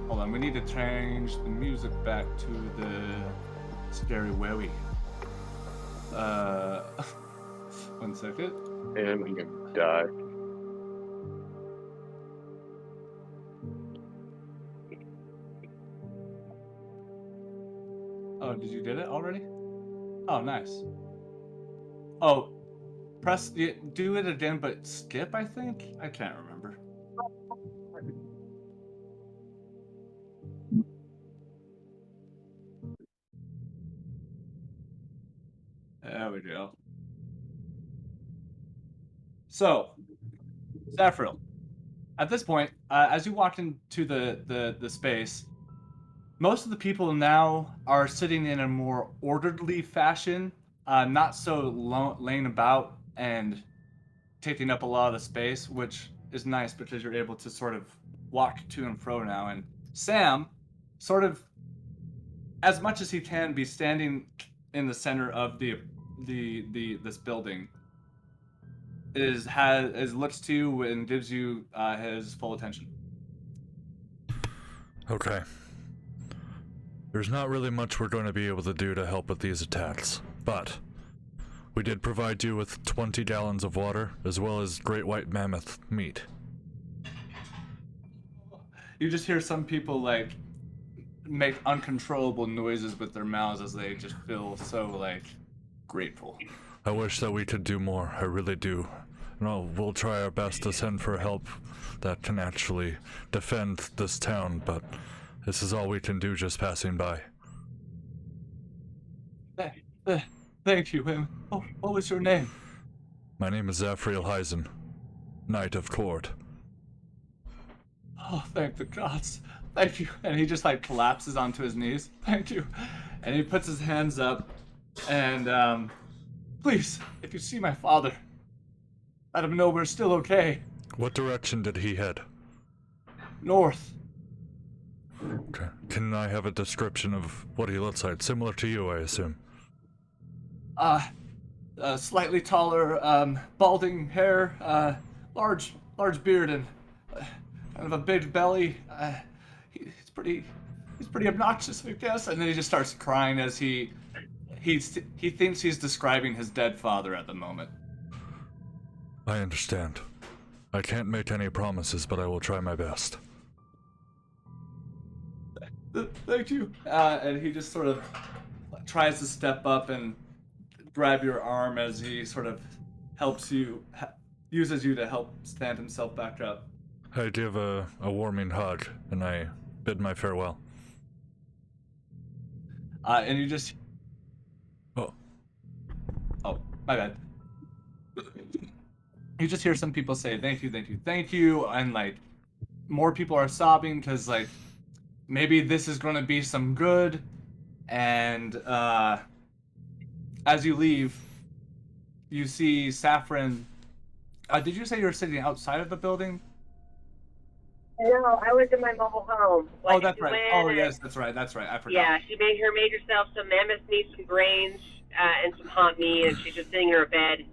hold on, we need to change the music back to the scary wowie. 1 second. And I'm gonna die. Oh, did you get it already? Oh, nice. Oh, do it again, but skip, I think? I can't remember. There we go. So, Zephril, at this point, as you walk into the space, most of the people now are sitting in a more orderly fashion, not so laying about and taking up a lot of the space, which is nice because you're able to sort of walk to and fro now. And Sam, sort of, as much as he can, be standing in the center of this building, looks to you and gives you his full attention. Okay. There's not really much we're going to be able to do to help with these attacks, but we did provide you with 20 gallons of water, as well as great white mammoth meat. You just hear some people like make uncontrollable noises with their mouths as they just feel so like grateful. I wish that we could do more, I really do. No, we'll try our best to send for help that can actually defend this town, but this is all we can do just passing by. Thank you. What was your name? My name is Zephril Heisen, Knight of Court. Oh, thank the gods. Thank you. And he just like collapses onto his knees. Thank you. And he puts his hands up and please, if you see my father, let him know we're still okay. What direction did he head? North. Okay. Can I have a description of what he looks like? Similar to you, I assume. Slightly taller, balding hair, large beard, and kind of a big belly. He's pretty obnoxious, I guess. And then he just starts crying as he thinks he's describing his dead father at the moment. I understand. I can't make any promises, but I will try my best. Thank you. And he just sort of tries to step up and grab your arm as he sort of helps you, uses you to help stand himself back up. I give a warming hug, and I bid my farewell. And you just... Oh, my bad. You just hear some people say, thank you, thank you, thank you, and, like, more people are sobbing because, like, maybe this is going to be some good, and, as you leave, you see Saffron... did you say you were sitting outside of the building? No, I was in my mobile home. Oh, that's right. Oh, yes, that's right. I forgot. Yeah, she made herself some mammoth meat, some grains, and some hot meat, and she's just sitting in her bed,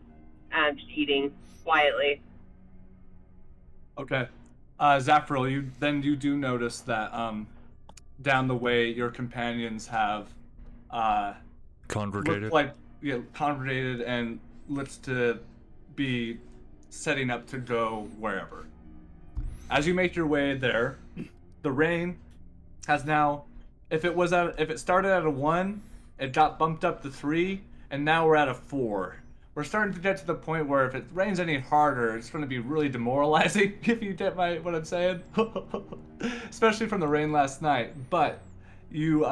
just eating quietly. Okay. Zafril, you do notice that down the way your companions have Congregated? Congregated and looks to be setting up to go wherever. As you make your way there, the rain has now, if it started at a 1, it got bumped up to 3, and now we're at a 4. We're starting to get to the point where if it rains any harder, it's going to be really demoralizing, if you get what I'm saying. Especially from the rain last night. But you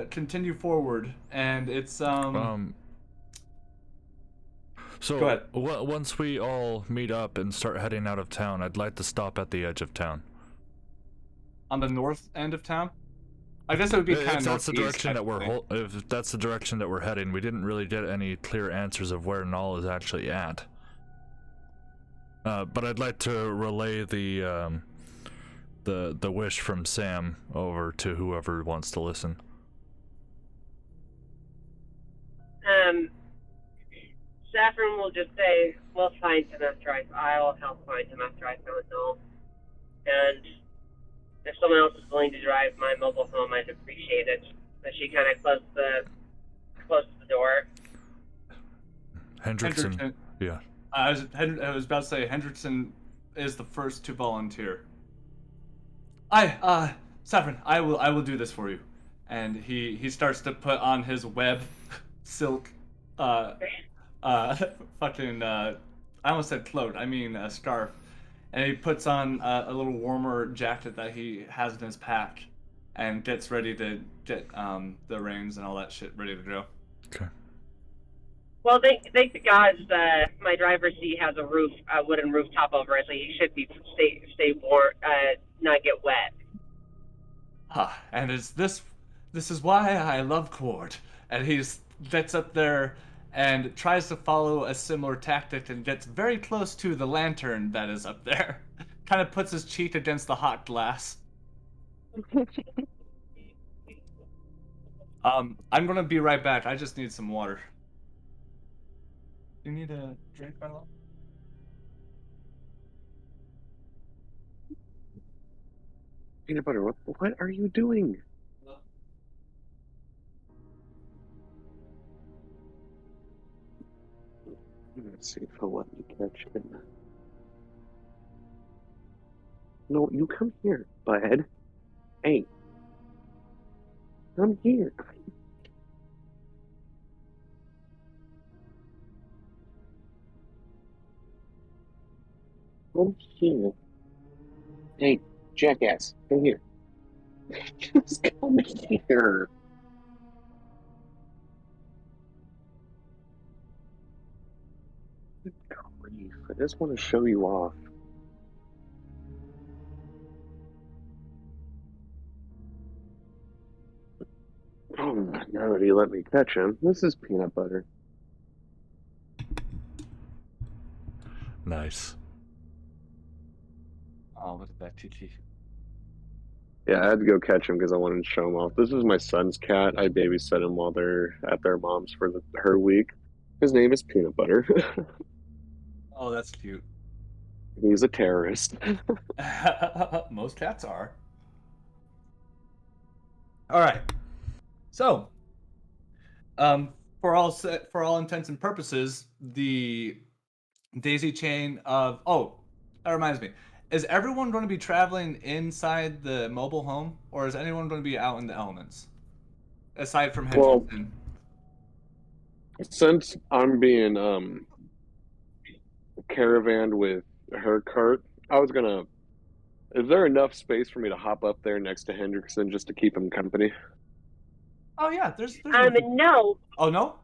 continue forward, and it's So, go ahead. Once we all meet up and start heading out of town, I'd like to stop at the edge of town. On the north end of town? I guess it would be kind of If that's the direction northeast, if that's the direction that we're heading, we didn't really get any clear answers of where Null is actually at. But I'd like to relay the wish from Sam over to whoever wants to listen. Saffron will just say, "We'll find him after I'll help find him after I found Null." And if someone else is willing to drive my mobile home, I'd appreciate it. But she kind of closed the door. Hendrickson. Yeah. I was about to say Hendrickson is the first to volunteer. Saffron, I will do this for you. And he starts to put on his web silk fucking I almost said cloak, I mean a scarf. And he puts on a little warmer jacket that he has in his pack and gets ready to get the reins and all that shit ready to go. Okay. Well, thank the gods, my driver's seat has a wooden rooftop over it, so he should stay warm, not get wet. And this is why I love Cord. And he gets up there and tries to follow a similar tactic and gets very close to the lantern that is up there. Kind of puts his cheek against the hot glass. I'm gonna be right back. I just need some water. You need a drink, my love? Peanut butter, what are you doing? Let's see if he'll let me catch him. No, you come here, bud. Hey. Come here. Come here. Hey, jackass, come here. Just come here. Good grief, I just want to show you off. Oh, now that he let me catch him, this is peanut butter. Nice. Oh, look at that TT. Yeah, I had to go catch him because I wanted to show him off. This is my son's cat. I babysit him while they're at their mom's for her week. His name is Peanut Butter. Oh, that's cute. He's a terrorist. Most cats are. All right. So, for all intents and purposes, the daisy chain of that reminds me. Is everyone going to be traveling inside the mobile home, or is anyone going to be out in the elements? Aside from Well, Hendrickson. since I'm being caravaned with her cart, I was gonna. Is there enough space for me to hop up there next to Hendrickson just to keep him company? Oh yeah, there's room. No. Oh no.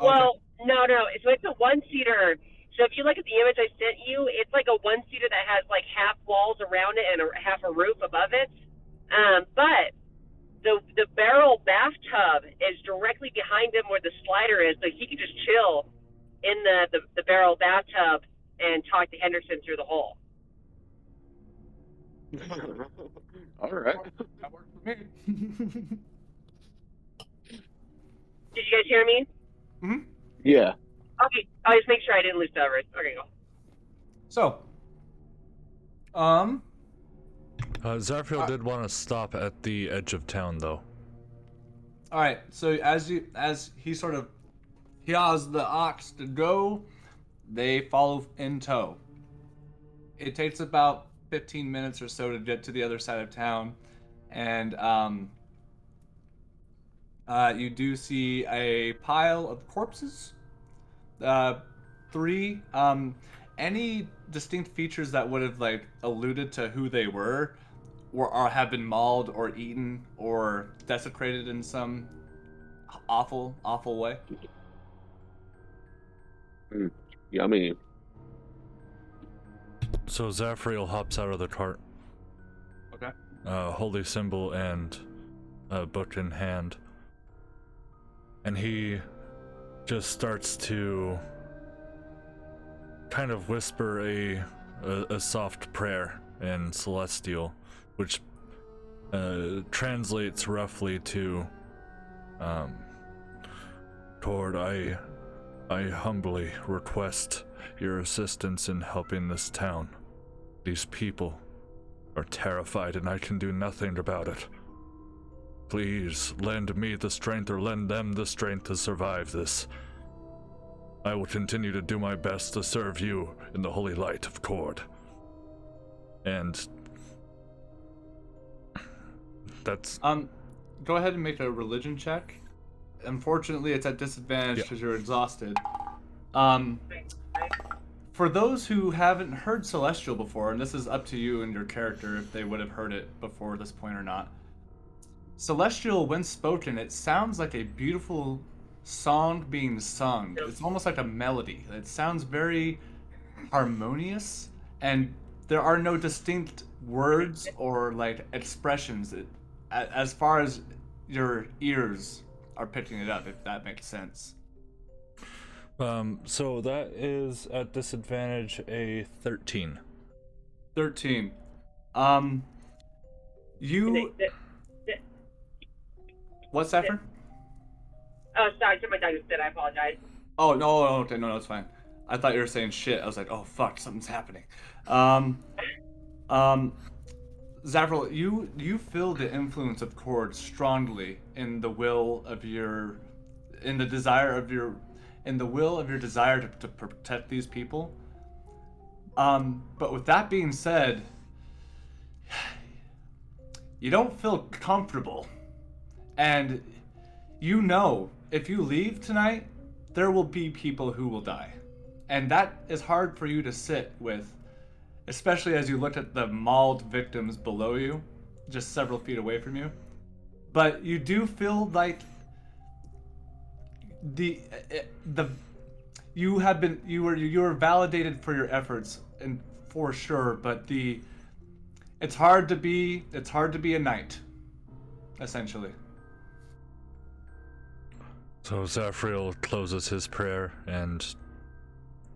Okay. Well, no. So it's a one-seater. So if you look at the image I sent you, it's like a one-seater that has like half walls around it and half a roof above it. But the barrel bathtub is directly behind him where the slider is, so he can just chill in the barrel bathtub and talk to Henderson through the hole. All right. That worked for me. Did you guys hear me? Hmm. Yeah. Okay, I'll just make sure I didn't lose coverage. Okay, go. So, Zafriel did want to stop at the edge of town, though. all right. So as he sort of yaws the ox to go, they follow in tow. It takes about 15 minutes or so to get to the other side of town, and you do see a pile of corpses. Three. Any distinct features that would have like alluded to who they were, or have been mauled or eaten or desecrated in some awful way. Yummy. So Zafriel hops out of the cart, Okay. holy symbol and a book in hand, and he just starts to kind of whisper a soft prayer in Celestial, which translates roughly to, Tord, I humbly request your assistance in helping this town. These people are terrified and I can do nothing about it. Please lend me the strength or lend them the strength to survive this. I will continue to do my best to serve you in the holy light of Cord. And that's... Go ahead and make a religion check. Unfortunately, it's at disadvantage because you're exhausted. For those who haven't heard Celestial before, and this is up to you and your character if they would have heard it before this point or not. Celestial, when spoken, it sounds like a beautiful song being sung. It's almost like a melody. It sounds very harmonious, and there are no distinct words or like expressions as far as your ears are picking it up, if that makes sense. So that is at disadvantage a 13. 13. You... What's that for? Oh, sorry, my dog just said. I apologize. Oh, no, okay, no, it's fine. I thought you were saying shit. I was like, oh, fuck, something's happening. Zavril, you feel the influence of Cord strongly in the will of your... in the will of your desire to protect these people. But with that being said, you don't feel comfortable. And you know, if you leave tonight, there will be people who will die. And that is hard for you to sit with, especially as you look at the mauled victims below you, just several feet away from you. But you do feel like you were validated for your efforts, and for sure, but it's hard to be a knight, essentially. So Zafriel closes his prayer and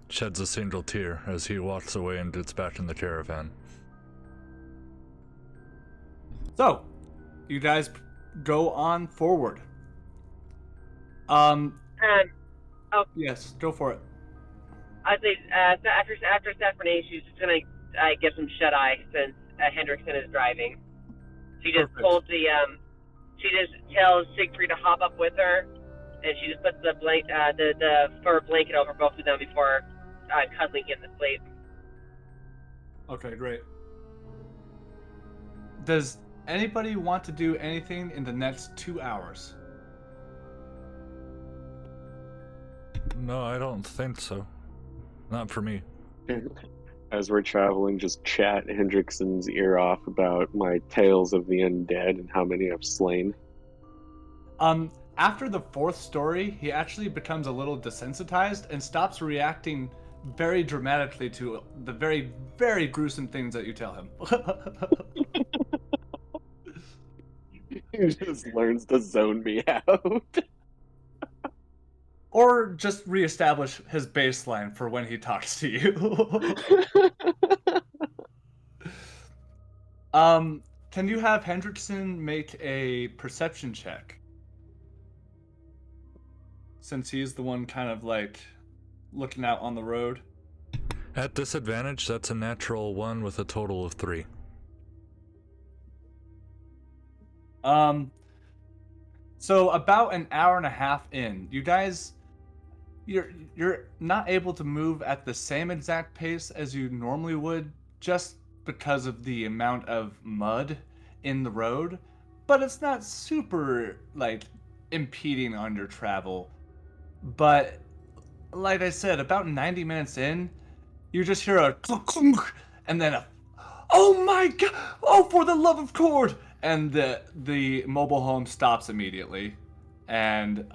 sheds a single tear as he walks away and gets back in the caravan. So, you guys go on forward. Yes, go for it. I think after Saffron, she's just gonna get some shut eye since Hendrickson is driving. She just Perfect. pulls the she just tells Siegfried to hop up with her, and she just puts the fur blanket over both of them before cuddling him to sleep. Okay, great. Does anybody want to do anything in the next 2 hours? No, I don't think so. Not for me. As we're traveling, just chat Hendrickson's ear off about my tales of the undead and how many I've slain. After the fourth story, he actually becomes a little desensitized and stops reacting very dramatically to the very, very gruesome things that you tell him. He just learns to zone me out. Or just reestablish his baseline for when he talks to you. Can you have Hendrickson make a perception check? Since he's the one kind of like looking out on the road. At disadvantage, that's a natural 1 with a total of 3. So about an hour and a half in, you guys, you're not able to move at the same exact pace as you normally would, just because of the amount of mud in the road, but it's not super like impeding on your travel. But like I said, about 90 minutes in, you just hear a clunk, clunk, and then a, oh my god, oh for the love of Cord, and the mobile home stops immediately, and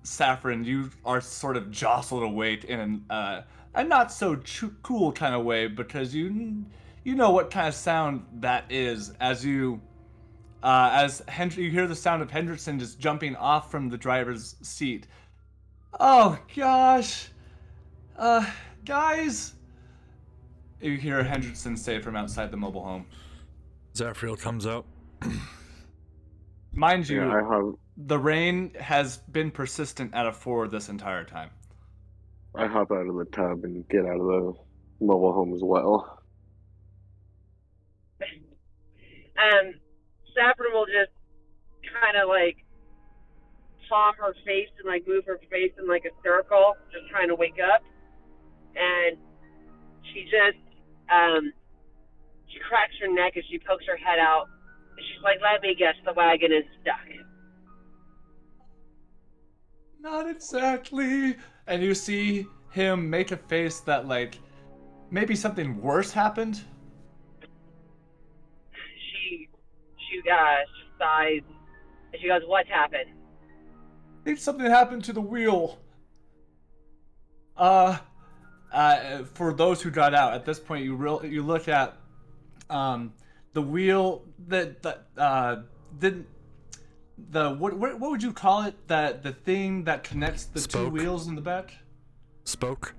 Saffron, you are sort of jostled awake in a not so cool kind of way, because you know what kind of sound that is as you you hear the sound of Hendrickson just jumping off from the driver's seat. Oh gosh, guys, you hear Hendrickson say from outside the mobile home. Zafriel comes out. Mind you, Yeah, the rain has been persistent at a 4 this entire time. I hop out of the tub and get out of the mobile home as well. Saffron will just kind of like paw her face and like move her face in like a circle, just trying to wake up. And she just she cracks her neck as she pokes her head out. She's like, "Let me guess, the wagon is stuck." Not exactly. And you see him make a face that like maybe something worse happened. She sighs and she goes, "What happened?" I think something happened to the wheel. For those who got out at this point, you look at the wheel that didn't. What would you call it? The thing that connects the Spoke. 2 wheels in the back? Spoke?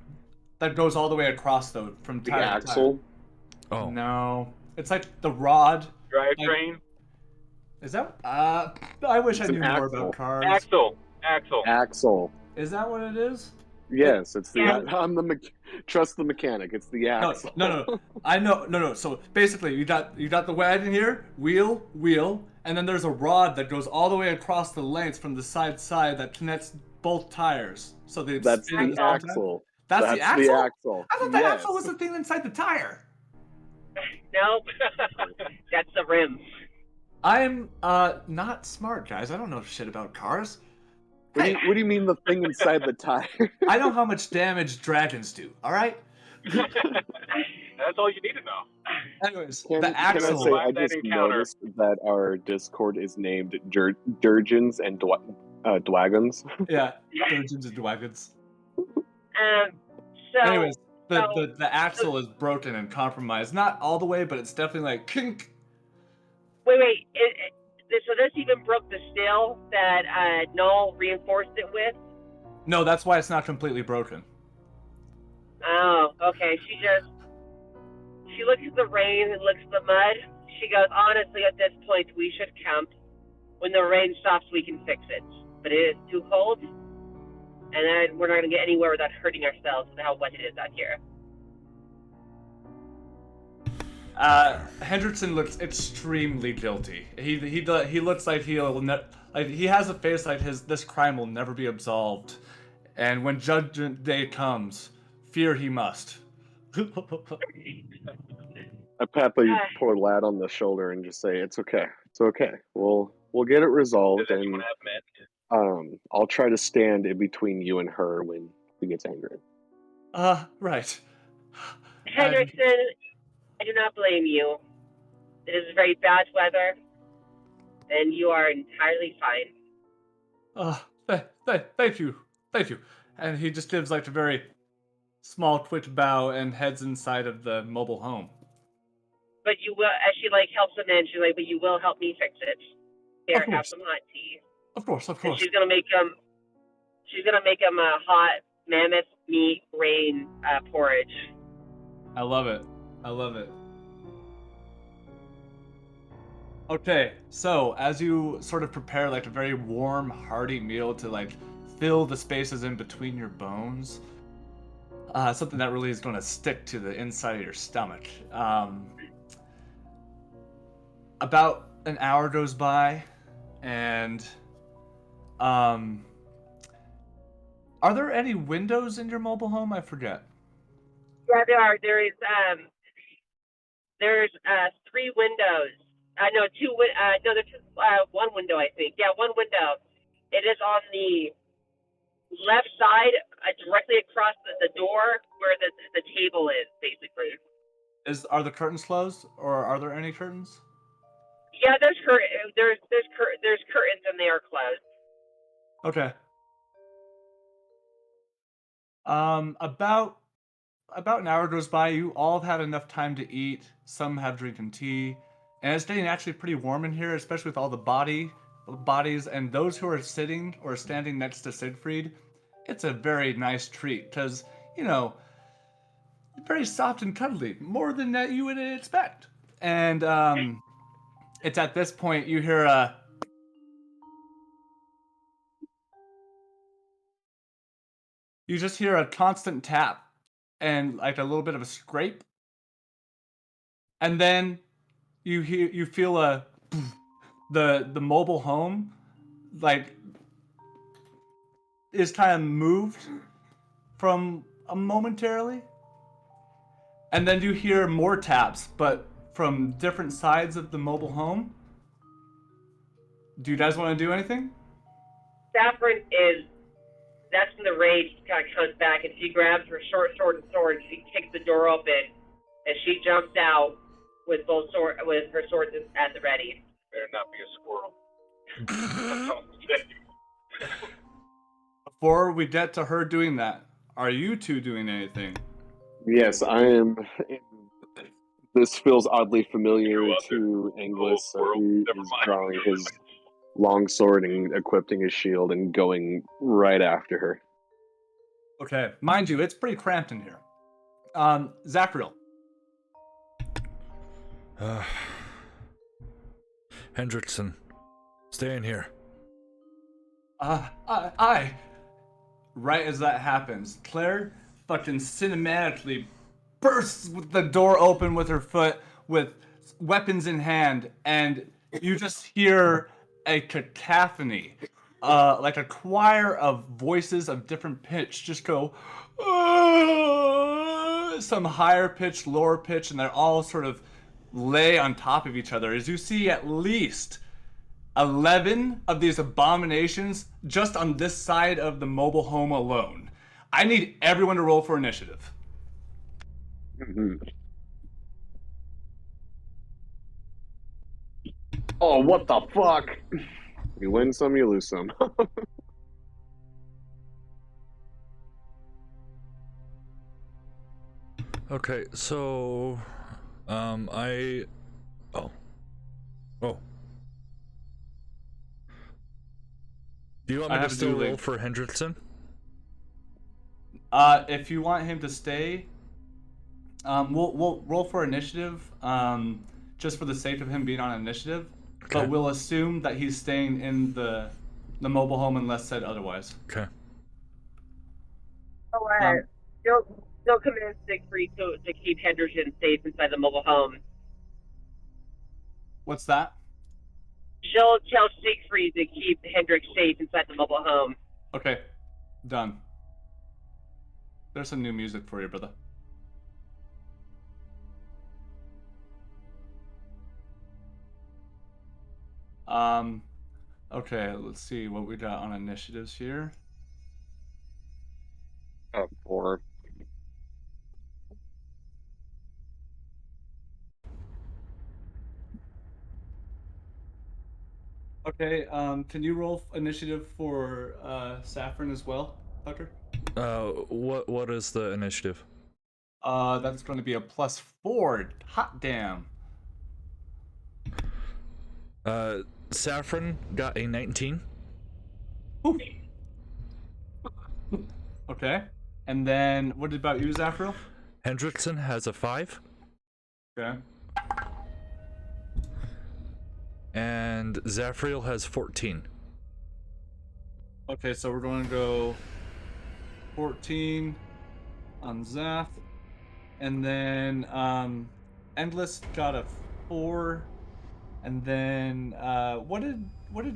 That goes all the way across though, from The tire to axle. tire. Oh. No. It's like the rod. Drivetrain. Is that I wish I It's knew an more axle. about cars. Axle. Is that what it is? Yes, it's the. Yeah. I'm the trust the mechanic. It's the axle. No. I know. No. So basically, you got the wagon here, wheel, and then there's a rod that goes all the way across the length from the side that connects both tires. So they That's spin the all the time. axle. That's the axle? axle. I thought the Yes. axle was the thing inside the tire. Nope. That's the rim. I'm not smart, guys. I don't know shit about cars. What do you mean the thing inside the tire? I know how much damage dragons do. All right. That's all you need to know. Anyways, Can the I axle. say I That just encounter. noticed that our Discord is named Durgeons and Dwagons. Yeah, Dungeons and Dragons. So Anyways, the axle is broken and compromised. Not all the way, but it's definitely like kink. wait. So this even broke the steel that Noel reinforced it with? No, that's why it's not completely broken. Oh, okay. She looks at the rain and looks at the mud. She goes, "Honestly, at this point, we should camp. When the rain stops, we can fix it. But it is too cold, and then we're not going to get anywhere without hurting ourselves with how wet it is out here. Hendrickson looks extremely guilty. He looks like he has a face like this crime will never be absolved, and when Judgment Day comes, fear he must. I pat the poor lad on the shoulder and just say, "It's okay. It's okay. We'll get it resolved, and I'll try to stand in between you and her when he gets angry." Right. Hendrickson, I do not blame you. It is very bad weather, and you are entirely fine. Thank you. And he just gives like a very small quick bow and heads inside of the mobile home. But you will, as she like helps him in, she's like, "But you will help me fix it. Here, Of course. have some hot tea." Of course. And she's gonna make him. She's gonna make him a hot mammoth meat grain porridge. I love it. Okay, so as you sort of prepare like a very warm, hearty meal to like fill the spaces in between your bones, something that really is going to stick to the inside of your stomach. About an hour goes by, and are there any windows in your mobile home? I forget. Yeah, there are. There's 3 windows. No, 2. No, there's just, 1 window, I think. Yeah, 1 window. It is on the left side, directly across the door where the table is, basically. Are the curtains closed, or are there any curtains? Yeah, there's curtains and they are closed. Okay. About an hour goes by. You all have had enough time to eat. Some have drinking tea, and it's getting actually pretty warm in here, especially with all the bodies and those who are sitting or standing next to Siegfried. It's a very nice treat because very soft and cuddly, more than that you would expect. And it's at this point you hear you just hear a constant tap and like a little bit of a scrape, and then you feel the mobile home like is kind of moved from momentarily, and then you hear more taps, but from different sides of the mobile home. Do you guys want to do anything? Saffron that's when the rage kind of comes back, and she grabs her short sword and she kicks the door open, and she jumps out with her swords at the ready. Better not be a squirrel. Before we get to her doing that, are you two doing anything? Yes, I am. This feels oddly familiar to Angus. He is drawing his longsword and equipping his shield and going right after her. Okay, mind you, it's pretty cramped in here. Zachriel. Hendrickson, stay in here. Right as that happens, Claire fucking cinematically bursts with the door open with her foot, with weapons in hand, and you just hear a cacophony, like a choir of voices of different pitch just go, some higher pitch, lower pitch, and they're all sort of lay on top of each other as you see at least 11 of these abominations just on this side of the mobile home alone. I need everyone to roll for initiative. Mm-hmm. Oh, what the fuck? You win some, you lose some. Okay, so Do you want me to still roll for Hendrickson? If you want him to stay, we'll roll for initiative, just for the sake of him being on initiative. Okay. But we'll assume that he's staying in the mobile home unless said otherwise. Okay. So, Um, still convince Siegfried to keep Hendrickson safe inside the mobile home. what's that? She'll tell Siegfried to keep Hendrik safe inside the mobile home. Okay, done. There's some new music for you, brother. Okay, let's see what we got on initiatives here. Abhorrent. Okay, can you roll initiative for Saffron as well, Tucker? What is the initiative? That's going to be a +4. Hot damn. Saffron got a 19. Oof. Okay, and then what about you, Zafril? Hendrickson has a 5. Okay. And Zafriel has 14. Okay, so we're going to go 14 on Zaf, and then Endless got a 4, and then what did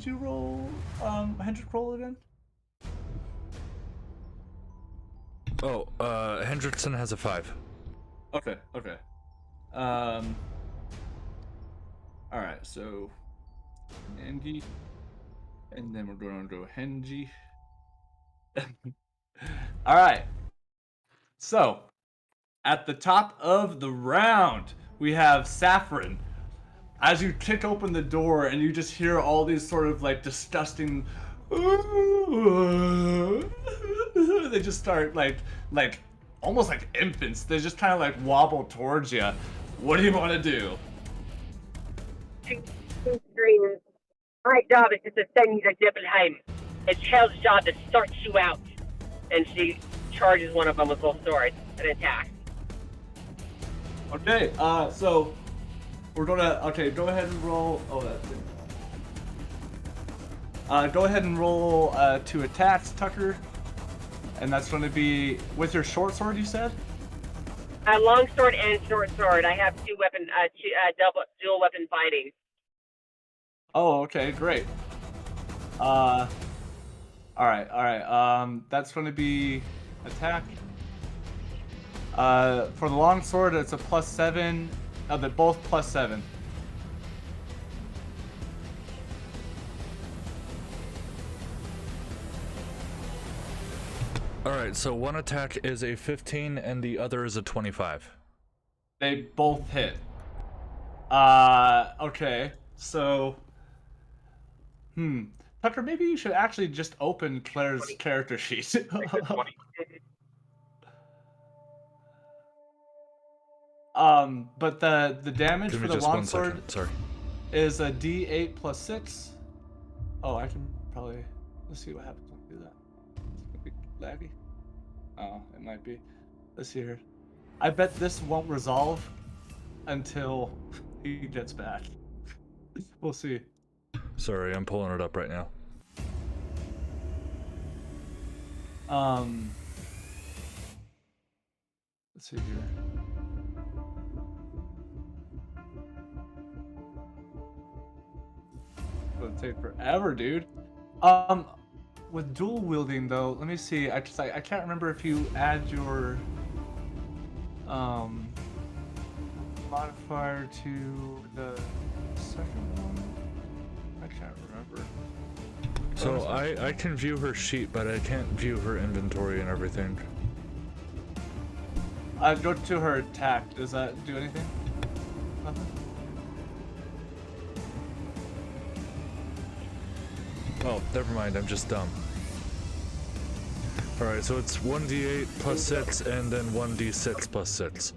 you roll? Hendrik roll again? Oh, Hendrickson has a 5. Okay. All right, so Andy, and then we're going to go Henji. All right. So, at the top of the round, we have Saffron. As you kick open the door, and you just hear all these sort of like disgusting. They just start like almost like infants. They just kind of like wobble towards you. What do you want to do? She screams, "My job is to send you to Nibelheim. It's Hell's job to sort you out." And she charges one of them with both swords and attacks. Okay, so we're gonna go ahead and roll. Oh, that's it. Go ahead and roll 2 attacks, Tucker, and that's going to be with your short sword. You said. Long sword and short sword. I have dual weapon fighting. Oh, okay, great. All right. That's going to be attack. For the long sword, it's a +7. They're both +7. Alright, so one attack is a 15 and the other is a 25. They both hit. Okay. So, Tucker, maybe you should actually just open Claire's character sheet. But the damage Give for me the just 1 longsword second, sorry. is a D8 +6. Oh, I can probably. Let's see what happens when I do that. It's gonna be laggy. Oh, it might be. Let's see here. I bet this won't resolve until he gets back. We'll see. Sorry, I'm pulling it up right now. Let's see here. It'll take forever, dude. With dual wielding though, let me see. I can't remember if you add your modifier to the second one. I can't remember. So I can view her sheet, but I can't view her inventory and everything. Go to her attack. Does that do anything? Nothing? Oh, never mind, I'm just dumb. Alright, so it's 1d8 +6 and then 1d6 +6.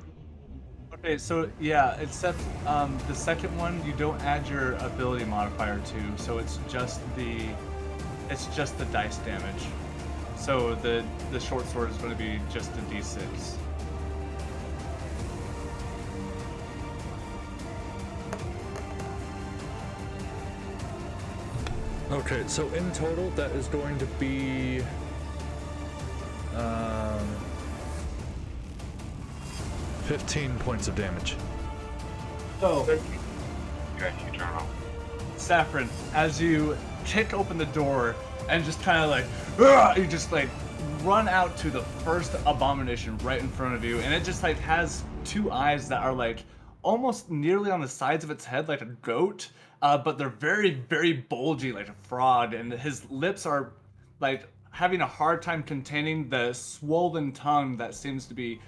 Okay, so yeah, except the second one you don't add your ability modifier to, so it's just the dice damage. So the short sword is going to be just a d6. Okay, so in total that is going to be 15 points of damage. So, Okay, you turn off. Saffron, as you kick open the door and just kind of like, "Ugh!" You just like run out to the first abomination right in front of you, and it just like has two eyes that are like almost nearly on the sides of its head, like a goat, but they're very, very bulgy, like a frog, and his lips are like having a hard time containing the swollen tongue that seems to be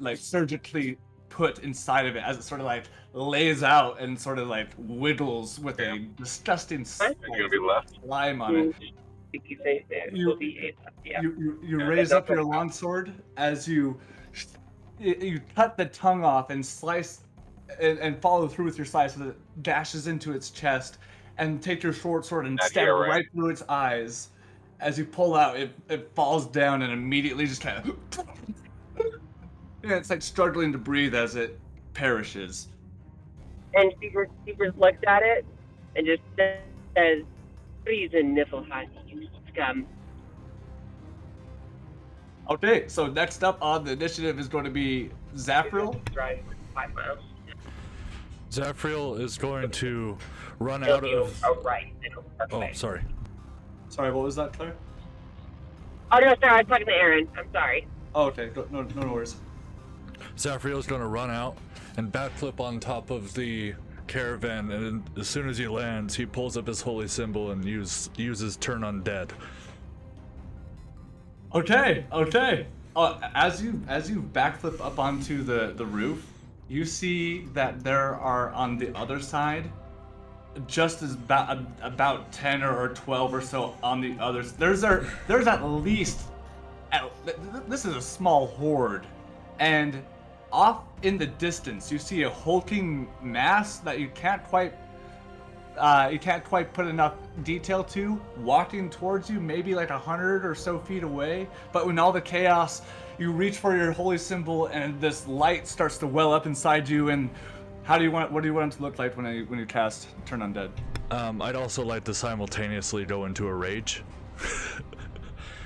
like surgically put inside of it as it sort of like lays out and sort of like wiggles with a disgusting You're gonna be left. slime on it. You, you raise up your longsword as you cut the tongue off and slice and follow through with your slice as it dashes into its chest, and take your short sword and Not stab here, right? right through its eyes. As you pull out, it falls down and immediately just kind of yeah, it's like struggling to breathe as it perishes. And Seabird looks at it and just says, "Treason, Niflheim, you scum." Okay, so next up on the initiative is going to be Zafriel. Drive 5 miles. Zafriel is going to run Kill out you of. outright. Oh, sorry. Sorry, what was that, Claire? Oh no, sorry, I was talking to Aaron. I'm sorry. Oh, okay, no worries. Zafriel is going to run out and backflip on top of the caravan, and as soon as he lands, he pulls up his holy symbol and uses turn undead. Okay. As you backflip up onto the roof, you see that there are on the other side, just as about 10 or 12 or so on the others. There's at least, this is a small horde, and off in the distance you see a hulking mass that you can't quite put enough detail to, walking towards you, maybe like 100 or so feet away. But when all the chaos, you reach for your holy symbol and this light starts to well up inside you. And what do you want it to look like when you cast Turn Undead? I'd also like to simultaneously go into a rage.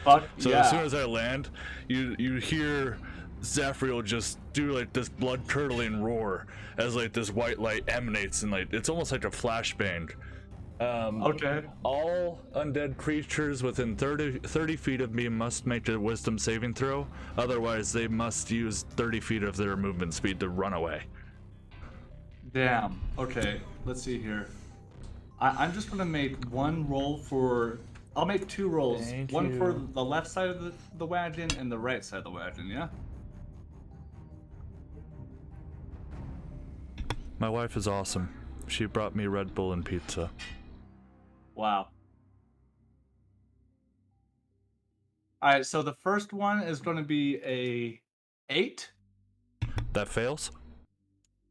Fuck So yeah. as soon as I land, you hear Zafriel just do like this blood curdling roar as like this white light emanates, and like it's almost like a flashbang. Okay. All undead creatures within 30 feet of me must make a wisdom saving throw. Otherwise, they must use 30 feet of their movement speed to run away. Damn. Okay. Let's see here. I'm just gonna make one roll for. I'll make two rolls. Thank one you. for the left side of the wagon and the right side of the wagon. Yeah. My wife is awesome. She brought me Red Bull and pizza. Wow. All right. So the first one is going to be a 8. That fails?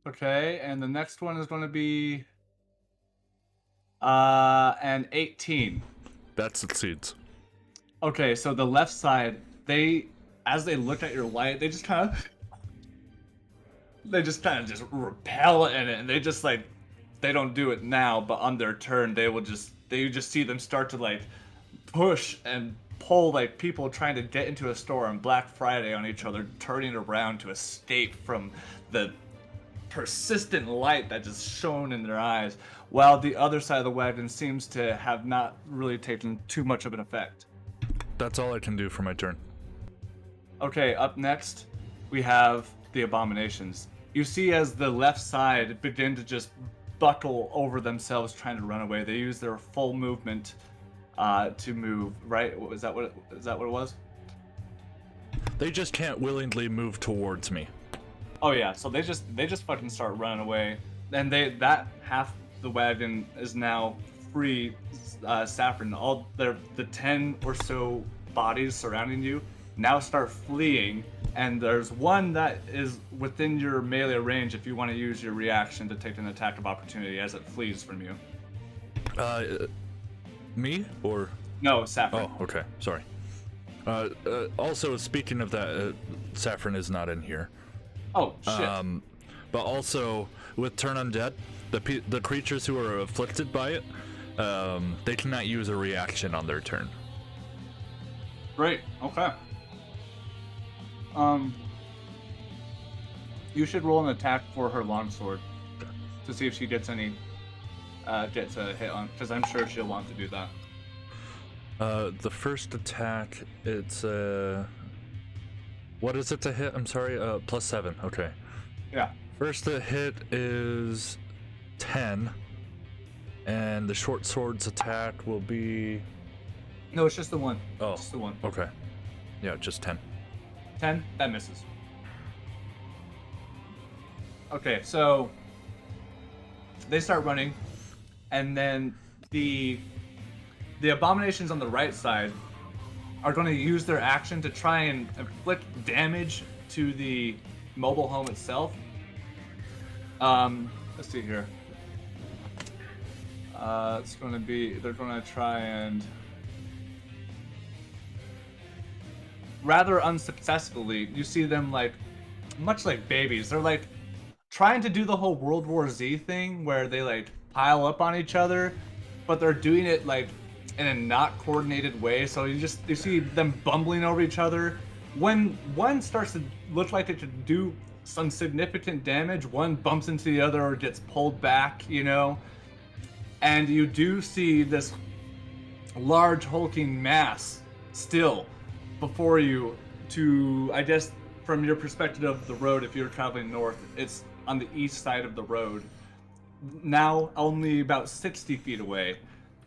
Okay, and the next one is going to be an 18. That succeeds. Okay, so the left side, as they look at your light, they just kind of just repel in it, and they don't do it now, but on their turn you just see them start to like push and pull like people trying to get into a store on Black Friday on each other, turning around to escape from the persistent light that just shone in their eyes, while the other side of the wagon seems to have not really taken too much of an effect. That's all I can do for my turn. Okay, up next, we have the abominations. You see as the left side begin to just buckle over themselves trying to run away. They use their full movement to move, right? Is that what it was? They just can't willingly move towards me. Oh yeah, so they just fucking start running away. And that half the wagon is now free. Saffron, all the 10 or so bodies surrounding you now start fleeing, and there's one that is within your melee range if you want to use your reaction to take an attack of opportunity as it flees from you. Me or? No, Saffron. Oh, okay. Sorry. Also, speaking of that, Saffron is not in here. Oh shit. But also with Turn Undead, the creatures who are afflicted by it, they cannot use a reaction on their turn. Great. Okay. You should roll an attack for her longsword to see if she gets any gets a hit on, because I'm sure she'll want to do that. The first attack, it's what is it to hit? I'm sorry, +7. Okay. Yeah. First hit is 10, and the short sword's attack will be. No, it's just the one. Oh, Just the one. okay. Yeah, just 10. 10? That misses. Okay, so they start running, and then the abominations on the right side are going to use their action to try and inflict damage to the mobile home itself. Let's see here. It's going to be, they're going to try and, rather unsuccessfully, you see them like, much like babies, they're like trying to do the whole World War Z thing where they like pile up on each other, but they're doing it like in a not coordinated way. So you see them bumbling over each other. When one starts to look like it could do some significant damage, one bumps into the other or gets pulled back, you know. And you do see this large hulking mass still before you, to, I guess, from your perspective of the road, if you're traveling north, it's on the east side of the road, now only about 60 feet away,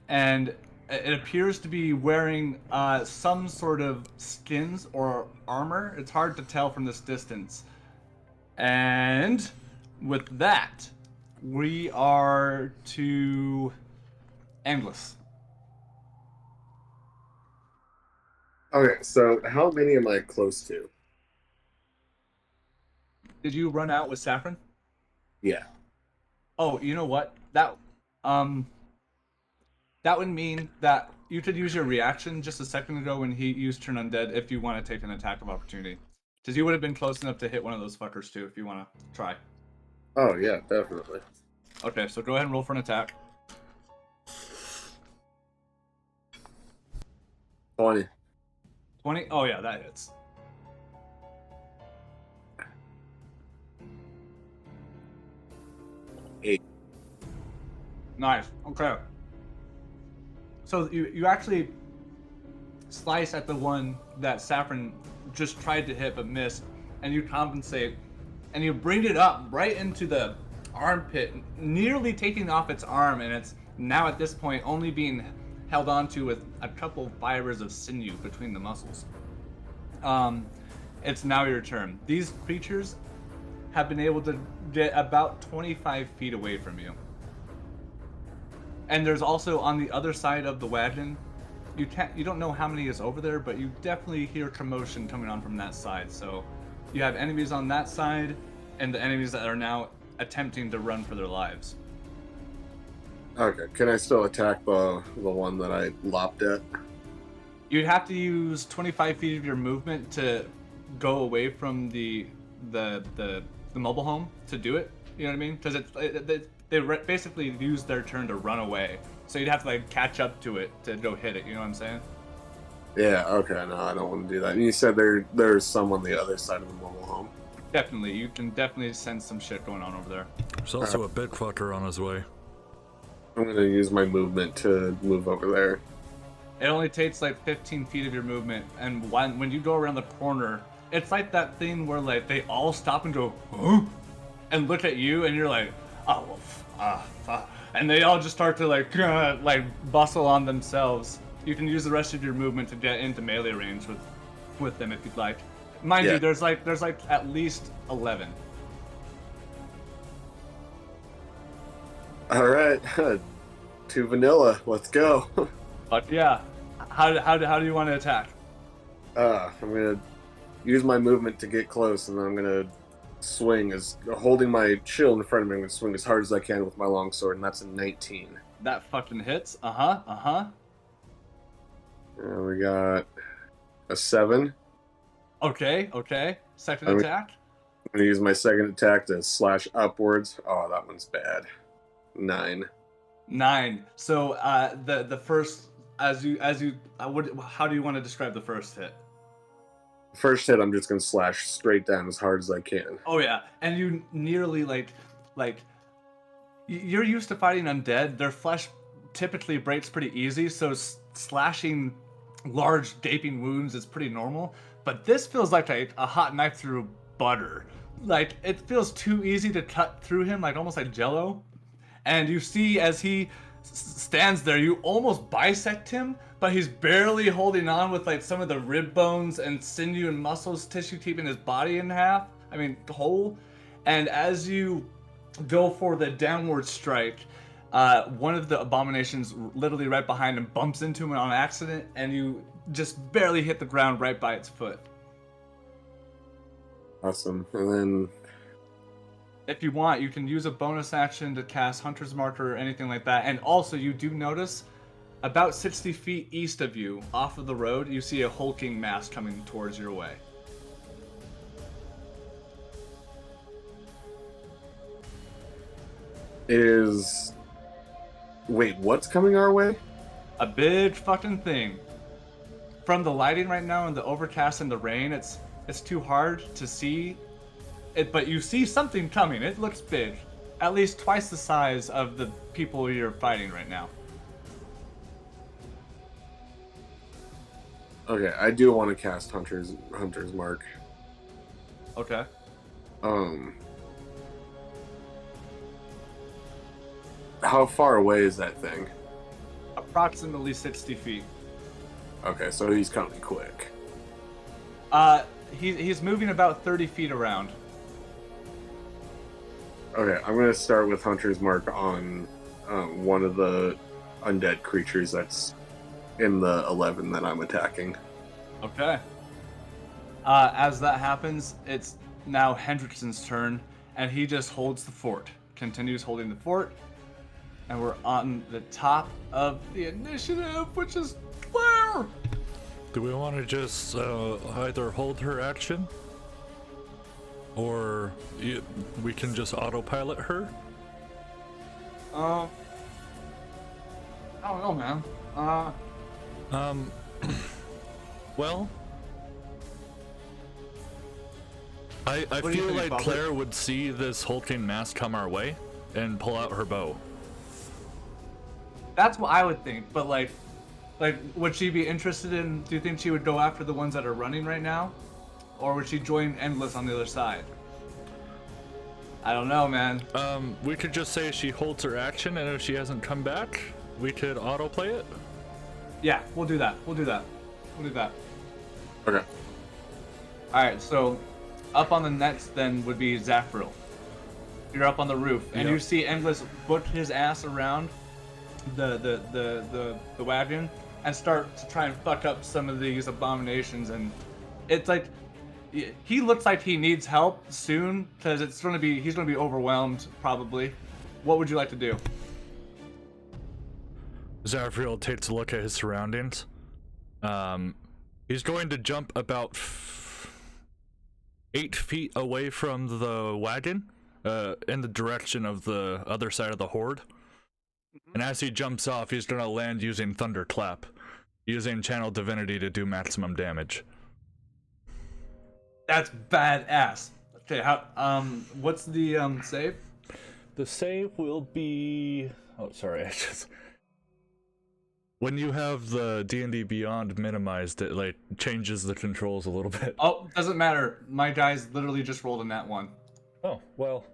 and it appears to be wearing some sort of skins or armor. It's hard to tell from this distance. And with that, we are to Endless. Okay, so how many am I close to? Did you run out with Saffron? Yeah. Oh, you know what? That would mean that you could use your reaction just a second ago when he used Turn Undead if you want to take an attack of opportunity. Because you would have been close enough to hit one of those fuckers too if you want to try. Oh, yeah, definitely. Okay, so go ahead and roll for an attack. 20. 20? Oh yeah, that hits. Nice. Okay. So you actually slice at the one that Saffron just tried to hit but missed, and you compensate, and you bring it up right into the armpit, nearly taking off its arm, and it's now at this point only being held onto with a couple fibers of sinew between the muscles. It's now your turn. These creatures have been able to get about 25 feet away from you. And there's also on the other side of the wagon, you don't know how many is over there, but you definitely hear commotion coming on from that side. So you have enemies on that side and the enemies that are now attempting to run for their lives. Okay, can I still attack the one that I lopped at? You'd have to use 25 feet of your movement to go away from the mobile home to do it. You know what I mean? Because they basically use their turn to run away. So you'd have to like catch up to it to go hit it. You know what I'm saying? Yeah, okay, no, I don't want to do that. And you said there's some on the other side of the mobile home. Definitely. You can definitely sense some shit going on over there. There's also a big fucker on his way. I'm going to use my movement to move over there. It only takes like 15 feet of your movement, and when you go around the corner, it's like that thing where like they all stop and go, huh? And look at you, and you're like, oh, fuck. And they all just start to like bustle on themselves. You can use the rest of your movement to get into melee range with them if you'd like. Mind you, there's like at least 11. All right, to vanilla. Let's go. But yeah, how do you want to attack? I'm gonna use my movement to get close, and then I'm gonna swing as holding my shield in front of me. I'm gonna swing as hard as I can with my longsword, and that's a 19. That fucking hits. And we got a 7. Okay. Second attack. I'm gonna use my second attack to slash upwards. Oh, that one's bad. 9. 9. So the first, how do you want to describe the first hit? First hit, I'm just gonna slash straight down as hard as I can. Oh yeah, and you nearly you're used to fighting undead. Their flesh typically breaks pretty easy, so slashing large gaping wounds is pretty normal. But this feels like a hot knife through butter. Like it feels too easy to cut through him, like almost like Jello. And you see as he stands there, you almost bisect him, but he's barely holding on with like some of the rib bones and sinew and muscles tissue keeping his body in half. I mean, whole. And as you go for the downward strike, one of the abominations literally right behind him bumps into him on accident, and you just barely hit the ground right by its foot. Awesome. And then If you want, you can use a bonus action to cast Hunter's Mark or anything like that. And also, you do notice about 60 feet east of you, off of the road, you see a hulking mass coming towards your way. Wait, what's coming our way? A big fucking thing. From the lighting right now and the overcast and the rain, it's too hard to see it, but you see something coming. It looks big. At least twice the size of the people you're fighting right now. Okay, I do want to cast Hunter's Mark. Okay. How far away is that thing? Approximately 60 feet. Okay, so he's coming quick. He's moving about 30 feet around. Okay, I'm gonna start with Hunter's Mark on one of the undead creatures that's in the 11 that I'm attacking. Okay. As that happens, it's now Hendrickson's turn, and he just holds the fort. Continues holding the fort, and we're on the top of the initiative, which is Claire! Do we want to just either hold her action, or we can just autopilot her? I don't know, man. Well, I do you feel think, like Bobby? Claire would see this hulking mass come our way and pull out her bow. That's what I would think, but like, would she be interested in, do you think she would go after the ones that are running right now? Or would she join Endless on the other side? I don't know, man. We could just say she holds her action, and if she hasn't come back, we could autoplay it. Yeah, we'll do that. Okay. Alright, so up on the nets then would be Zafril. You're up on the roof, and Yep. you see Endless book his ass around the wagon and start to try and fuck up some of these abominations, and it's like he looks like he needs help soon because he's gonna be overwhelmed probably. What would you like to do? Zafriel takes a look at his surroundings. He's going to jump about 8 feet away from the wagon, in the direction of the other side of the horde. And as he jumps off, he's gonna land using Thunderclap, using Channel Divinity to do maximum damage. That's badass. Okay, what's the save? The save will be... Oh, sorry, When you have the D&D Beyond minimized, it like changes the controls a little bit. Oh, doesn't matter. My guys literally just rolled a nat 1. Oh, well.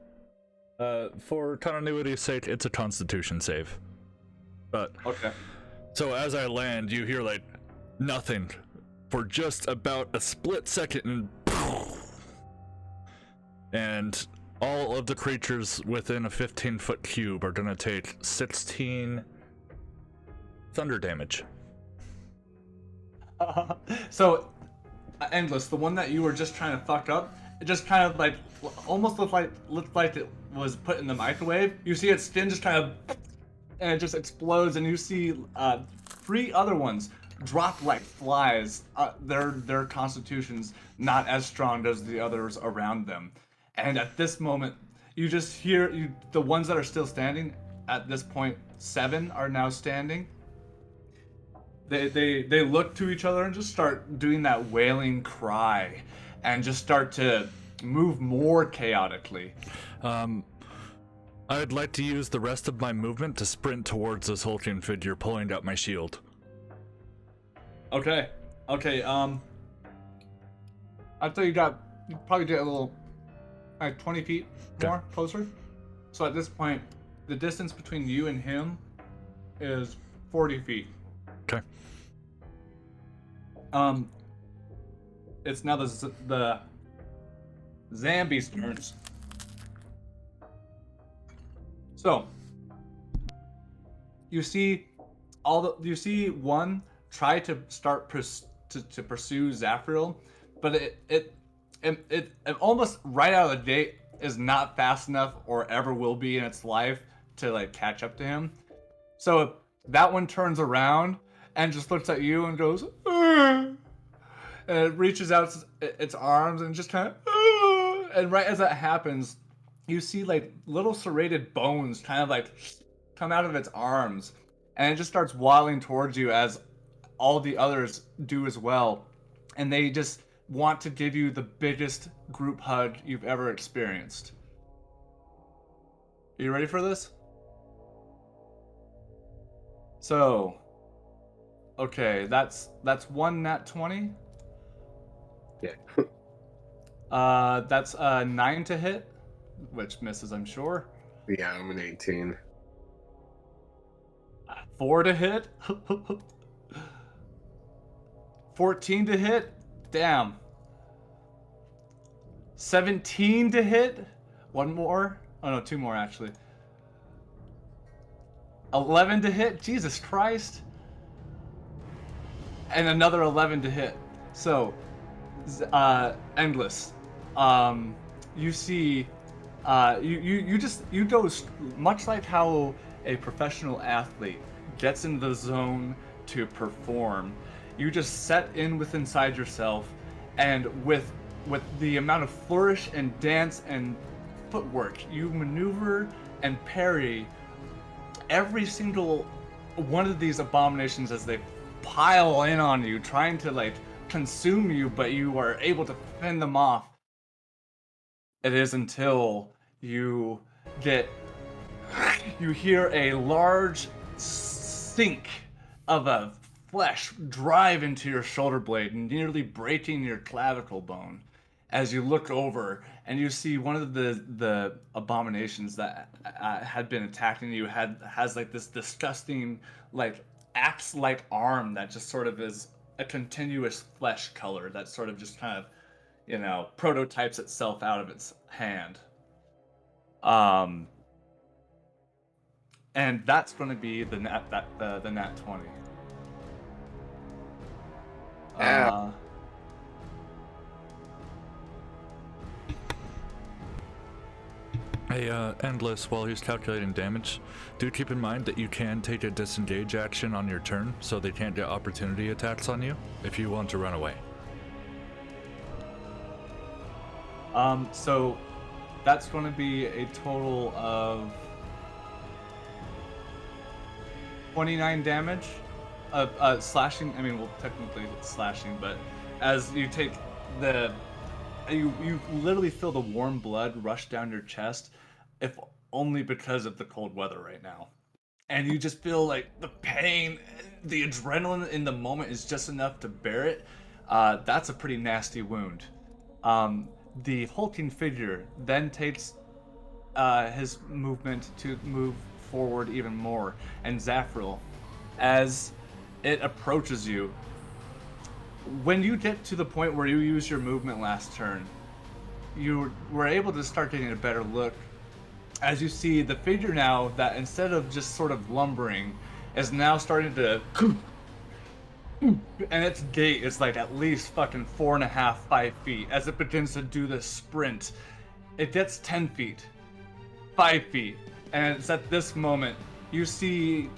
For continuity's sake, it's a Constitution save. But Okay. so as I land, you hear like nothing for just about a split second, and all of the creatures within a 15-foot cube are gonna take 16 thunder damage. So, Endless, the one that you were just trying to fuck up, it just kind of like almost looked like it was put in the microwave. You see its skin just kind of, and it just explodes, and you see 3 other ones drop like flies. Their constitutions not as strong as the others around them. And at this moment, you just hear the ones that are still standing. At this point, 7 are now standing. They look to each other and just start doing that wailing cry, and just start to move more chaotically. I'd like to use the rest of my movement to sprint towards this hulking figure, pulling out my shield. Okay. I'd say you probably get a little, like 20 feet more closer. So at this point, the distance between you and him is 40 feet. Okay. It's now the Zambi's turns. So you see one try to start to pursue Zafriel, but it almost right out of the gate is not fast enough or ever will be in its life to like catch up to him. So that one turns around and just looks at you and goes, "Argh!" And it reaches out its arms and just kind of, "Argh!" And right as that happens, you see like little serrated bones kind of like come out of its arms, and it just starts waddling towards you as all the others do as well. And they just want to give you the biggest group hug you've ever experienced. Are you ready for this? So, okay, that's one nat 20. Yeah. That's 9 to hit, which misses, I'm sure. Yeah, I'm an 18. 4 to hit. 14 to hit. Damn. 17 to hit. One more. Oh no, 2 more actually. 11 to hit. Jesus Christ. And another 11 to hit. So, Endless. You see, you go much like how a professional athlete gets into the zone to perform. You just set in inside yourself, and with the amount of flourish and dance and footwork, you maneuver and parry every single one of these abominations as they pile in on you, trying to like consume you, but you are able to fend them off. It is until you hear a large sink of a flesh drive into your shoulder blade, nearly breaking your clavicle bone, as you look over and you see one of the abominations that had been attacking you has like this disgusting like axe-like arm that just sort of is a continuous flesh color that sort of just kind of, you know, prototypes itself out of its hand. And that's going to be the nat 20. Hey, Endless, while he's calculating damage, do keep in mind that you can take a disengage action on your turn, so they can't get opportunity attacks on you if you want to run away. So that's going to be a total of 29 damage of slashing. I mean, well, technically it's slashing, but as you take you literally feel the warm blood rush down your chest, if only because of the cold weather right now. And you just feel like the pain, the adrenaline in the moment is just enough to bear it. That's a pretty nasty wound. The hulking figure then takes his movement to move forward even more. And Zafriel, as it approaches you, when you get to the point where you use your movement last turn, you were able to start getting a better look as you see the figure now that instead of just sort of lumbering is now starting to and its gait is like at least fucking 4.5, 5 feet as it begins to do this sprint. It gets 10 feet, 5 feet, and it's at this moment you see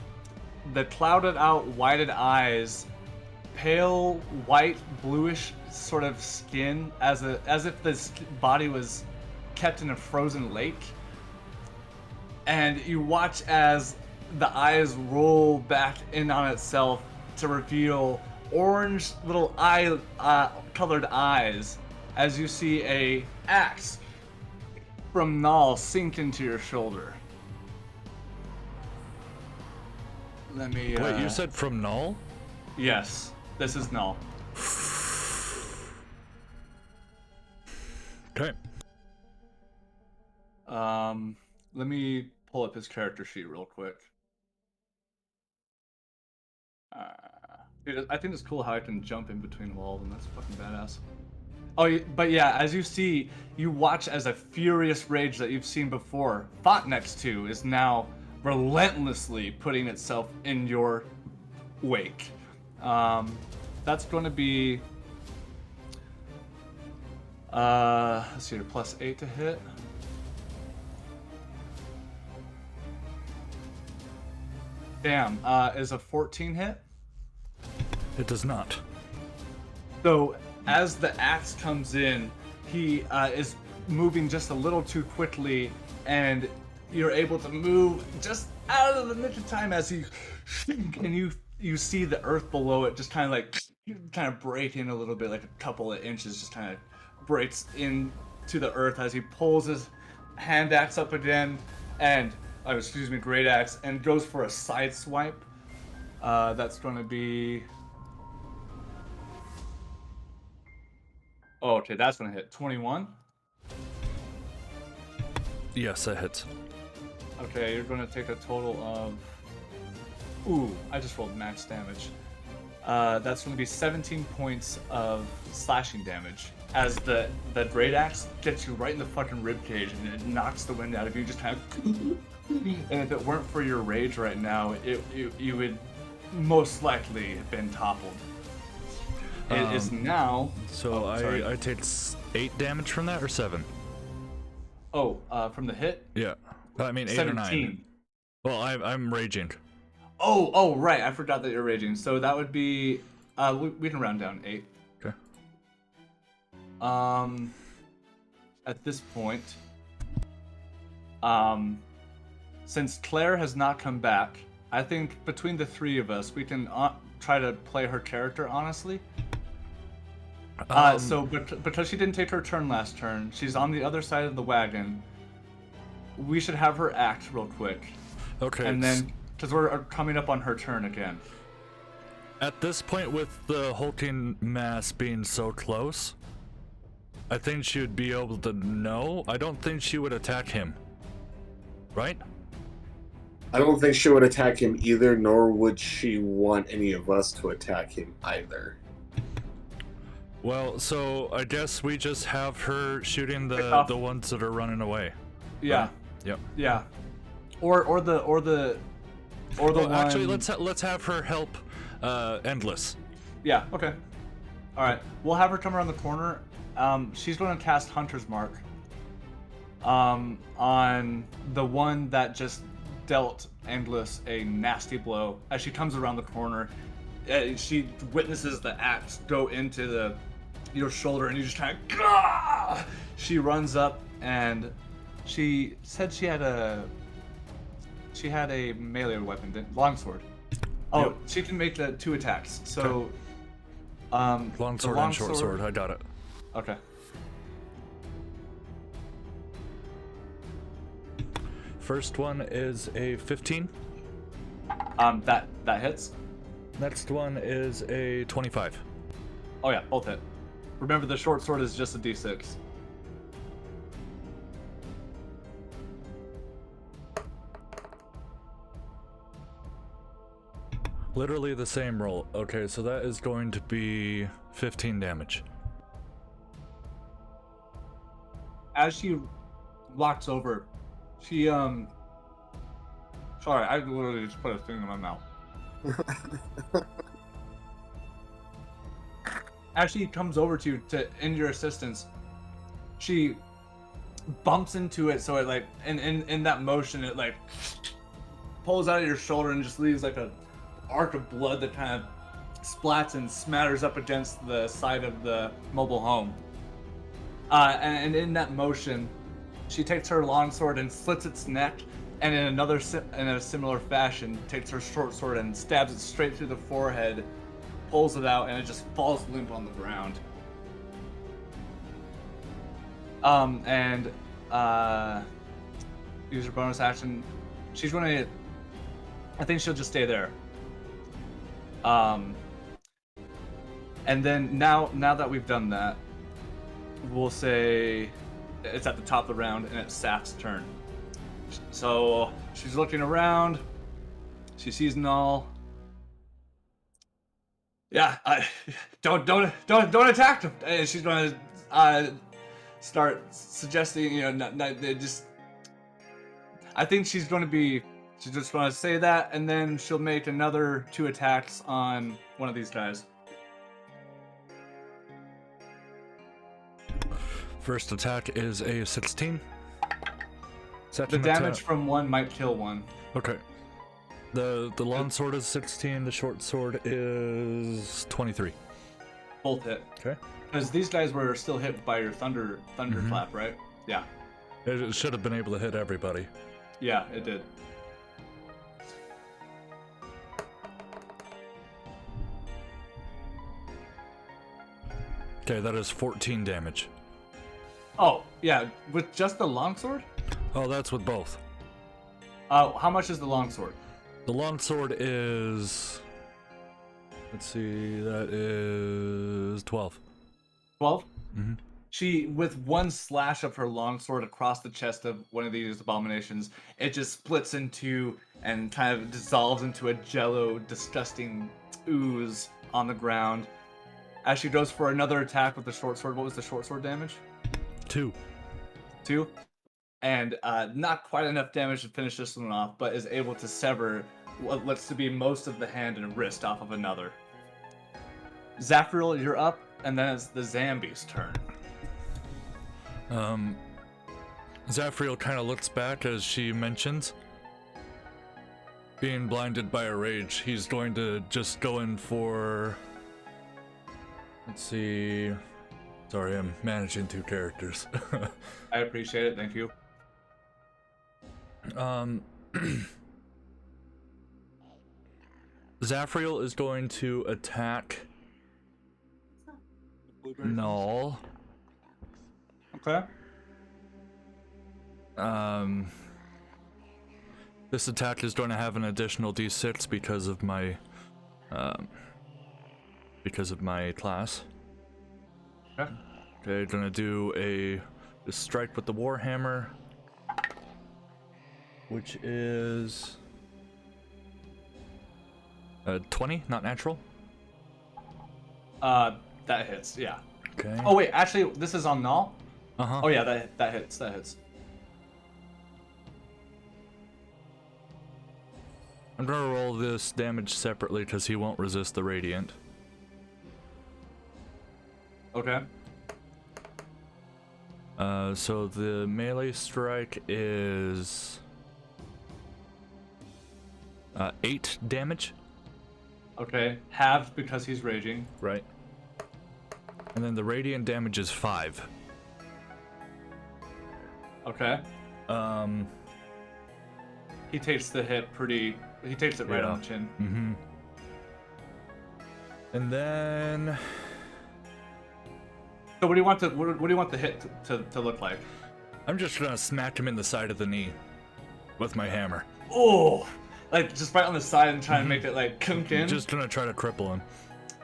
the clouded out, whited eyes, pale white, bluish sort of skin, as if this body was kept in a frozen lake. And you watch as the eyes roll back in on itself to reveal orange little eye colored eyes as you see a axe from Null sink into your shoulder. Let me Wait, you said from Null? Yes, this is Null. Okay. Let me pull up his character sheet real quick. Dude, I think it's cool how I can jump in between walls, and that's fucking badass. Oh, but yeah, as you see, you watch as a furious rage that you've seen before, fought next to, is now relentlessly putting itself in your wake. That's going to be, let's see here, +8 to hit. Damn, is a 14 hit? It does not. So, as the axe comes in, he is moving just a little too quickly, and you're able to move just out of the nick of time as he, and you see the earth below it just kind of break in a little bit, like a couple of inches, just kind of breaks into the earth as he pulls his hand axe up again, and great axe, and goes for a side swipe. That's going to be. Oh, okay, that's gonna hit 21. Yes, that hits. Okay, you're gonna take a total of. Ooh, I just rolled max damage. That's gonna be 17 points of slashing damage as the great axe gets you right in the fucking rib cage and it knocks the wind out of you. Just kind of. And if it weren't for your rage right now, you would most likely have been toppled. It is now. So I take 8 damage from that, or 7? Oh, from the hit? Yeah. I mean 8 17. or 9. Well, I'm raging. Oh, right. I forgot that you're raging. So that would be. We can round down 8. Okay. At this point, since Claire has not come back, I think between the three of us, we can try to play her character honestly. So because she didn't take her turn last turn, she's on the other side of the wagon. We should have her act real quick. Okay. And then, because we're coming up on her turn again. At this point, with the hulking mass being so close, I think she would be able to know. I don't think she would attack him. Right? I don't think she would attack him either, nor would she want any of us to attack him either. Well, so I guess we just have her shooting the ones that are running away. Yeah. Right? Yep. Yeah. Or the one. Actually, let's have her help Endless. Yeah. Okay. All right. We'll have her come around the corner. She's going to cast Hunter's Mark. On the one that just dealt Endless a nasty blow. As she comes around the corner, she witnesses the axe go into your shoulder, and you just kind of. She runs up, and she said she had a melee weapon, longsword. Oh, yep. She can make the 2 attacks. So, long sword and short sword. I got it. Okay. First one is a 15. That hits. Next one is a 25. Oh yeah, both hit. Remember, the short sword is just a d6. Literally the same roll. Okay, so that is going to be 15 damage. As she walks over, she sorry, I literally just put a thing in my mouth. As she comes over to you to end your assistance, she bumps into it, so it like in that motion it like pulls out of your shoulder and just leaves like a arc of blood that kind of splats and smatters up against the side of the mobile home. And in that motion, she takes her longsword and slits its neck, and in a similar fashion, takes her short sword and stabs it straight through the forehead, pulls it out, and it just falls limp on the ground. And use her bonus action. She's gonna. I think she'll just stay there. And then now that we've done that, we'll say it's at the top of the round, and it's Saf's turn. So she's looking around. She sees Null. Yeah, don't attack them. And she's gonna start suggesting, just. I think she's just gonna say that, and then she'll make another 2 attacks on one of these guys. First attack is a 16. The damage from one might kill one. Okay. The long sword is 16. The short sword is 23. Both hit. Okay. Because these guys were still hit by your thunderclap, right? Yeah. It should have been able to hit everybody. Yeah, it did. Okay, that is 14 damage. Oh, yeah, with just the longsword? Oh, that's with both. How much is the longsword? The longsword is... Let's see, that is 12. 12? Mm-hmm. She, with one slash of her longsword across the chest of one of these abominations, it just splits into and kind of dissolves into a jello, disgusting ooze on the ground. As she goes for another attack with the short sword, what was the short sword damage? 2. 2? And not quite enough damage to finish this one off, but is able to sever what looks to be most of the hand and wrist off of another. Zafriel, you're up, and then it's the Zambi's turn. Zafriel kind of looks back as she mentions being blinded by a rage. He's going to just go in for... Let's see... Sorry, I'm managing 2 characters. I appreciate it, thank you. Zafriel is going to attack Null. Okay. This attack is going to have an additional d6 because of my class. Okay. Okay, gonna do a strike with the Warhammer, which is 20, not natural. That hits, yeah. Okay. Oh wait, actually, this is on Null? Uh-huh. Oh yeah, that hits, that hits. I'm gonna roll this damage separately because he won't resist the radiant. Okay. So the melee strike is 8 damage. Okay, halved because he's raging. Right. And then the radiant damage is 5. Okay. He takes the hit he takes it right on the chin. Mm-hmm. And then... So what do you want the hit to look like? I'm just gonna smack him in the side of the knee with my hammer. Oh! Like, just right on the side and try and make it, like, kunk in? Just gonna try to cripple him.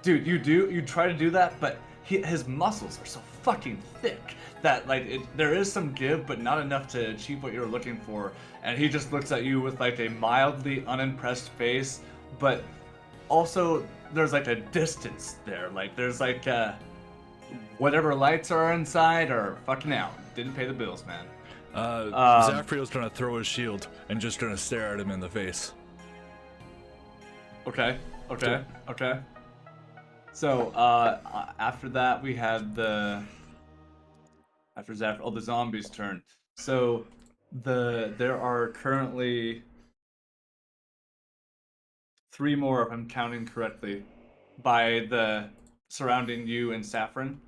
Dude, you try to do that, but his muscles are so fucking thick that, like, there is some give, but not enough to achieve what you're looking for. And he just looks at you with, like, a mildly unimpressed face, but also there's, like, a distance there. Like, there's, like, whatever lights are inside are fucking out. Didn't pay the bills, man. Zafriel's gonna throw his shield and just gonna stare at him in the face. Okay. So, after that, we had the zombies' turn. So, there are currently 3 more, if I'm counting correctly, by the surrounding you and Saffron,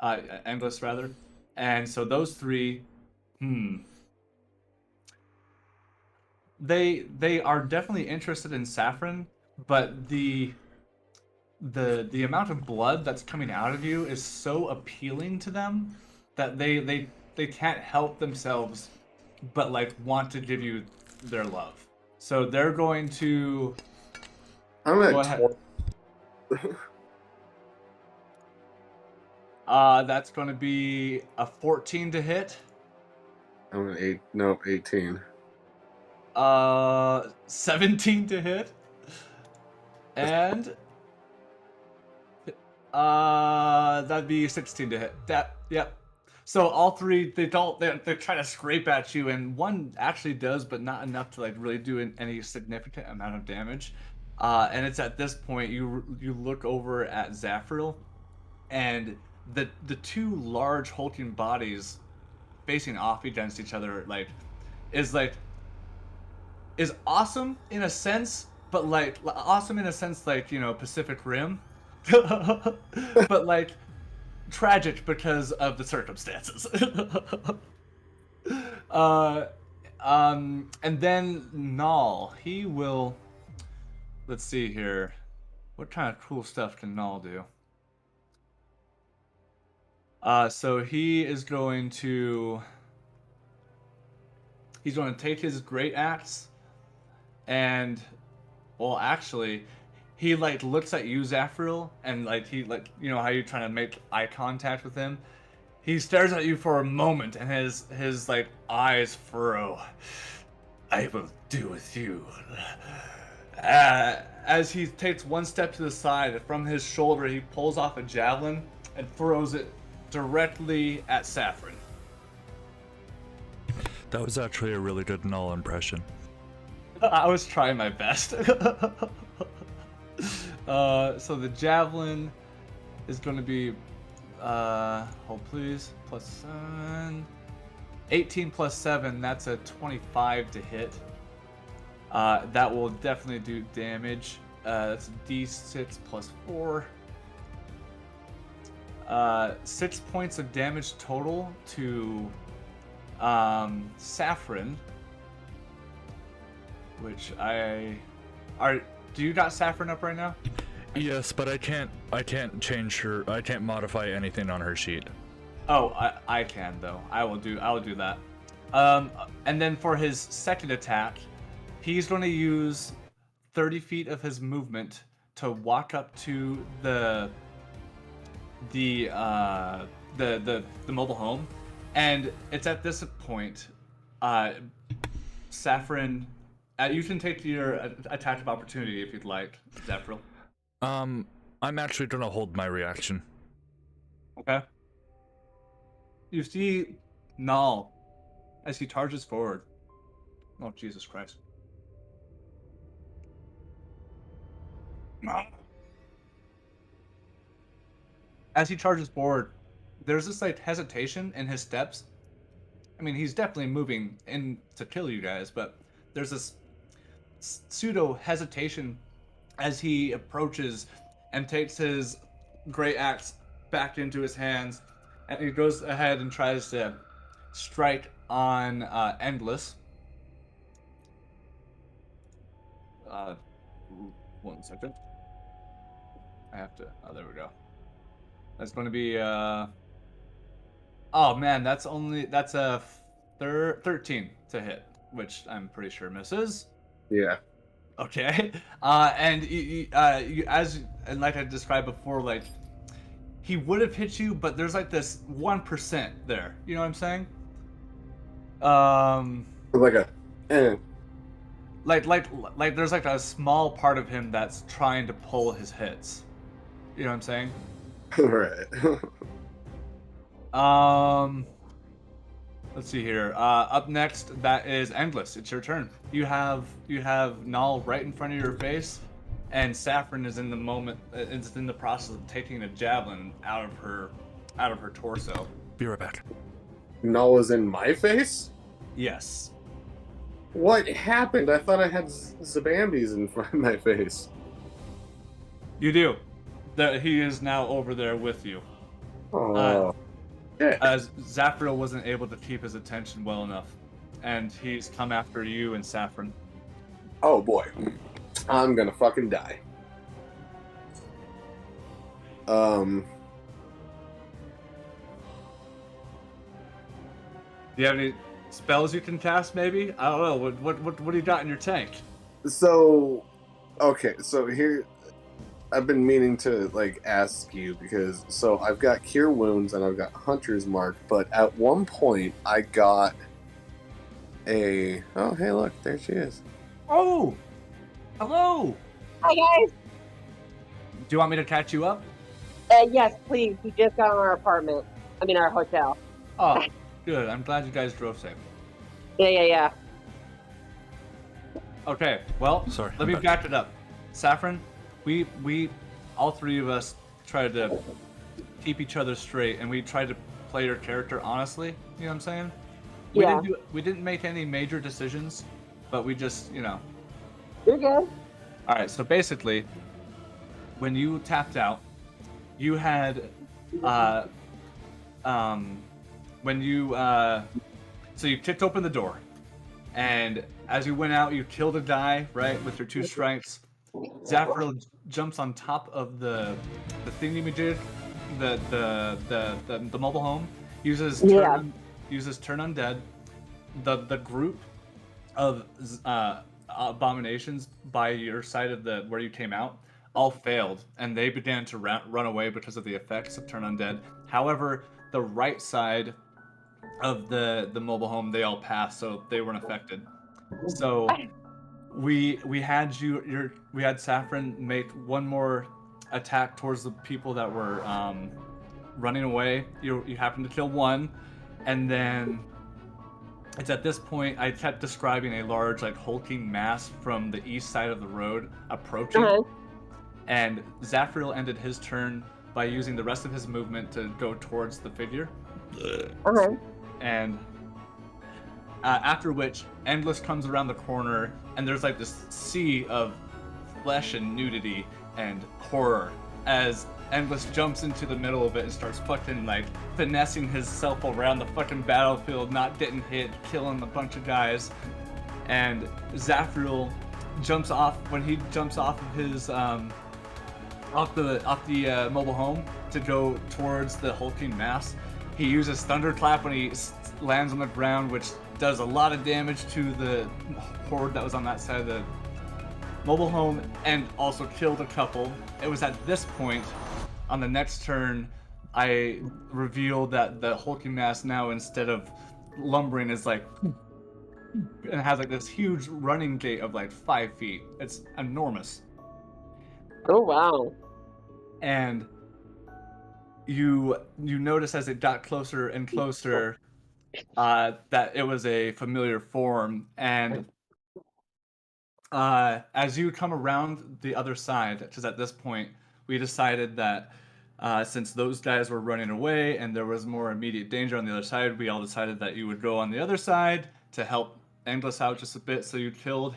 Anglis rather, and so those 3. they are definitely interested in Saffron, but the amount of blood that's coming out of you is so appealing to them that they can't help themselves but like want to give you their love. So they're going to I'm go at ahead. 20. That's going to be a 14 to hit. I'm at 8. No, 18. 17 to hit. And that'd be 16 to hit. That, yep. So all three, they're trying to scrape at you, and one actually does, but not enough to like really do any significant amount of damage. And it's at this point you look over at Zafril, and the two large hulking bodies facing off against each other is like is awesome in a sense, but like awesome in a sense like, you know, Pacific Rim. But like tragic because of the circumstances. uh and then Null, he will, let's see here. What kind of cool stuff can Null do? So he's going to take his great axe and, well, actually, he like looks at you, Zafril, and like he like, you know how you're trying to make eye contact with him. He stares at you for a moment, and his like eyes furrow. I will do with you. As he takes one step to the side, from his shoulder he pulls off a javelin and throws it directly at Saffron. That was actually a really good Null impression. I was trying my best. So the javelin is going to be, hold please, plus 7. 18 plus 7, that's a 25 to hit. That will definitely do damage. That's a d6 plus 4. 6 points of damage total to Saffron. Which do you got Saffron up right now? Yes, but I can't change her. I can't modify anything on her sheet. Oh, I can though. I will do that. And then for his second attack, he's going to use 30 feet of his movement to walk up to the mobile home, and it's at this point, Saffron, you can take your attack of opportunity if you'd like, Zafril. I'm actually gonna hold my reaction. Okay. You see Null as he charges forward. Oh, Jesus Christ. As he charges forward, there's this like hesitation in his steps. I mean, he's definitely moving in to kill you guys, but there's this pseudo hesitation as he approaches and takes his great axe back into his hands, and he goes ahead and tries to strike on Endless. 1 second. I have to. Oh, there we go. That's going to be. Oh man, that's a 13 to hit, which I'm pretty sure misses. Yeah. Okay. And and like I described before, like he would have hit you, but there's like this 1% there. You know what I'm saying? Like a. Like there's like a small part of him that's trying to pull his hits. You know what I'm saying? Right. Let's see here. Up next, that is Endless. It's your turn. You have Null right in front of your face, and Saffron is in the process of taking a javelin out of her torso. Be right back. Null is in my face? Yes. What happened? I thought I had Zabambis in front of my face. You do. He is now over there with you. Oh. Yeah. As Zafril wasn't able to keep his attention well enough, and he's come after you and Saffron. Oh boy, I'm gonna fucking die. Do you have any spells you can cast? Maybe, I don't know. What do you got in your tank? So, okay, so here, I've been meaning to like ask you because so I've got Cure Wounds and I've got Hunter's Mark, but at one point I got a oh hey look there she is. Oh, hello. Hi guys. Do you want me to catch you up? Yes, please. We just got our apartment. I mean, our hotel. Oh, good. I'm glad you guys drove safe. Yeah. Okay, well, Sorry, let me I'm back. back it up. Saffron, we all three of us tried to keep each other straight, and we tried to play your character honestly. You know what I'm saying? Yeah. We didn't make any major decisions, but we just, you know. You're good. All right, so basically, when you tapped out, you had, when you, so you kicked open the door, and as you went out, you killed a guy, right, with your 2 strikes. Zafril jumps on top of the thingamajig, the mobile home, uses turn undead. The group of abominations by your side of the where you came out all failed, and they began to run away because of the effects of turn undead. However, the right side of the mobile home, they all passed, so they weren't affected. So we had we had Saffron make one more attack towards the people that were running away. You happened to kill one, and then it's at this point I kept describing a large like hulking mass from the east side of the road approaching, and Zafriel ended his turn by using the rest of his movement to go towards the figure. And after which, Endless comes around the corner, and there's like this sea of flesh and nudity and horror as Endless jumps into the middle of it and starts fucking like finessing himself around the fucking battlefield, not getting hit, killing a bunch of guys. And Zafriel jumps off when he jumps off of his off the mobile home to go towards the hulking mass. He uses Thunderclap when he lands on the ground, which does a lot of damage to the horde that was on that side of the mobile home, and also killed a couple. It was at this point, on the next turn, I revealed that the hulking mass now, instead of lumbering, is like, and it has like this huge running gait of like 5 feet. It's enormous. Oh wow. And you notice as it got closer and closer that it was a familiar form, and as you come around the other side, because at this point we decided that since those guys were running away and there was more immediate danger on the other side, we all decided that you would go on the other side to help Endless out just a bit. So you killed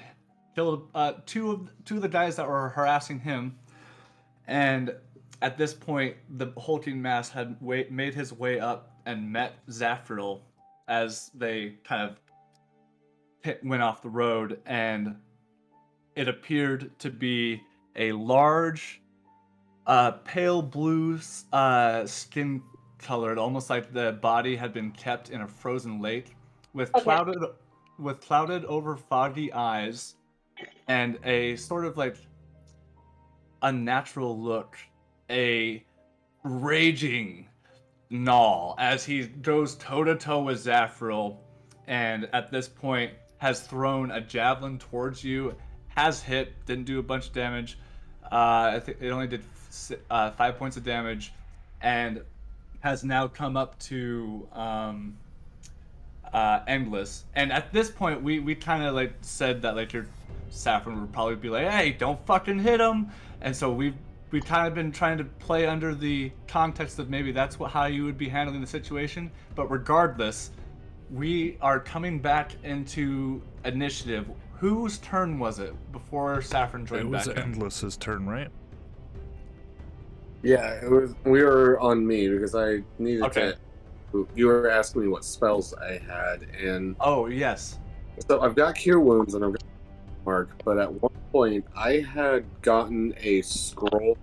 two of the guys that were harassing him, and at this point the hulking mass had made his way up and met Zafriel as they kind of went off the road, and it appeared to be a large, pale blue skin colored, almost like the body had been kept in a frozen lake, with clouded over foggy eyes, and a sort of like unnatural look, a raging Null as he goes toe to toe with Zafriel, and at this point has thrown a javelin towards you, has hit, didn't do a bunch of damage. I think it only did 5 points of damage, and has now come up to Endless. And at this point, we kind of like said that like your Saffron would probably be like, hey, don't fucking hit him, and so we've kind of been trying to play under the context of maybe that's how you would be handling the situation. But regardless, we are coming back into initiative. Whose turn was it before Saffron joined back in? It was Endless's turn, right? Yeah, it was. We were on me because I needed to. You were asking me what spells I had, and oh yes. So I've got Cure Wounds and I've got Mark, but at one point I had gotten a scroll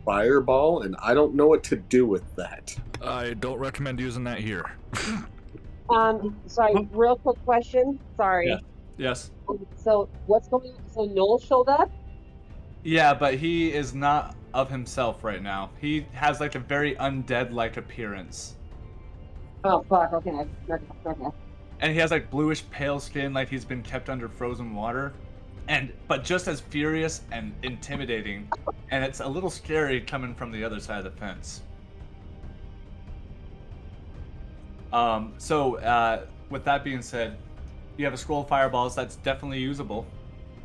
fireball, and I don't know what to do with that. I don't recommend using that here. Sorry, real quick question. Sorry. Yes. So what's going on? So Noel showed up? Yeah, but he is not of himself right now. He has like a very undead-like appearance. Oh fuck, okay. And he has like bluish pale skin, like he's been kept under frozen water. But just as furious and intimidating. And it's a little scary coming from the other side of the fence. With that being said, you have a scroll of fireballs that's definitely usable.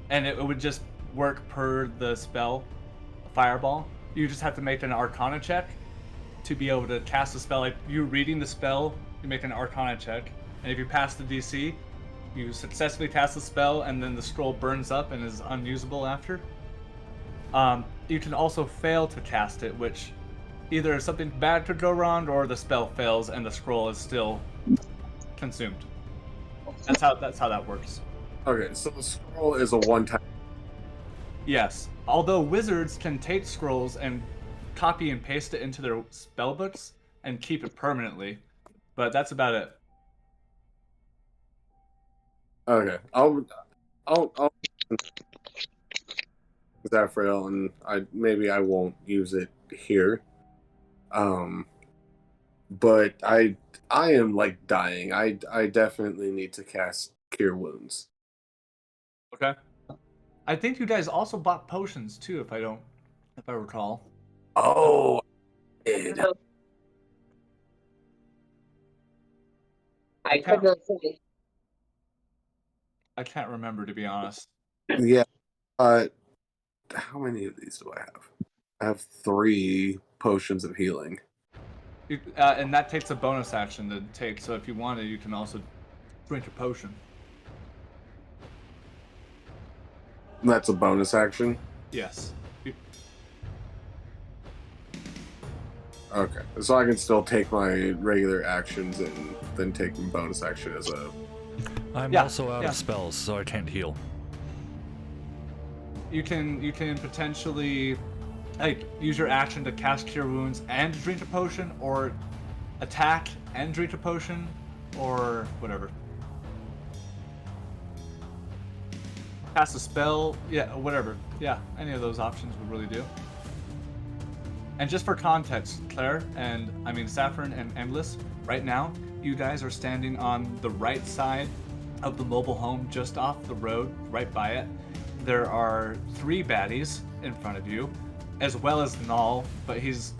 And it would just work per the spell fireball. You just have to make an arcana check to be able to cast the spell. Like you reading the spell, you make an arcana check. And if you pass the DC, you successfully cast the spell and then the scroll burns up and is unusable after. You can also fail to cast it, which either something bad could go wrong or the spell fails and the scroll is still consumed. That's how that works. Okay, so the scroll is a one-time. Yes. Although wizards can take scrolls and copy and paste it into their spell books and keep it permanently, but that's about it. Okay, I'll Zafrael, and I won't use it here. But I am like dying. I definitely need to cast Cure Wounds. Okay. I think you guys also bought potions too, if I recall. Oh, I did. I could not say. I can't remember, to be honest. Yeah. How many of these do I have? I have 3 potions of healing. And that takes a bonus action to take, so if you want to, you can also drink a potion. That's a bonus action? Yes. Okay. So I can still take my regular actions and then take my bonus action as a... I'm also out of spells, so I can't heal. You can potentially use your action to cast Cure Wounds and drink a potion, or attack and drink a potion, or whatever. Cast a spell, whatever. Yeah, any of those options would really do. And just for context, Claire Saffron and Endless, right now, you guys are standing on the right side of the mobile home, just off the road, right by it. There are 3 baddies in front of you, as well as Null, but he's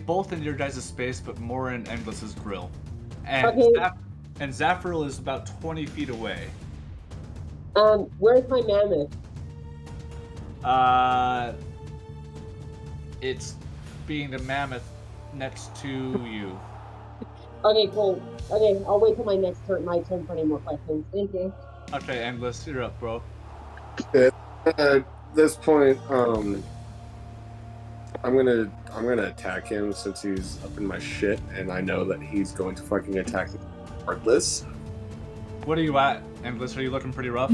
both in your guys' space, but more in Endless's grill. And and Zafril is about 20 feet away. Where's my mammoth? It's being a mammoth next to you. Okay, cool. Okay, I'll wait till my turn for any more questions. Thank you. Okay, Endless, you're up, bro. At this point, I'm gonna attack him since he's up in my shit, and I know that he's going to fucking attack me regardless. What are you at, Endless? Are you looking pretty rough?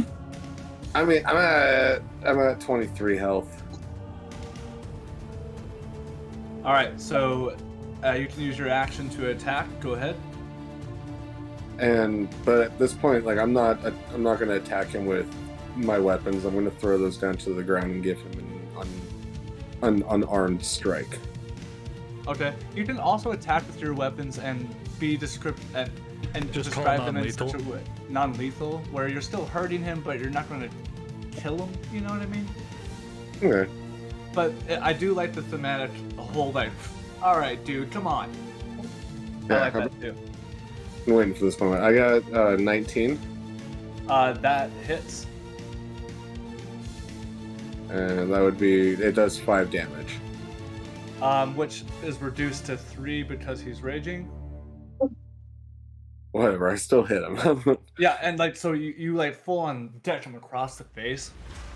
I mean, I'm at 23 health. All right, so you can use your action to attack. Go ahead. But at this point, like I'm not gonna attack him with my weapons. I'm gonna throw those down to the ground and give him an unarmed strike. Okay. You can also attack with your weapons and be descriptive and just describe them in non-lethal? such a way, non-lethal, where you're still hurting him, but you're not going to kill him. You know what I mean? Okay. But I do like the thematic whole like, all right, dude, come on. Yeah, I like that too. I'm waiting for this moment. I got 19. That hits. And that would be, it does 5 damage. Which is reduced to 3 because he's raging. Whatever, I still hit him. Yeah, and like so you like full on deck him across the face,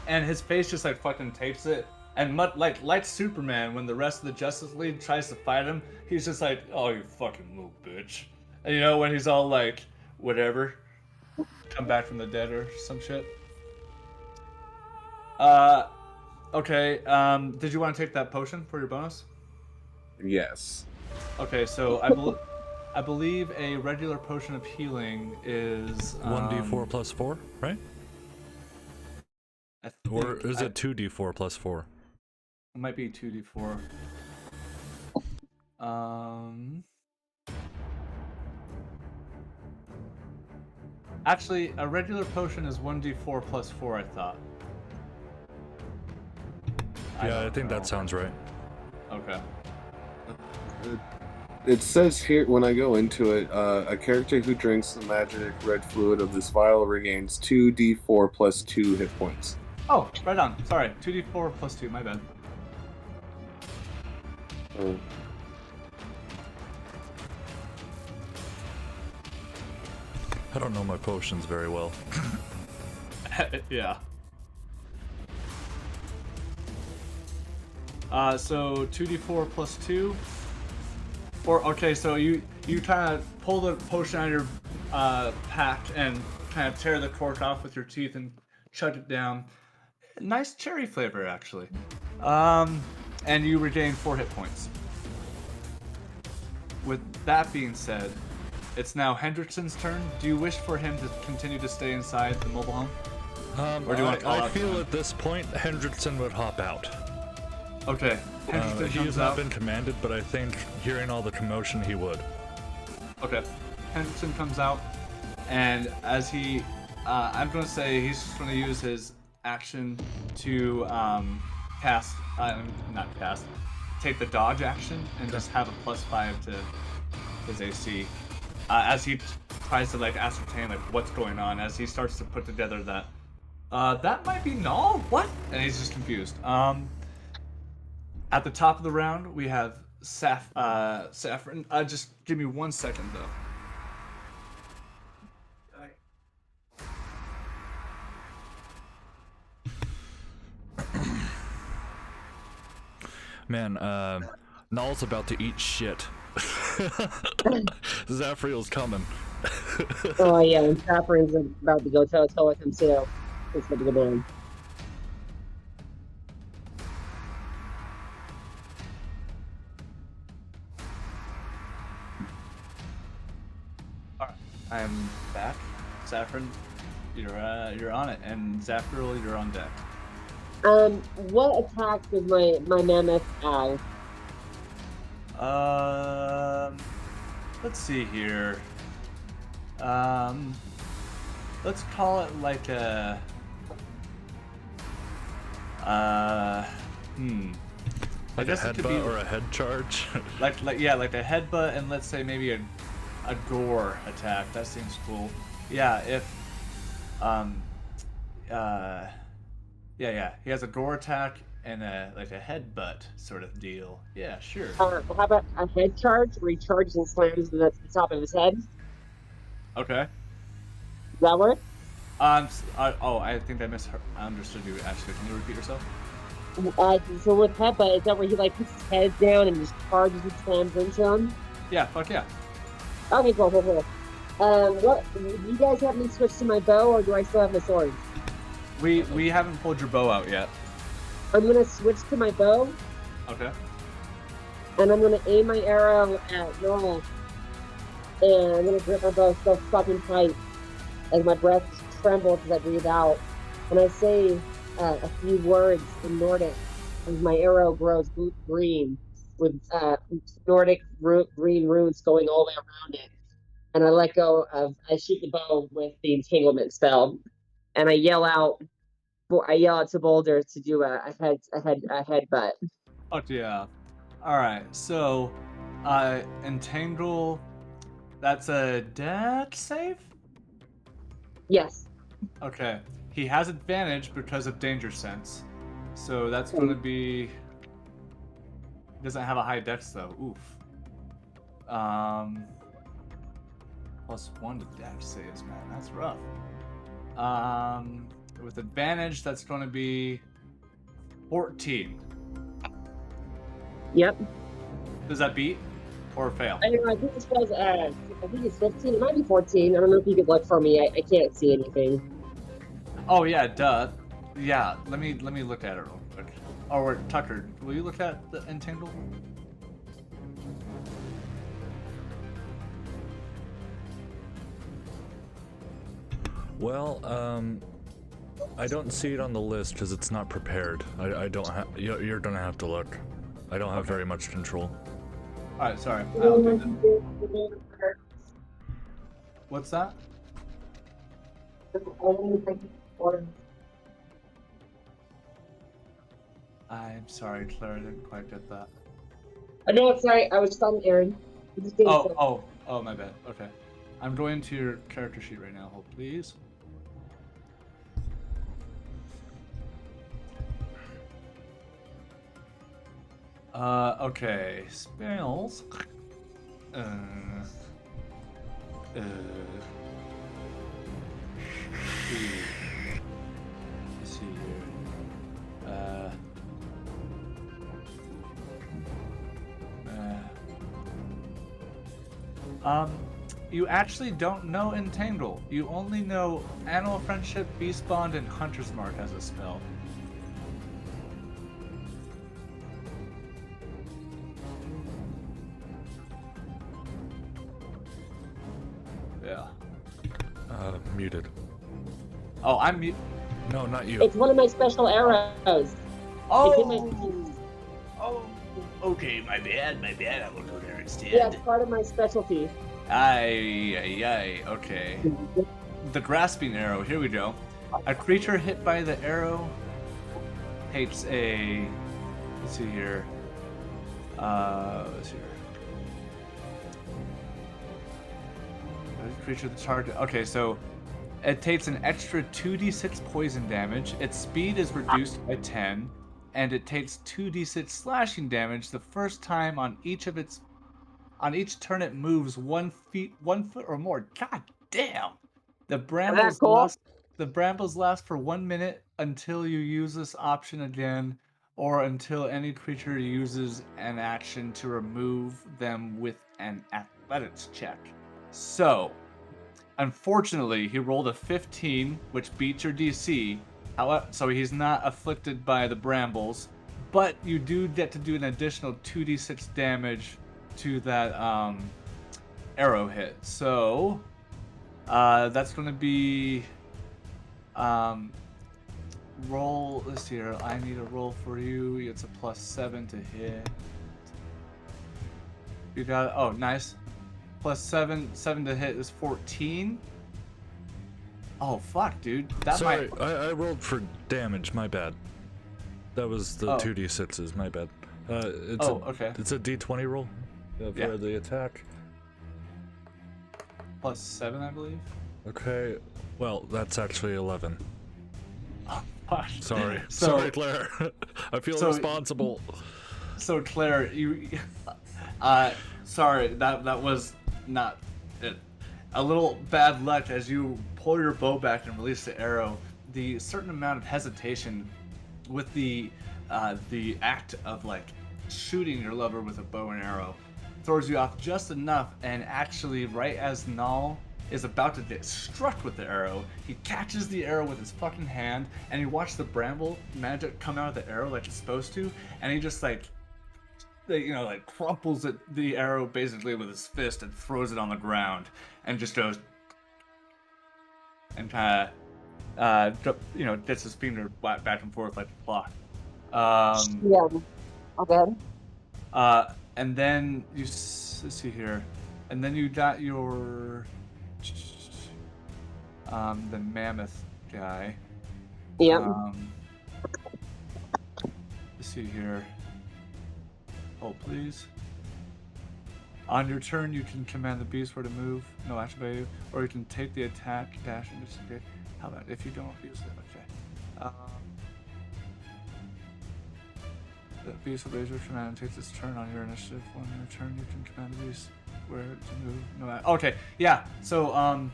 and his face just like fucking takes it. And like Superman, when the rest of the Justice League tries to fight him, he's just like, "Oh, you fucking little bitch," and you know when he's all like, "Whatever, come back from the dead" or some shit. Okay. Did you want to take that potion for your bonus? Yes. Okay, so I believe a regular potion of healing is 1d4 plus 4, right? I Or think is it 2d4 plus 4? It might be 2d4. Actually, a regular potion is 1d4 plus 4, I thought. Yeah, I think that sounds right. Okay. It says here when I go into it, a character who drinks the magic red fluid of this vial regains 2d4 plus 2 hit points. Oh, right on. Sorry, 2d4 plus 2, my bad. I don't know my potions very well. Yeah. So 2d4 plus 2. Okay, so you kind of pull the potion out of your pack and kind of tear the cork off with your teeth and chug it down. Nice cherry flavor, actually. And you regain 4 hit points. With that being said, it's now Hendrickson's turn. Do you wish for him to continue to stay inside the mobile home? Or do you want to call I out feel to him? at this point Hendrickson would hop out. Okay. Hendrickson He comes has not out. been commanded, but I think hearing all the commotion, he would. Okay. Hendrickson comes out, and as he, I'm going to say he's just going to use his action to take the dodge action and just have a +5 to his AC. As he tries to like ascertain like what's going on, as he starts to put together that that might be null. What? And he's just confused. At the top of the round, we have Saffron. Just give me 1 second though. Man, Null's about to eat shit. Zafriel's coming. Oh yeah, and Saffron's about to go toe-to-toe with him too. It's good to go down. Alright, I am back. Saffron, you're on it, and Zafriel, you're on deck. What attacks does my mammoth have? Let's see here. Let's call it like a. Like a headbutt or a head charge? like a headbutt, and let's say maybe a gore attack. That seems cool. Yeah, if yeah, he has a gore attack and a headbutt sort of deal. Yeah, sure. How about a head charge where he charges and slams the top of his head? Okay. Does that work? I think I misunderstood you. Actually, can you repeat yourself? So with headbutt, is that where he like puts his head down and just charges and slams into him? Yeah, fuck yeah. Okay, cool. What? Do you guys have me switch to my bow, or do I still have my sword? We haven't pulled your bow out yet. I'm gonna switch to my bow, Okay. and I'm gonna aim my arrow at Noel, and I'm gonna grip my bow so fucking tight as my breath trembles as I breathe out, and I say a few words in Nordic as my arrow grows green with Nordic green runes going all the way around it, and I shoot the bow with the entanglement spell, and I yell out to boulders to do a headbutt. Oh yeah. All right. So, entangle. That's a dex save. Yes. Okay. He has advantage because of danger sense. So that's going to be. He doesn't have a high dex though. Oof. +1 to dex saves, man. That's rough. With advantage, that's going to be 14. Yep. Does that beat or fail? I think this was I think it's 15. It might be 14. I don't know if you could look for me. I can't see anything. Oh yeah, duh. Yeah, let me look at it real quick. Or Tucker, will you look at the entangle? Well, I don't see it on the list because it's not prepared. I don't have. You're gonna have to look. I don't have very much control. All right, sorry. I'll do that. What's that? I'm sorry, Claire. I didn't quite get that. No, sorry. I was telling Aaron. Oh, my bad. Okay. I'm going to your character sheet right now. Hold, please. Okay. Spells. Let's see here. You actually don't know Entangle. You only know Animal Friendship, Beast Bond, and Hunter's Mark as a spell. Yeah. Muted. Oh, I'm mute. No, not you. It's one of my special arrows. It's in my- Oh. Okay, my bad. I will go there instead. Yeah, it's part of my specialty. Aye. Okay. The grasping arrow. Here we go. A creature hit by the arrow takes a. Let's see here. Let's see here. Creature the target. Okay, so it takes an extra 2d6 poison damage. Its speed is reduced by 10, and it takes 2d6 slashing damage the first time on each turn it moves 1 foot or more. God damn! The brambles last for 1 minute until you use this option again, or until any creature uses an action to remove them with an athletics check. So, unfortunately, he rolled a 15, which beats your DC. However, so he's not afflicted by the brambles, but you do get to do an additional 2d6 damage to that arrow hit. So that's going to be roll. Let's see here. I need a roll for you. It's a +7 to hit. You got it. Oh, nice. +7 to hit is 14. Oh fuck, dude. Sorry, I rolled for damage. My bad. That was the 2d6s. My bad. Okay. It's a d20 roll for the attack. +7, I believe. Okay. Well, that's actually 11. Oh, fuck. Sorry. So, Sorry, Claire. I feel responsible. So Claire, you sorry, that was not it. A little bad luck as you pull your bow back and release the arrow. The certain amount of hesitation with the act of like shooting your lover with a bow and arrow throws you off just enough, and actually right as Null is about to get struck with the arrow, he catches the arrow with his fucking hand, and you watch the bramble magic come out of the arrow like it's supposed to, and he just like crumples the arrow basically with his fist and throws it on the ground and just goes and kind of gets his finger back and forth like a clock. Yeah. Okay. And then let's see here, and then you got your the mammoth guy. Yeah. Let's see here. Hold, please. On your turn, you can command the beast where to move, no action by you, or you can take the attack, dash, and disengage. How about if you don't use it? Okay. The beast obeys your command and takes its turn on your initiative. On your turn, you can command the beast where to move, no action. Okay, yeah. So,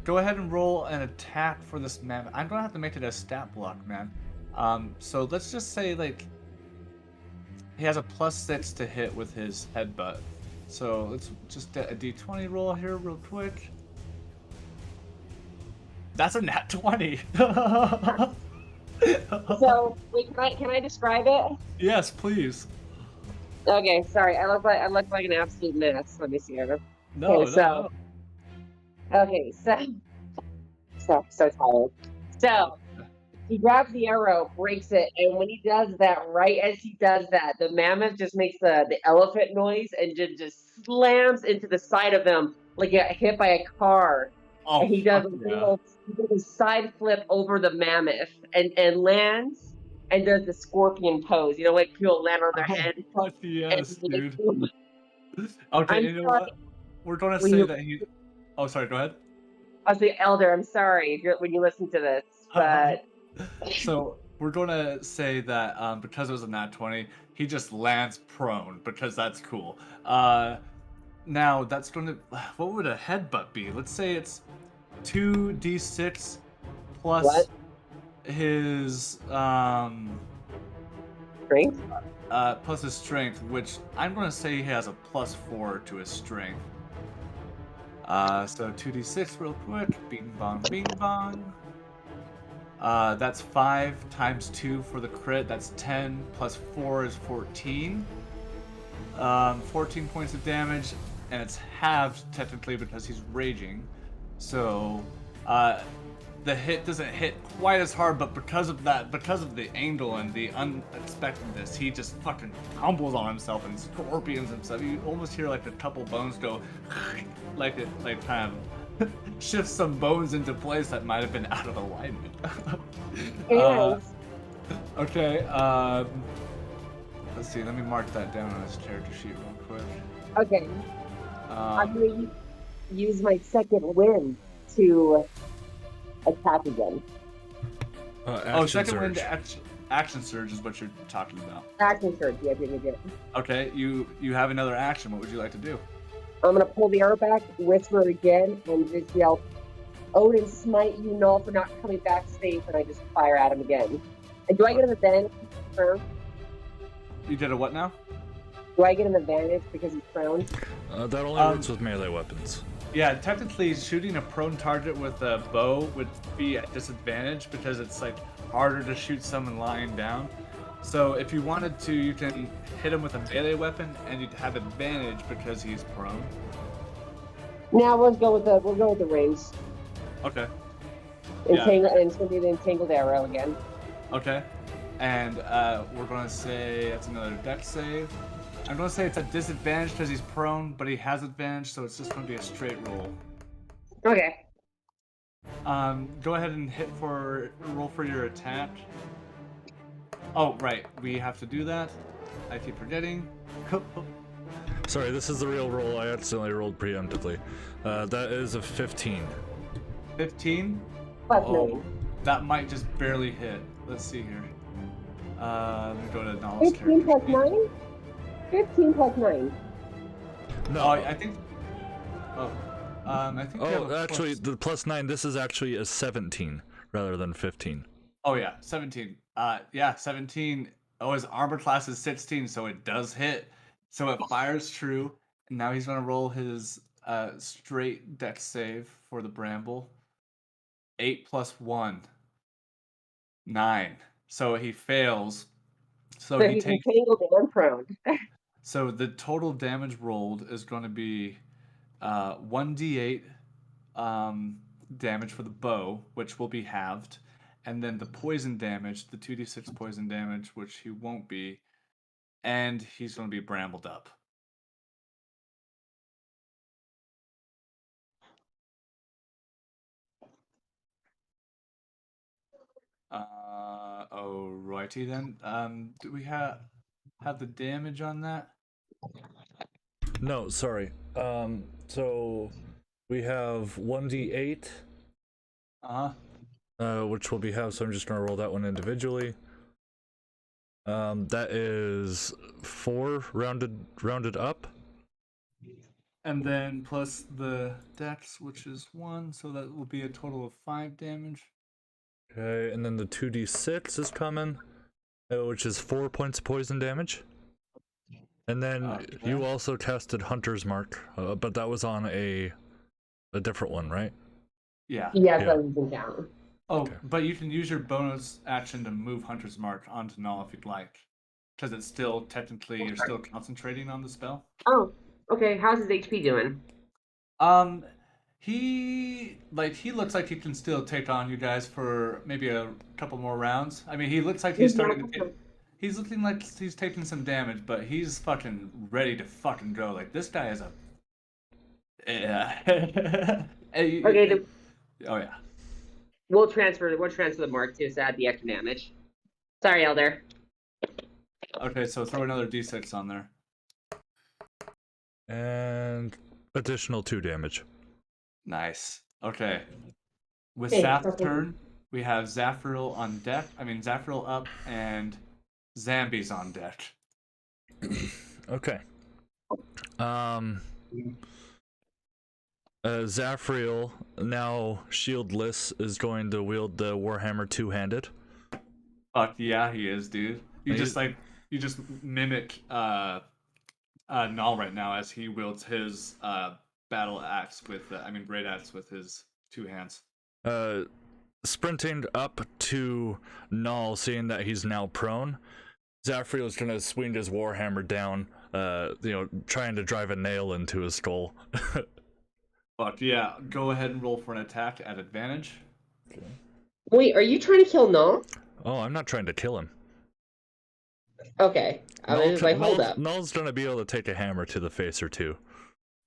go ahead and roll an attack for this mammoth. I'm gonna have to make it a stat block, man. So let's just say like he has a +6 to hit with his headbutt. So let's just get a d20 roll here real quick. That's a nat 20. So wait, can I describe it? Yes, please. Okay, sorry. I look like an absolute mess. Let me see here. No, no, no. Okay, so tired. So he grabs the arrow, breaks it, and when he does that, right as he does that, the mammoth just makes the elephant noise and just slams into the side of him like he got hit by a car. Oh, And fuck yeah. he does a side flip over the mammoth and lands and does the scorpion pose. You know, like people land on their Oh, head fuck and yes, dude. Okay, I'm you know sorry. what? We're gonna When say you, that he. Oh, sorry. Go ahead. I was the elder. I'm sorry if when you listen to this, but So we're gonna say that because it was a nat 20, he just lands prone because that's cool. Now that's gonna. What would a headbutt be? Let's say it's 2d6 what? plus his Strength? plus his strength, which I'm gonna say he has a +4 to his strength. So 2d6 real quick. Bing bong, bing bong. That's 5 times 2 for the crit. That's 10 plus 4 is 14. 14 points of damage, and it's halved technically because he's raging. So the hit doesn't hit quite as hard, but because of that, because of the angle and the unexpectedness, he just fucking tumbles on himself and scorpions himself. You almost hear like a couple bones go, like it, like kind of shifts some bones into place that might have been out of alignment. uh, And okay. Let's see. Let me mark that down on his character sheet real quick. okay, I'm Um, gonna use my second win to attack again. oh, Action second surge. wind action surge is what you're talking about. Action surge. Yeah. Okay, you have another action. What would you like to do? I'm gonna pull the arrow back, whisper again, and just yell, "Odin, smite you, null, for not coming back safe!" And I just fire at him again. And do I get an advantage? You did a what now? Do I get an advantage because he's prone? That only works with melee weapons. Yeah, technically shooting a prone target with a bow would be at disadvantage because it's like harder to shoot someone lying down. So if you wanted to, you can hit him with a melee weapon and you'd have advantage because he's prone. Now we'll go with the rings. Okay. Entangle, and it's gonna be the entangled arrow again. Okay. And we're gonna say that's another dex save. I'm gonna say it's a disadvantage because he's prone, but he has advantage, so it's just gonna be a straight roll. Okay. Go ahead and roll for your attack. Oh, right, we have to do that. I keep forgetting. Sorry, this is the real roll. I accidentally rolled preemptively. That is a 15. 15? Plus Oh, 9. that might just barely hit. Let's see here. Let me go to Nala's 15 character plus sheet. 9? 15 plus 9. No. Oh, I think. Oh, I think. we have Oh, a actually, plus- the +9. This is actually a 17 rather than 15. Oh yeah, 17. Yeah, 17. Oh, his armor class is 16, so it does hit. So it fires true. And now he's gonna roll his straight dex save for the bramble. 8 plus 1. 9. So he fails. So So he he's takes. entangled and prone. So the total damage rolled is going to be 1d8 damage for the bow, which will be halved, and then the poison damage, the 2d6 poison damage, which he won't be, and he's going to be brambled up. Alrighty then. Do we have the damage on that? No, sorry. So we have 1d8, which will be half. So I'm just gonna roll that one individually. That is 4 rounded up. And then plus the dex, which is 1, so that will be a total of 5 damage. Okay, and then the 2d6 is coming, which is 4 points of poison damage. And then Okay. you also tested Hunter's Mark, but that was on a different one, right? Yeah. Yes, Yeah. that doesn't count. Oh, Okay. but you can use your bonus action to move Hunter's Mark onto Null if you'd like. Because it's still technically, you're still concentrating on the spell. Oh, okay. How's his HP doing? Um, he looks like he can still take on you guys for maybe a couple more rounds. I mean, he looks like he's starting to get. He's looking like he's taking some damage, but he's fucking ready to fucking go. Like this guy is a. Yeah. Okay, Oh yeah. we'll transfer the mark to add the extra damage. Sorry, Elder. Okay, so throw another d6 on there. And additional 2 damage. Nice. Okay. With Hey, Saf's okay. turn, we have Zafriel on deck. I mean, Zafriel up and Zambi's on deck. Okay. Zafriel, now shieldless, is going to wield the Warhammer two-handed. Fuck yeah, he is, dude. You just mimic Null right now as he wields his battle axe with great axe with his 2 hands. Sprinting up to Null, seeing that he's now prone, Zafriel is gonna swing his Warhammer down, trying to drive a nail into his skull. Fuck yeah, go ahead and roll for an attack at advantage. Okay. Wait, are you trying to kill Null? Oh, I'm not trying to kill him. Okay. I was like, hold up. Null's gonna be able to take a hammer to the face or two.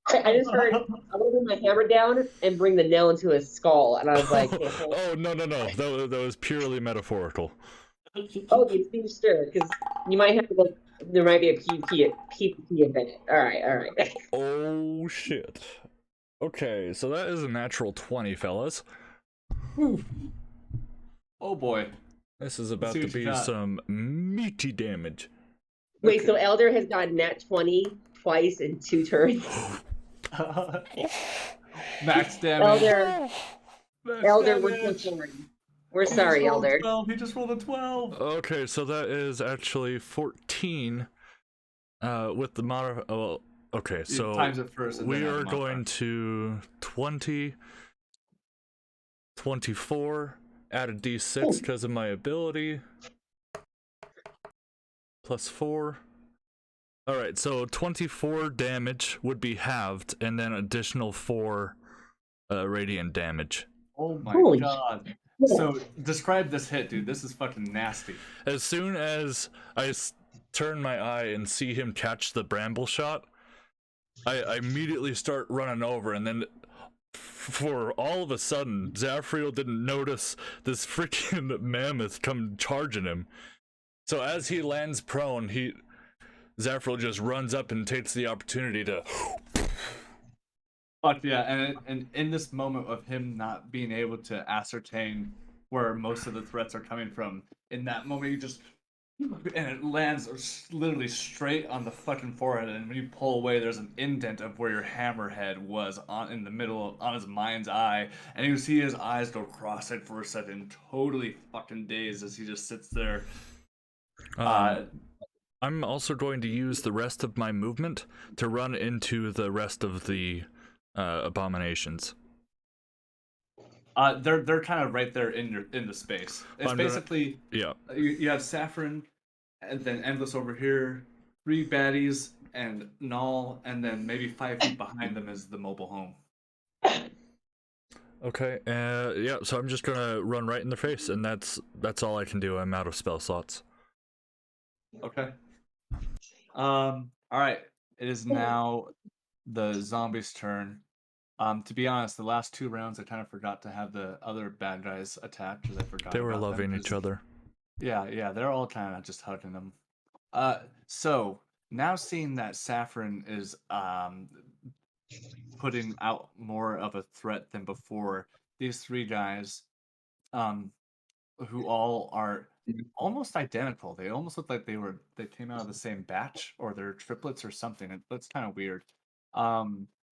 I just heard, I'm gonna bring my hammer down and bring the nail into his skull, and I was like, oh no. That was purely metaphorical. oh, it's being stirred, because you might have to look, there might be a PvP event. Alright. Oh shit. Okay, so that is a natural 20, fellas. Oh boy. This is about to be some meaty damage. Wait, so Elder has gotten nat 20 twice in 2 turns? Max damage. Elder, we're so sorry. We're sorry, Elder. He just rolled a 12. Okay, so that is actually 14 with the mod. Oh, okay, so times it first and we then are going to 20, 24, add a d6 because of my ability, plus 4. All right, so 24 damage would be halved, and then additional 4 radiant damage. Oh my god. So describe this hit, dude. This is fucking nasty. As soon as I turn my eye and see him catch the bramble shot, I immediately start running over, and then for all of a sudden, Zafriel didn't notice this freaking mammoth come charging him. So as he lands prone, Zafriel just runs up and takes the opportunity to. Fuck yeah, and in this moment of him not being able to ascertain where most of the threats are coming from, in that moment you just and it lands literally straight on the fucking forehead, and when you pull away there's an indent of where your hammerhead was in the middle on his mind's eye, and you see his eyes go cross-eyed for a second, totally fucking dazed as he just sits there. I'm also going to use the rest of my movement to run into the rest of the abominations. They're kind of right there in the space. It's basically you have Saffron, and then Endless over here, 3 baddies, and Null, and then maybe 5 feet behind them is the mobile home. Okay, yeah. So I'm just gonna run right in their face, and that's all I can do. I'm out of spell slots. Okay. All right. It is now the zombies' turn. To be honest, the last 2 rounds I kind of forgot to have the other bad guys attack because I forgot. They were loving each other. Yeah, they're all kind of just hugging them. So now seeing that Saffron is putting out more of a threat than before, these 3 guys, who all are almost identical. They almost look like they came out of the same batch, or they're triplets or something. That's kind of weird.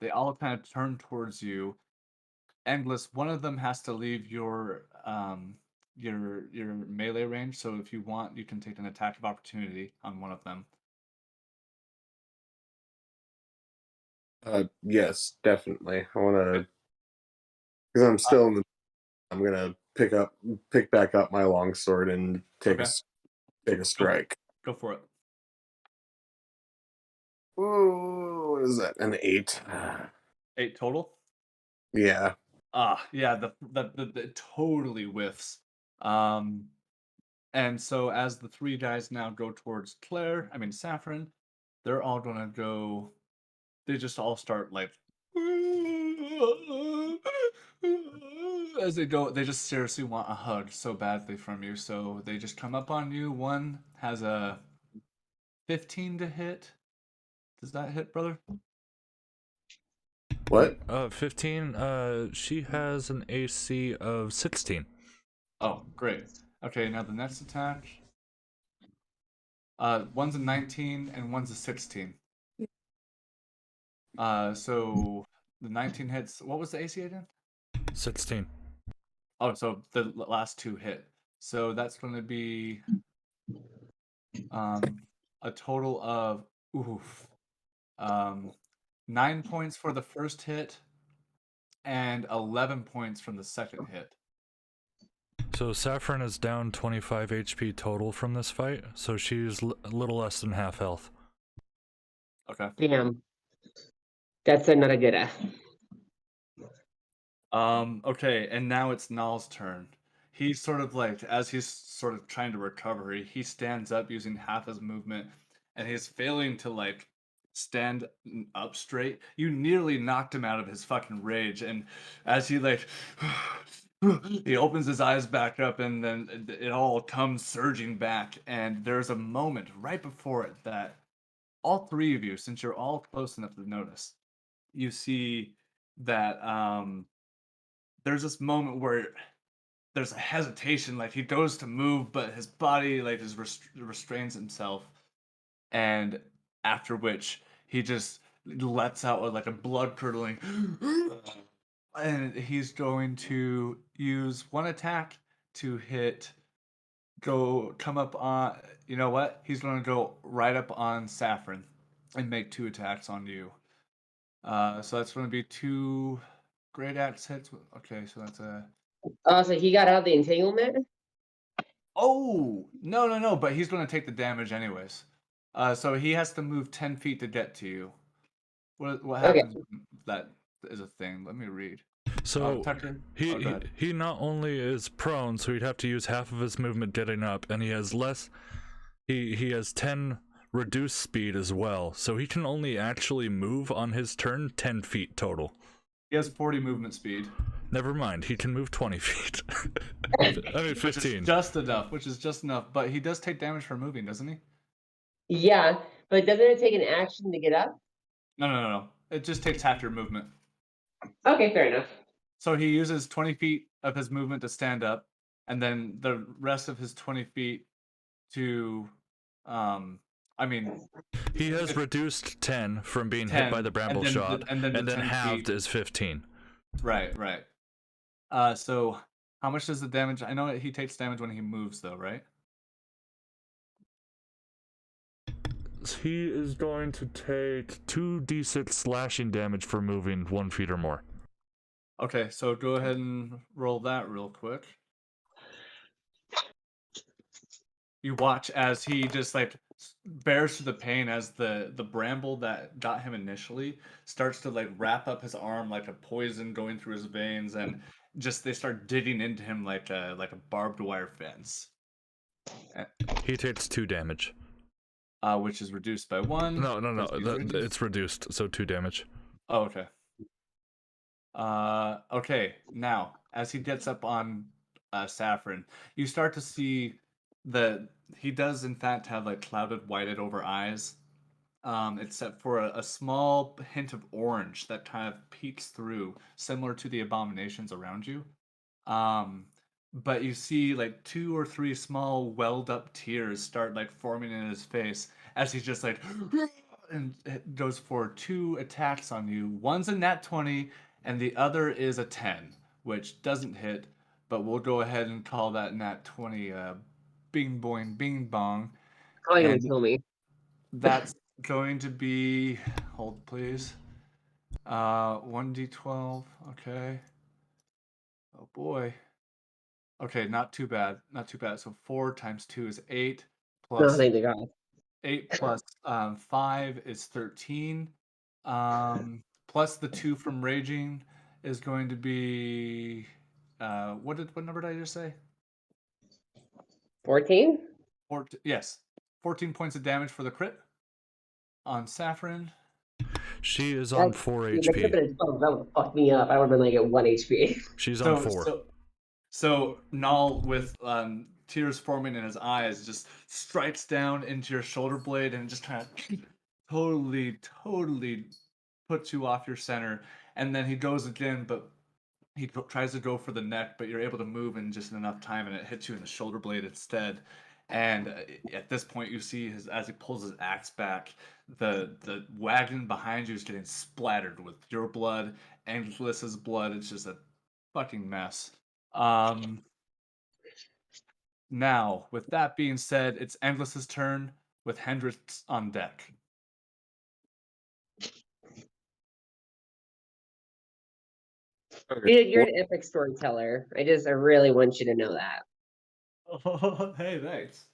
They all kind of turn towards you. Endless, one of them has to leave your melee range, so if you want, you can take an attack of opportunity on one of them. Yes, definitely. I want to, because I'm still in the. I'm gonna pick back up my longsword and take Okay. take a strike. Go for it. Ooh, what is that? An 8. 8 total. Yeah. Yeah, the totally whiffs. Um, and so as the 3 guys now go towards Saffron, they're all gonna go. They just all start like as they go. They just seriously want a hug so badly from you. So they just come up on you. One has a 15 to hit. Does that hit, brother? What? 15. She has an AC of 16. Oh, great. Okay, now the next attack. One's a 19 and one's a 16. So the 19 hits. What was the AC again? 16. Oh, so the last 2 hit. So that's going to be a total of oof, um, 9 points for the first hit and 11 points from the second hit. So Saffron is down 25 HP total from this fight, so she's a little less than half health. Okay. Damn. That's not a good. Okay, and now it's Nal's turn. He's sort of like, as he's sort of trying to recover, he stands up using half his movement, and he's failing to like stand up straight. You nearly knocked him out of his fucking rage, and as he like, he opens his eyes back up, and then it all comes surging back, and there's a moment right before it that all 3 of you, since you're all close enough to notice, you see that there's this moment where there's a hesitation, like he goes to move, but his body like restrains himself, and after which he just lets out like a blood curdling, and he's going to use one attack to come up on. You know what? He's going to go right up on Saffron and make 2 attacks on you. So that's going to be 2 great axe hits. Okay, so that's a. Oh, so he got out of the entanglement? Oh, no, but he's going to take the damage anyways. So he has to move 10 feet to get to you. What Okay. happens when that is a thing? Let me read. So Tucker? he, Oh, go ahead. he not only is prone, so he'd have to use half of his movement getting up, and he has less. He has 10 reduced speed as well, so he can only actually move on his turn 10 feet total. He has 40 movement speed. Never mind, he can move 20 feet. I mean 15. Which is just enough. But he does take damage for moving, doesn't he? Yeah, but doesn't it take an action to get up? No. It just takes half your movement. Okay, fair enough. So he uses 20 feet of his movement to stand up, and then the rest of his 20 feet to, he has reduced 10 from being 10, hit by the bramble and then shot, and then halved feet. is 15. Right. So how much does the damage? I know he takes damage when he moves, though, right? He is going to take 2d6 slashing damage for moving 1 feet or more. Okay, so go ahead and roll that real quick. You watch as he just like bears through the pain as the bramble that got him initially starts to like wrap up his arm like a poison going through his veins, and just they start digging into him like a barbed wire fence. He takes 2 damage. Which is reduced by 1. No, it's reduced, so 2 damage. Oh, okay. Okay, now as he gets up on Saffron, you start to see that he does in fact have like clouded, whited over eyes, except for a small hint of orange that kind of peeks through, similar to the abominations around you. But you see like 2 or 3 small welled up tears start like forming in his face as he's just like and it goes for 2 attacks on you. One's a nat 20 and the other is a 10, which doesn't hit, but we'll go ahead and call that nat 20 bing boing bing bong. Probably gonna And kill me. that's going to be, hold please, 1d12. Okay. Oh boy. Okay, not too bad. Not too bad. So 4 times 2 is 8 No, plus thank God. 8 plus 5 is 13. Plus the 2 from raging is going to be what number did I just say? 14? Yes. 14 points of damage for the crit on Saffron. She is on That, 4 if it HP. took it at 12, that would fuck me up. I would have been like at 1 HP. She's on 4. So Null, with tears forming in his eyes, just strikes down into your shoulder blade and just kind of totally puts you off your center. And then he goes again, but he tries to go for the neck, but you're able to move in just enough time, and it hits you in the shoulder blade instead. And at this point, you see as he pulls his axe back, the wagon behind you is getting splattered with your blood and Gliss's blood. It's just a fucking mess. Now, with that being said, it's Anglus's turn with Hendrix on deck. Dude, you're an epic storyteller. I really want you to know that. Oh, hey, thanks.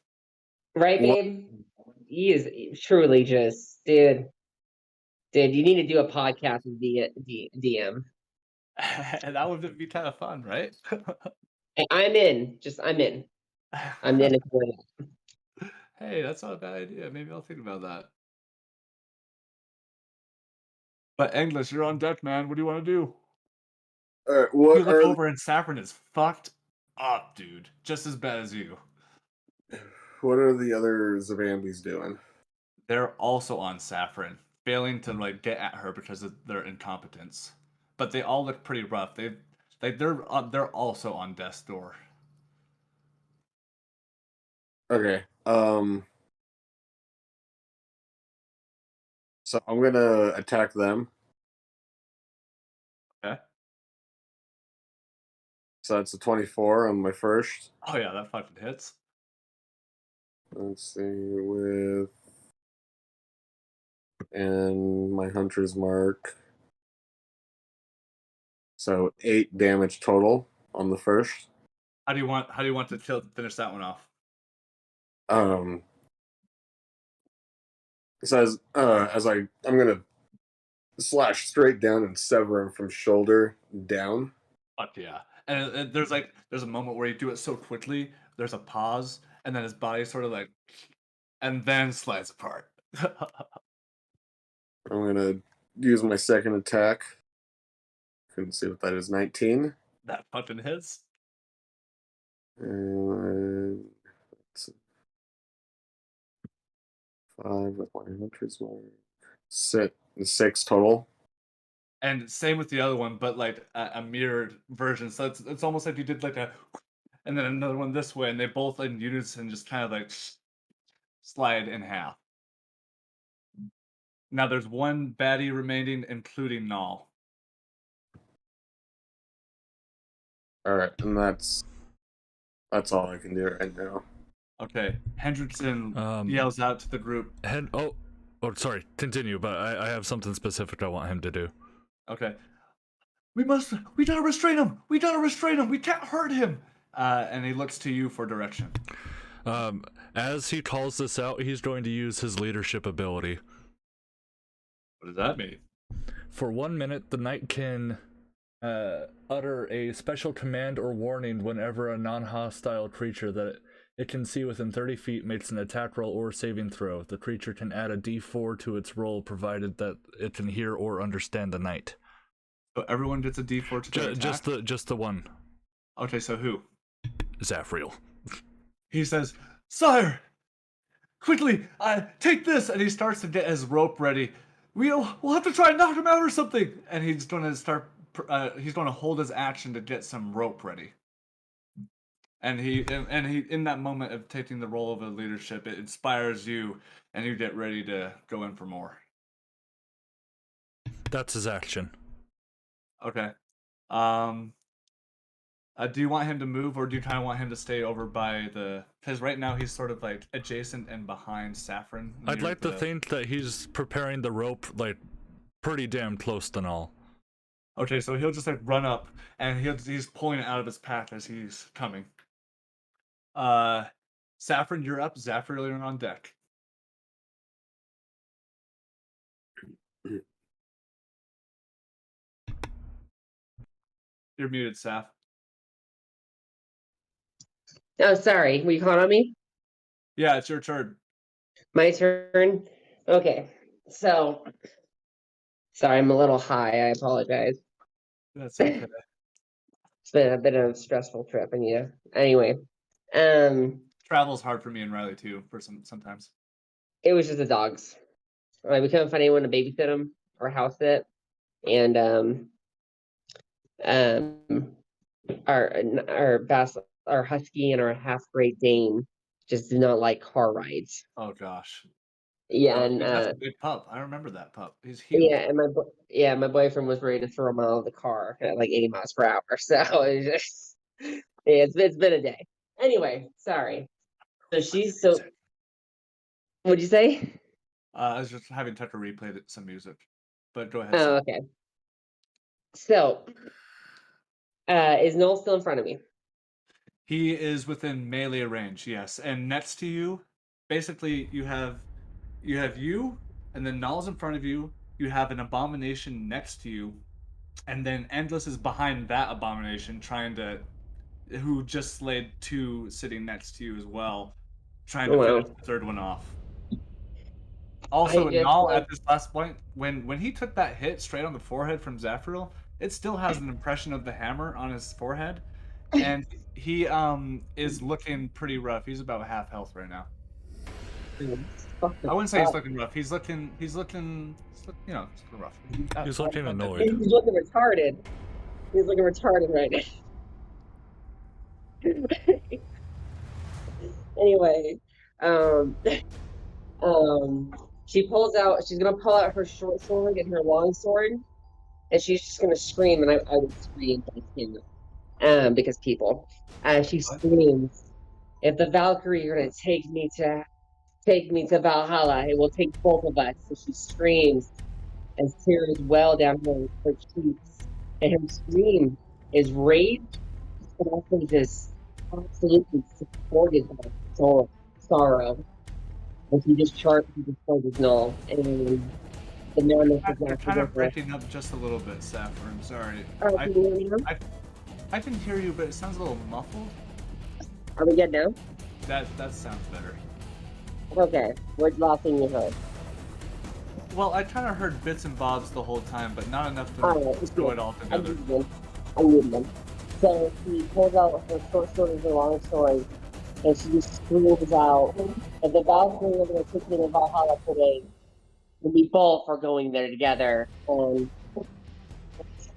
Right, babe? He is truly just, dude, you need to do a podcast with DM. That would be kind of fun, right? I'm in. I'm in. I'm in it for that. Hey, that's not a bad idea. Maybe I'll think about that. But English, you're on deck, man. What do you want to do? All right, You look over and Saffron is fucked up, dude. Just as bad as you. what are the other Zabambis doing? They're also on Saffron, failing to like get at her because of their incompetence. But they all look pretty rough. They're also on death's door. Okay. So I'm gonna attack them. Okay. So that's a 24 on my first. Oh yeah, that fucking hits. Let's see and my hunter's mark. So 8 damage total on the first. How do you want to finish that one off? So I'm gonna slash straight down and sever him from shoulder down. Fuck yeah. And there's a moment where you do it so quickly, there's a pause, and then his body sort of like, and then slides apart. I'm gonna use my second attack. Couldn't see what that is. 19. That fucking hits. And it's 5 with my hunter's mark. 6 total. And same with the other one, but like a mirrored version. So it's almost like you did like a, and then another one this way, and they both in unison just kind of like slide in half. Now there's one baddie remaining, including Null. All right, and that's all I can do right now. Okay, Hendrickson yells out to the group. Sorry, continue, but I have something specific I want him to do. Okay. We gotta restrain him! We can't hurt him! And he looks to you for direction. As he calls this out, he's going to use his leadership ability. What does that mean? For 1 minute, the knight can utter a special command or warning whenever a non-hostile creature that it can see within 30 feet makes an attack roll or saving throw. The creature can add a d4 to its roll, provided that it can hear or understand the knight. So everyone gets a d4 to their attack? Just the one. Okay, so who? Zafriel. He says, "Sire, quickly, take this!" And he starts to get his rope ready. We'll have to try and knock him out or something. And he's going to start. He's going to hold his action to get some rope ready. And he in that moment of taking the role of a leadership, it inspires you, and you get ready to go in for more. That's his action. Okay. Do you want him to move, or do you kind of want him to stay over by the? Because right now he's sort of like adjacent and behind Saffron. I'd like to think that he's preparing the rope like pretty damn close to Null. Okay, so he'll just like run up, and he's pulling it out of his pack as he's coming. Saffron, you're up. Zafriel on deck. You're muted, Saf. Oh, sorry. Were you calling on me? Yeah, it's your turn. My turn? Okay. So, sorry, I'm a little high. I apologize. That's okay. It's been a bit of a stressful trip, and yeah. Anyway, Travel's hard for me and Riley too. Sometimes. it was just the dogs. Like we couldn't find anyone to babysit them or house sit, and our husky and our half Great Dane just do not like car rides. Oh gosh. Yeah, Oh, and that's a big pup. I remember that pup. He's huge. yeah, and my boyfriend was ready to throw him out of the car at like 80 miles per hour. So it's just it's been a day. Anyway, sorry. So what'd you say? I was just having Tucker replay some music, but go ahead, Oh, Saf. okay. So is Noel still in front of me? He is within melee range, yes. And next to you, basically, you have you, and then Null's in front of you. You have an abomination next to you, and then Endless is behind that abomination, who just slayed 2 sitting next to you as well, trying Oh, to finish wow. the third one off. I Also, just Null at this last point, when he took that hit straight on the forehead from Zafriel, it still has an impression of the hammer on his forehead, and he is looking pretty rough. He's about half health right now. I wouldn't say he's looking rough. He's looking he's looking rough. He's looking He's annoyed. looking retarded. He's looking retarded right now. Anyway, um, she's gonna pull out her short sword and her long sword, and she's just gonna scream, and I would scream, but I can't, because people. She screams, "If the Valkyrie are gonna take me to Valhalla, it will take both of us." So she screams as tears well down her cheeks, and her scream is rage, but also just absolutely supported by sorrow. And he just charges Noel, and the madness is You're not kind of ridiculous. breaking up just a little bit, Saffron. I'm sorry. Oh, can you hear me now? I can hear you, but it sounds a little muffled. Are we good now? That sounds better. Okay. What's the last thing you heard? Well, I kind of heard bits and bobs the whole time, but not enough to throw it all together. I need them. So she pulls out her short sword and her long sword, and she just screams out, "If the Valkyrie are going to take me to Valhalla today, we both are going there together." And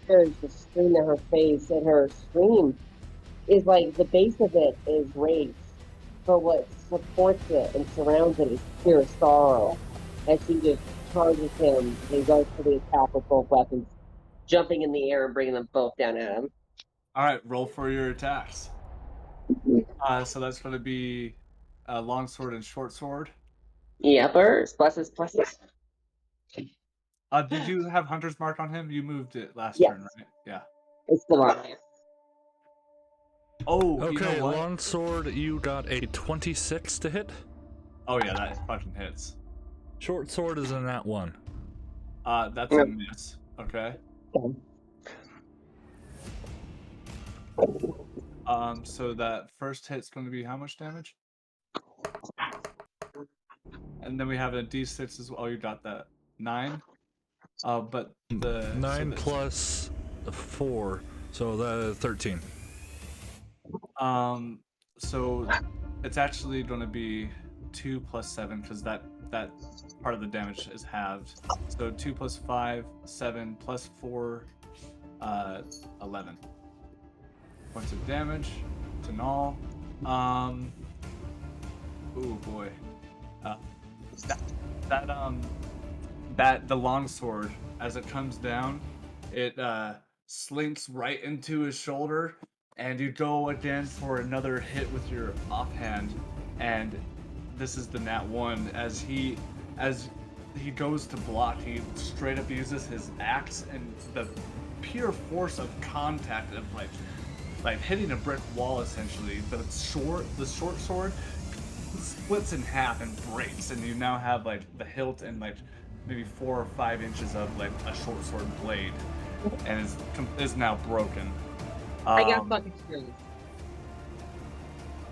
tears just stream at her face, and her scream is like the base of it is rage, but what supports it and surrounds it is pure sorrow. And she just charges him and goes for the attack with both weapons, jumping in the air and bringing them both down at him. All right, roll for your attacks. So that's going to be a long sword and short sword. Yepers, pluses. Did you have Hunter's Mark on him? You moved it last Yes. turn, right? Yeah. It's still on there. Oh, Okay, you know what? longsword, you got a 26 to hit. Oh yeah, that fucking hits. Short sword is in that one. That's a miss. Okay. So that first hit's going to be how much damage? And then we have a d6 as well. Oh, you got that 9. But the 9 plus 4, so that 13. So it's actually going to be 2 plus 7 because that part of the damage is halved. So 2 plus 5, 7 plus 4, 11 points of damage to Null. Oh boy. That the longsword, as it comes down, it slinks right into his shoulder, and you go again for another hit with your offhand, and this is the nat 1. As he goes to block, he straight up uses his axe, and pure force of contact of like hitting a brick wall essentially. The short sword splits in half and breaks, and you now have like the hilt and like maybe 4 or 5 inches of like a short sword blade, and is now broken. I got fucking experience.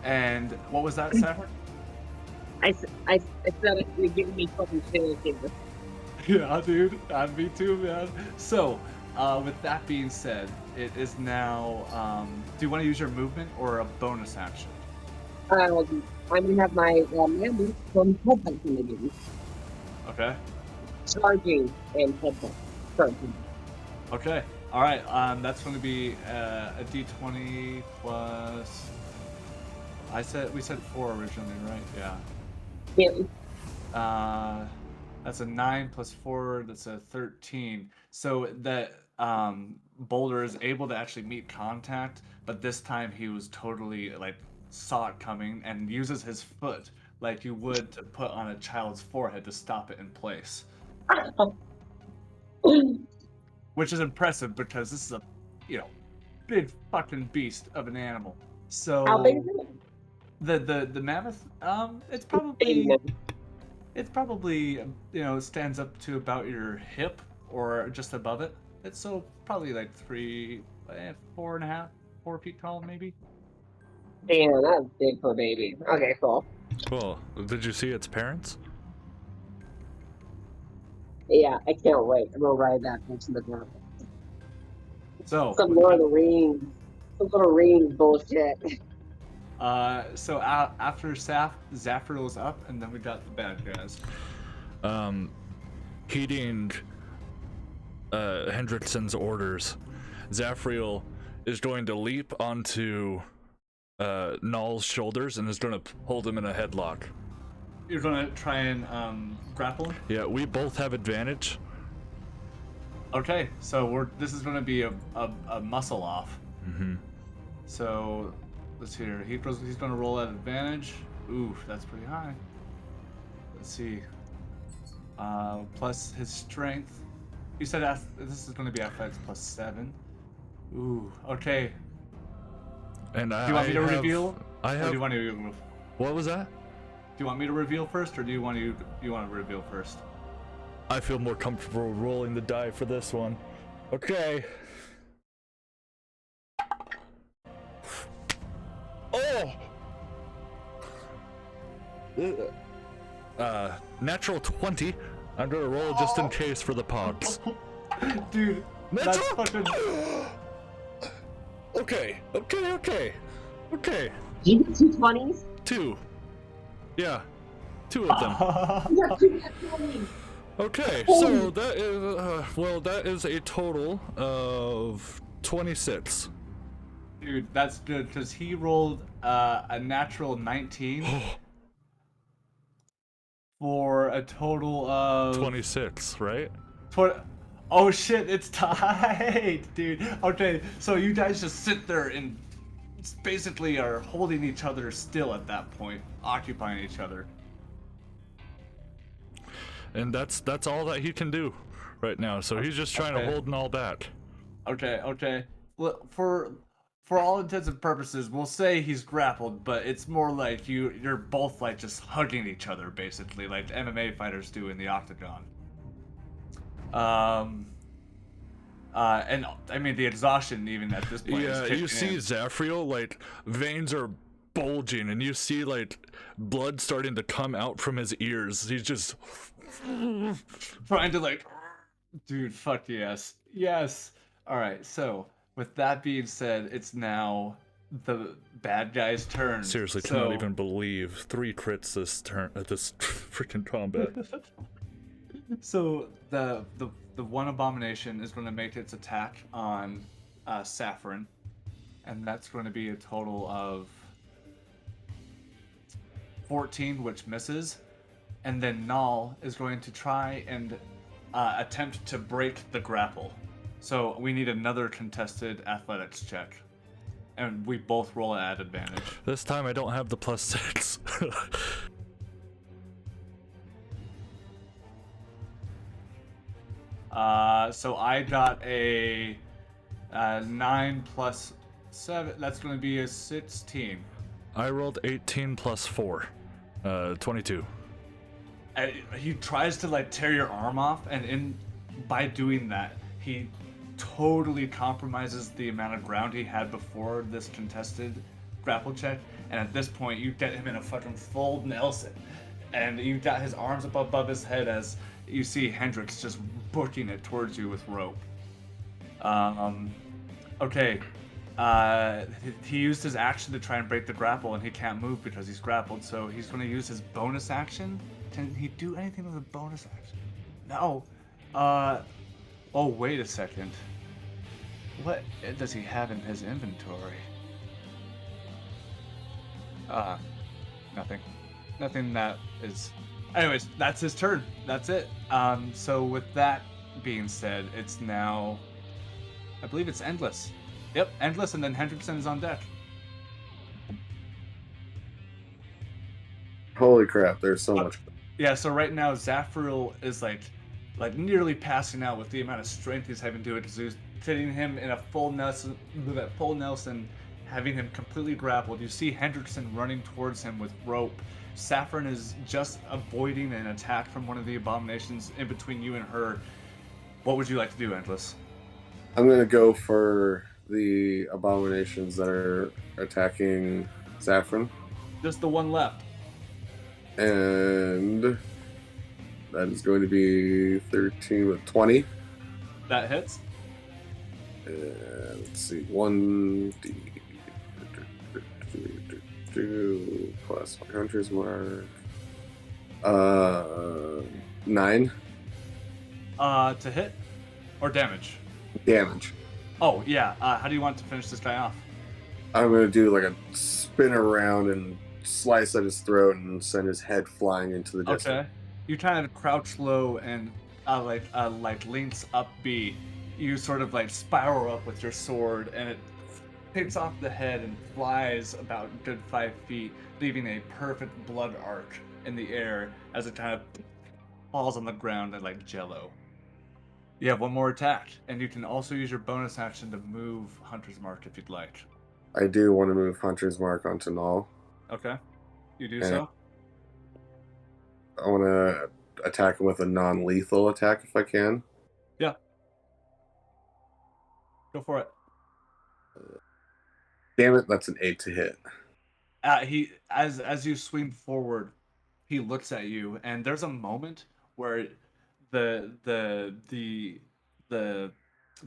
And what was that, Saffron? I said it, you're giving me fucking chills here. Yeah, dude. Me too, man. So, with that being said, it is now. Do you want to use your movement or a bonus action? I'm gonna have my man from headhunting again. Okay. Charging and headhunt. Charging. Okay. All right. That's going to be a D20 plus. We said 4 originally, right? Yeah. Yeah. That's a 9 plus 4. That's a 13. So that Boulder is able to actually meet contact, but this time he was totally like saw it coming and uses his foot like you would to put on a child's forehead to stop it in place, which is impressive because this is a big fucking beast of an animal. So How big is it? the mammoth, it's probably stands up to about your hip or just above it. It's so probably like 4.5, 4 feet tall maybe. Damn, that's big for a baby. Okay, cool. Well, did you see its parents? Yeah, I can't wait. I'm gonna ride that next to the ground. So Some Lord of the Rings. Some sort of Rings bullshit. So after Zafriel's up, and then we got the bad guys. Heeding Hendrickson's orders, Zafriel is going to leap onto Null's shoulders and is going to hold him in a headlock. You're going to try and grapple him? Yeah, we both have advantage. Okay, so this is going to be a muscle off. Mm-hmm. So let's see here. He's going to roll at advantage. Oof, that's pretty high. Let's see. Plus his strength. You said this is going to be athletics plus 7. Ooh, okay. And do you want me to reveal? I have. Or do you want to? What was that? Do you want me to reveal first, or do you want to reveal first? I feel more comfortable rolling the die for this one. Okay. Oh! Natural 20. I'm gonna roll just in case for the pogs. Dude, that's fucking... Okay. Do you get 2 20s? 2. Yeah. 2 of them. You got 2 20s. Okay, so that is, that is a total of 26. Dude, that's good, because he rolled a natural 19 for a total of... 26, right? Oh shit, it's tied, dude. Okay, so you guys just sit there and basically are holding each other still at that point, occupying each other. And that's all that he can do right now. So he's just trying to hold Null back. Okay. Well, for all intents and purposes, we'll say he's grappled, but it's more like you're both like just hugging each other, basically, like MMA fighters do in the octagon. And I mean the exhaustion even at this point. Yeah, you see in. Zafriel, like veins are bulging, and you see like blood starting to come out from his ears. He's just trying to like, dude, fuck yes. All right, so with that being said, it's now the bad guy's turn. Seriously, cannot even believe 3 crits this turn at this freaking combat. So the one abomination is going to make its attack on Saffron, and that's going to be a total of 14, which misses. And then Null is going to try and attempt to break the grapple. So we need another contested athletics check. And we both roll at advantage. This time I don't have the +6. So I got a 9 plus 7. That's going to be a 16. I rolled 18 plus 4. 22. And he tries to like tear your arm off, and by doing that, he totally compromises the amount of ground he had before this contested grapple check. And at this point, you get him in a fucking full Nelson, and you got his arms up above his head as you see Hendrix just booking it towards you with rope. Okay. He used his action to try and break the grapple, and he can't move because he's grappled, so he's going to use his bonus action. Can he do anything with a bonus action? No. Oh, wait a second. What does he have in his inventory? Nothing. Nothing that is... Anyways, that's his turn. That's it. So with that being said, it's now... I believe it's Endless. Yep, Endless, and then Hendrickson is on deck. Holy crap, there's so much. Yeah, so right now Zafiril is like nearly passing out with the amount of strength he's having to it, because he's fitting him in a full Nelson, having him completely grappled. You see Hendrickson running towards him with rope. Saffron is just avoiding an attack from one of the abominations in between you and her. What would you like to do, Endless? I'm gonna go for the abominations that are attacking Saffron. Just the one left. And that is going to be 13 with 20. That hits. Let's see, 1d plus my hunter's mark. 9. To hit or damage? Damage. Oh yeah. How do you want to finish this guy off? I'm gonna do like a spin around and slice at his throat and send his head flying into the distance. Okay. You kind of crouch low and like Link's up B. You sort of like spiral up with your sword, and it picks off the head and flies about a good 5 feet, leaving a perfect blood arc in the air as it kind of falls on the ground like jello. You have one more attack, and you can also use your bonus action to move Hunter's Mark if you'd like. I do want to move Hunter's Mark onto Null. Okay. You do Yeah. so? I want to attack him with a non-lethal attack if I can. Yeah. Go for it. Damn it, that's an 8 to hit. He as you swing forward, he looks at you, and there's a moment where the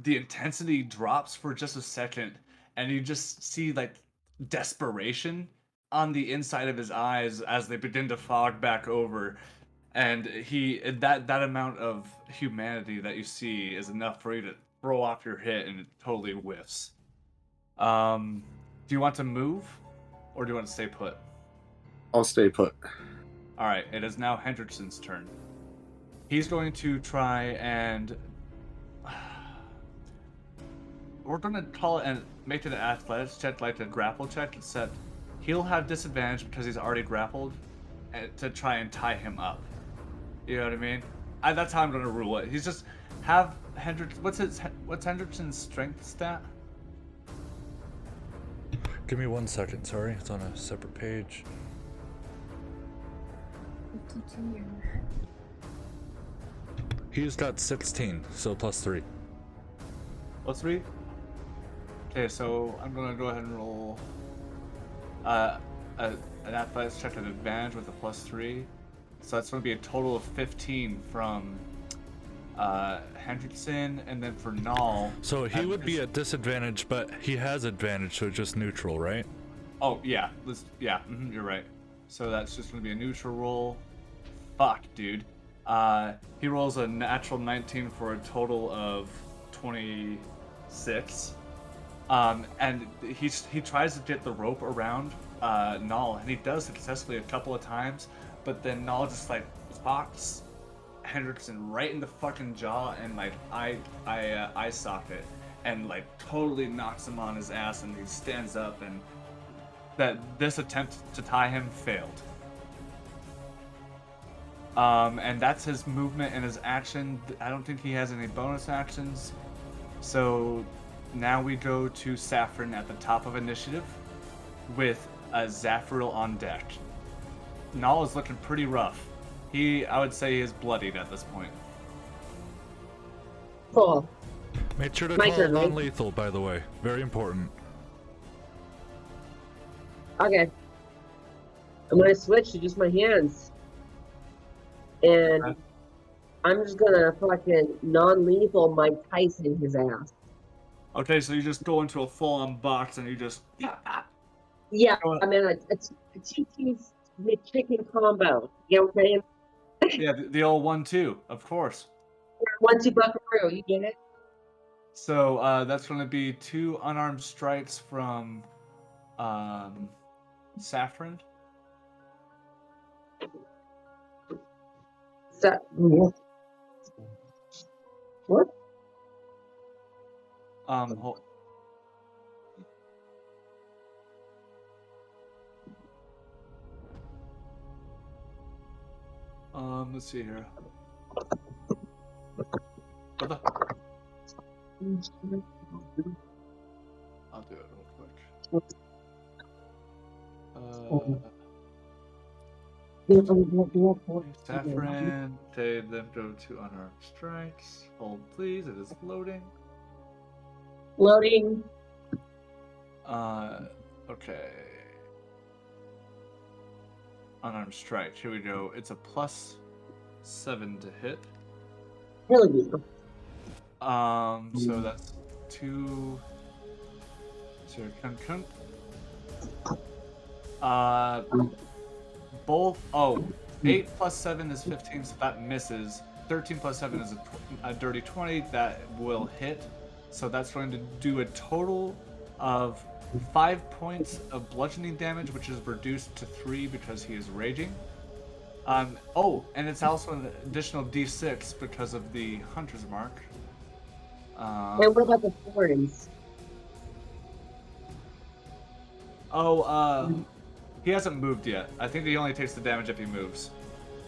intensity drops for just a second, and you just see like desperation on the inside of his eyes as they begin to fog back over, and that amount of humanity that you see is enough for you to throw off your hit, and it totally whiffs. Do you want to move, or do you want to stay put? I'll stay put. All right, it is now Hendrickson's turn. He's going to try and we're going to call it and make it an athletics check, like a grapple check, except he'll have disadvantage because he's already grappled, to try and tie him up. You know what I mean? That's how I'm going to rule it. He's just have Hendricks. What's Hendrickson's strength stat? Give me 1 second, sorry. It's on a separate page. 52. He's got 16, so plus 3. Plus 3? Okay, so I'm going to go ahead and roll an athletics check at advantage with a plus 3. So that's going to be a total of 15 from Hendrickson, and then for Null. So he would be at disadvantage, but he has advantage, so just neutral, right? Oh, yeah. You're right. So that's just going to be a neutral roll. Fuck, dude. He rolls a natural 19 for a total of 26. And he tries to get the rope around Null, and he does successfully a couple of times, but then Null just like clocks Hendrickson right in the fucking jaw and like eye socket, and like totally knocks him on his ass, and he stands up, and that this attempt to tie him failed. And that's his movement and his action. I don't think he has any bonus actions, so now we go to Saffron at the top of initiative with a Zafril on deck. Null is looking pretty rough. I would say, is bloodied at this point. Cool. Make sure to My call turn, right? non-lethal, by the way. Very important. Okay. I'm gonna switch to just my hands. And Okay. I'm just gonna fucking non-lethal Mike Tyson his ass. Okay, so you just go into a full-on box and you just... Yeah, Go on. I mean, a two-piece McChicken combo. You know what I'm saying? Yeah, the old 1-2, of course. 1-2 buckaroo, you get it? So that's going to be 2 unarmed strikes from Saffron. So, what? Hold, let's see here. What the? I'll do it real quick. Saffron, they then go to unarmed strikes. Hold please, it is loading. Loading. Okay. Unarmed strike, here we go. It's a +7 to hit. Really beautiful. So that's 2. So cunt. Both. 8 + 7 is 15, so that misses. 13 + 7 is a dirty 20. That will hit. So that's going to do a total of 5 points of bludgeoning damage, which is reduced to 3 because he is raging. And it's also an additional D6 because of the Hunter's Mark. And what about the thorns? He hasn't moved yet. I think he only takes the damage if he moves.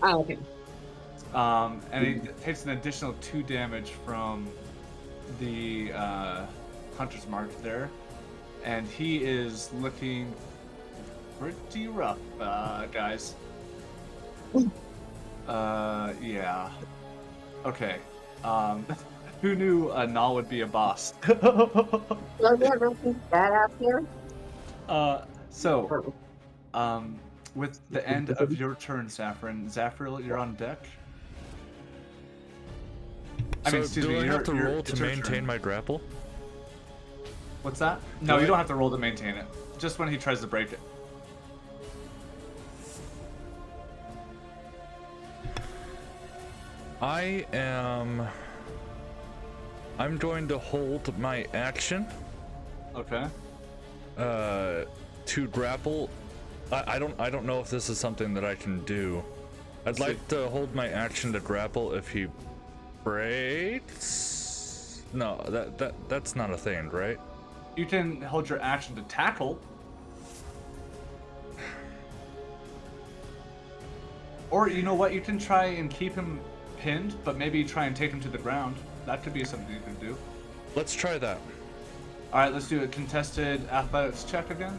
Oh, okay. And he takes an additional 2 damage from the Hunter's Mark there. And he is looking pretty rough, guys. Yeah. Okay. Who knew Nal would be a boss? Well, yeah, nothing bad out here. So, with the end of your turn, Saffron, Zafril, you're on deck. Do I have to roll it's to your maintain turn. my grapple? What's that? No, Do you I- don't have to roll to maintain it. Just when he tries to break it. I'm going to hold my action Okay. to grapple. I don't know if this is something that I can do. I'd like to hold my action to grapple if he breaks. No, that's not a thing, right? You can hold your action to tackle. Or, you know what, you can try and keep him pinned, but maybe try and take him to the ground. That could be something you can do. Let's try that. Alright, let's do a contested athletics check again.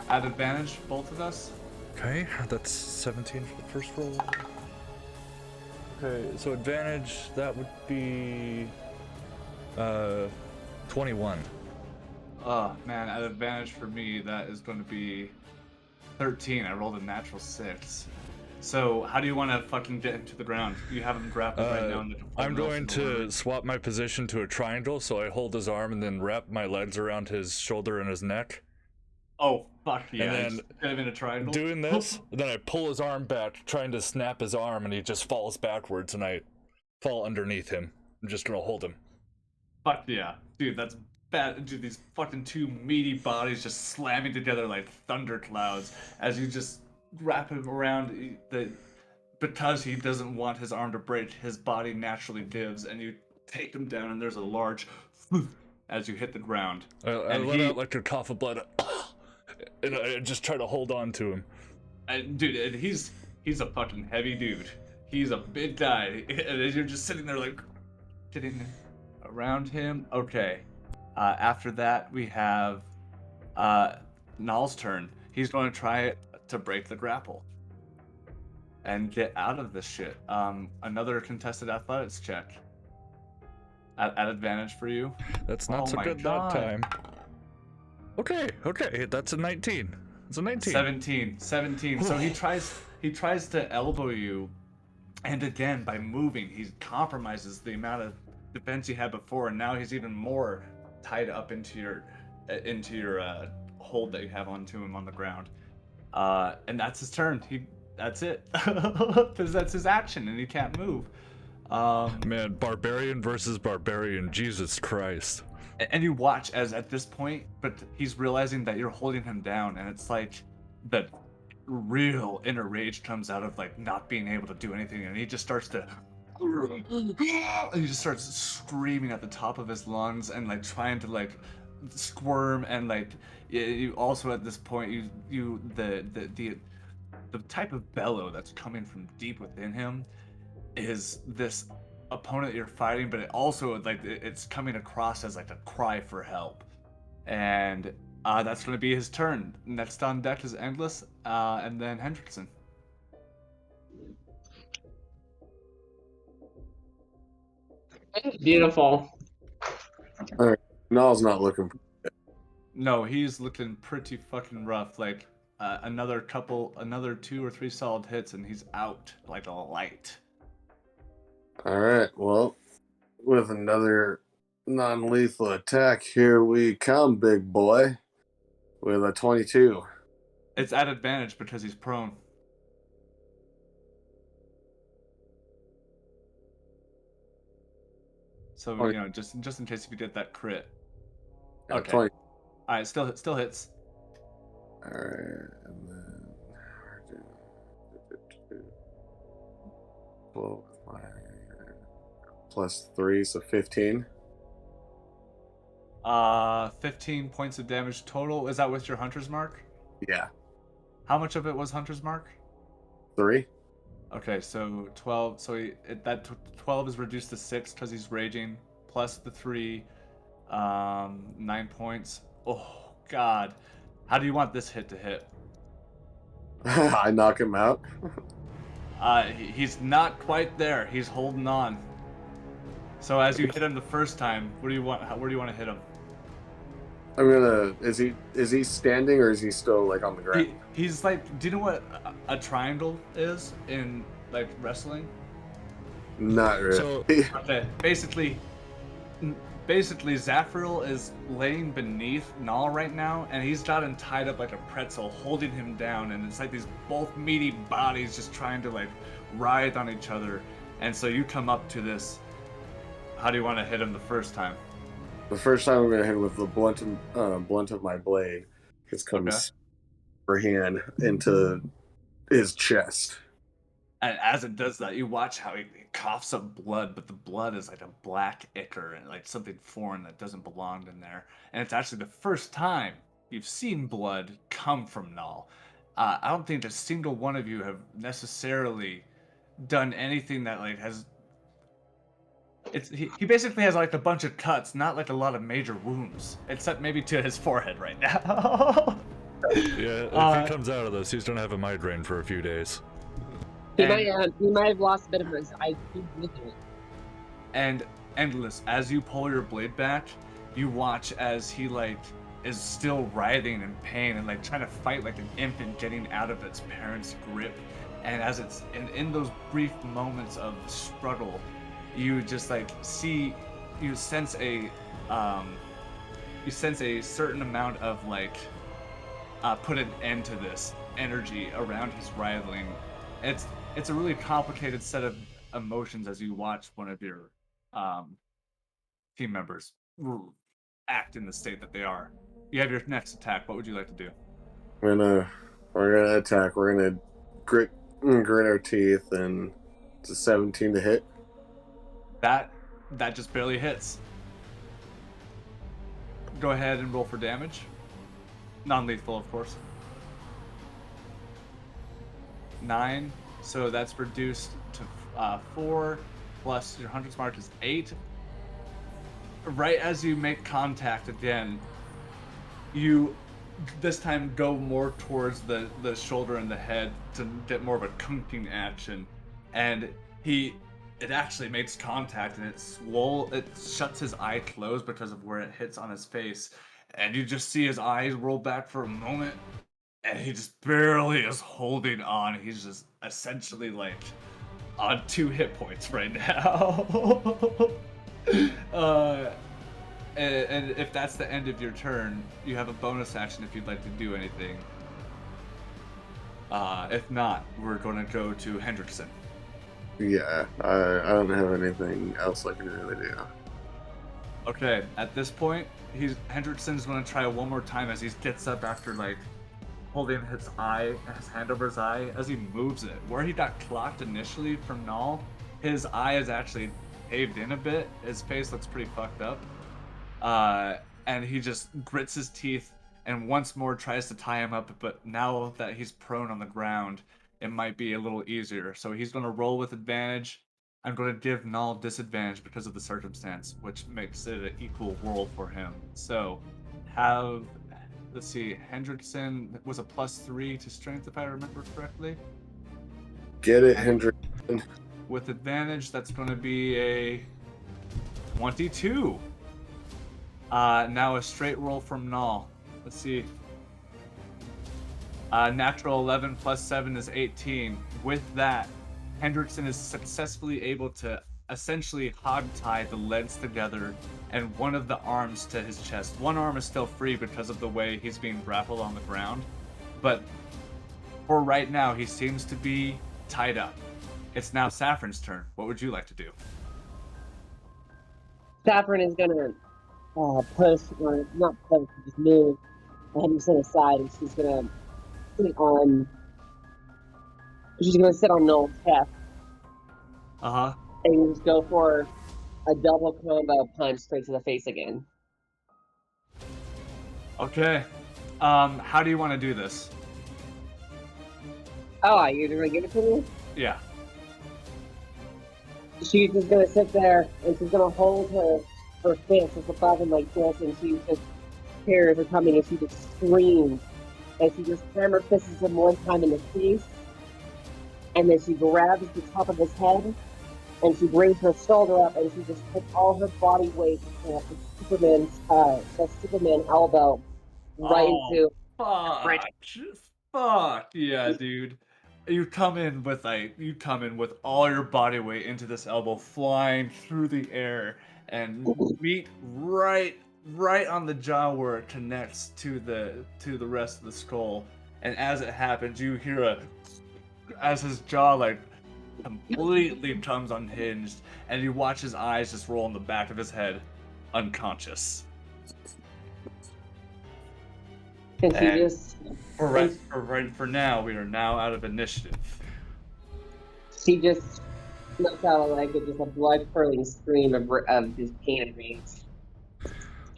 At advantage, both of us. Okay, that's 17 for the first roll. Okay, so advantage, that would be 21. Oh, man, at advantage for me, that is going to be 13. I rolled a natural 6. So, how do you want to fucking get him to the ground? You have him grappled right now. I'm going to swap my position to a triangle, so I hold his arm and then wrap my legs around his shoulder and his neck. Oh, fuck yeah. And then just get him in a triangle. Doing this, then I pull his arm back, trying to snap his arm, and he just falls backwards, and I fall underneath him. I'm just gonna hold him. Fuck yeah. Dude, that's bad. Dude, these fucking 2 meaty bodies just slamming together like thunderclouds as you just wrap him around because he doesn't want his arm to break, his body naturally gives, and you take him down, and there's a large as you hit the ground. I let out like a cough of blood, and I just try to hold on to him. Dude, and he's a fucking heavy dude. He's a big guy, and you're just sitting there like getting around him. Okay. After that, we have Null's turn. He's going to try to break the grapple and get out of this shit. Another contested athletics check. At advantage for you. That's not Oh so my good God. that time. Okay, that's a 19. It's a 19. 17. So he tries to elbow you, and again, by moving, he compromises the amount of defense he had before, and now he's even more tied up into your hold that you have onto him on the ground. And that's his turn. That's it. Because that's his action, and he can't move. Man, barbarian versus barbarian, Jesus Christ. And you watch as at this point, but he's realizing that you're holding him down, and it's like the real inner rage comes out of like not being able to do anything, and he just starts to screaming at the top of his lungs and like trying to like squirm, and like you also at this point the type of bellow that's coming from deep within him is this opponent you're fighting, but it also like it's coming across as like a cry for help. And that's going to be his turn. Next on deck is Endless, and then Hendrickson. Beautiful. All right. Null's not looking. No, he's looking pretty fucking rough. Like another 2 or 3 solid hits, and he's out like a light. All right. Well, with another non-lethal attack, here we come, big boy, with a 22. It's at advantage because he's prone. So you know, just in case if you get that crit. Okay. 20. All right, still hits. All right, and then 12 plus 3, so 15. 15 points of damage total. Is that with your Hunter's Mark? Yeah, How much of it was Hunter's Mark? 3. Okay, so 12. So 12 is reduced to 6 because he's raging, plus the 3, 9 points. Oh God, how do you want this hit to hit? I knock him out. He's not quite there. He's holding on. So as you hit him the first time, where do you want to hit him? I'm gonna. Is he standing or is he still like on the ground? He's like. Do you know what a triangle is in like wrestling? Not really. So- Okay, basically, Zafriel is laying beneath Null right now, and he's got him tied up like a pretzel, holding him down, and it's like these both meaty bodies just trying to like writhe on each other. And so you come up to this. How do you want to hit him the first time? The first time I'm gonna hit him with the blunt of my blade. It comes for hand into his chest. And as it does that, you watch how he coughs up blood, but the blood is like a black ichor and like something foreign that doesn't belong in there. And it's actually the first time you've seen blood come from Null. I don't think a single one of you have necessarily done anything that like has. He basically has like a bunch of cuts, not like a lot of major wounds, except maybe to his forehead right now. Yeah, if he comes out of this, he's gonna have a migraine for a few days. He might have lost a bit of his IQ with it. And Endless, as you pull your blade back, you watch as he like is still writhing in pain and like trying to fight like an infant getting out of its parents' grip. And as it's in those brief moments of struggle, you just like you sense a certain amount of like put an end to this energy around his writhing. It's a really complicated set of emotions as you watch one of your team members act in the state that they are. You have your next attack. What would you like to do? We're gonna attack. We're gonna grit our teeth, and it's a 17 to hit. That just barely hits. Go ahead and roll for damage. Non-lethal, of course. 9. So that's reduced to 4, plus your Hunter's Mark is 8. right as you make contact again, you this time go more towards the shoulder and the head to get more of a kunking action, and it actually makes contact and it shuts his eye closed because of where it hits on his face, and you just see his eyes roll back for a moment, and he just barely is holding on. He's just essentially like on 2 hit points right now. uh and if that's the end of your turn, you have a bonus action if you'd like to do anything. If not, we're going to go to Hendrickson. Yeah, I don't have anything else I can really do. Okay, at this point, Hendrickson's going to try one more time as he gets up after like holding his hand over his eye as he moves it. Where he got clocked initially from Null, his eye is actually caved in a bit. His face looks pretty fucked up. And he just grits his teeth and once more tries to tie him up, but now that he's prone on the ground, it might be a little easier. So he's going to roll with advantage. I'm going to give Null disadvantage because of the circumstance, which makes it an equal roll for him. So let's see, Hendrickson was a +3 to strength, if I remember correctly. Get it, Hendrick. With advantage, that's going to be a 22. Now a straight roll from Null. Let's see. Natural 11 plus 7 is 18. With that, Hendrickson is successfully able to essentially hog-tie the legs together and one of the arms to his chest. One arm is still free because of the way he's being grappled on the ground, but for right now, he seems to be tied up. It's now Saffron's turn. What would you like to do? Saffron is gonna push, or not push, just move Henderson aside, and she's gonna sit on Noel's chest Uh-huh. and just go for a double combo punch straight to the face again. Okay. How do you want to do this? Oh, you're gonna give it to me? Yeah. She's just gonna sit there and she's gonna hold her fist just above him like this, and she just hears her coming and she just screams, and she just hammer fists him one time in the face, and then she grabs the top of his head and she brings her shoulder up and she just puts all her body weight the Superman elbow right into Fuck yeah, dude. You come in with all your body weight into this elbow, flying through the air, and meet right on the jaw where it connects to the rest of the skull. And as it happens, you hear as his jaw like completely comes unhinged, and you watch his eyes just roll in the back of his head, unconscious. and she just For now, we are now out of initiative. She just lets out a leg with just a blood-curdling scream of just pain and rage.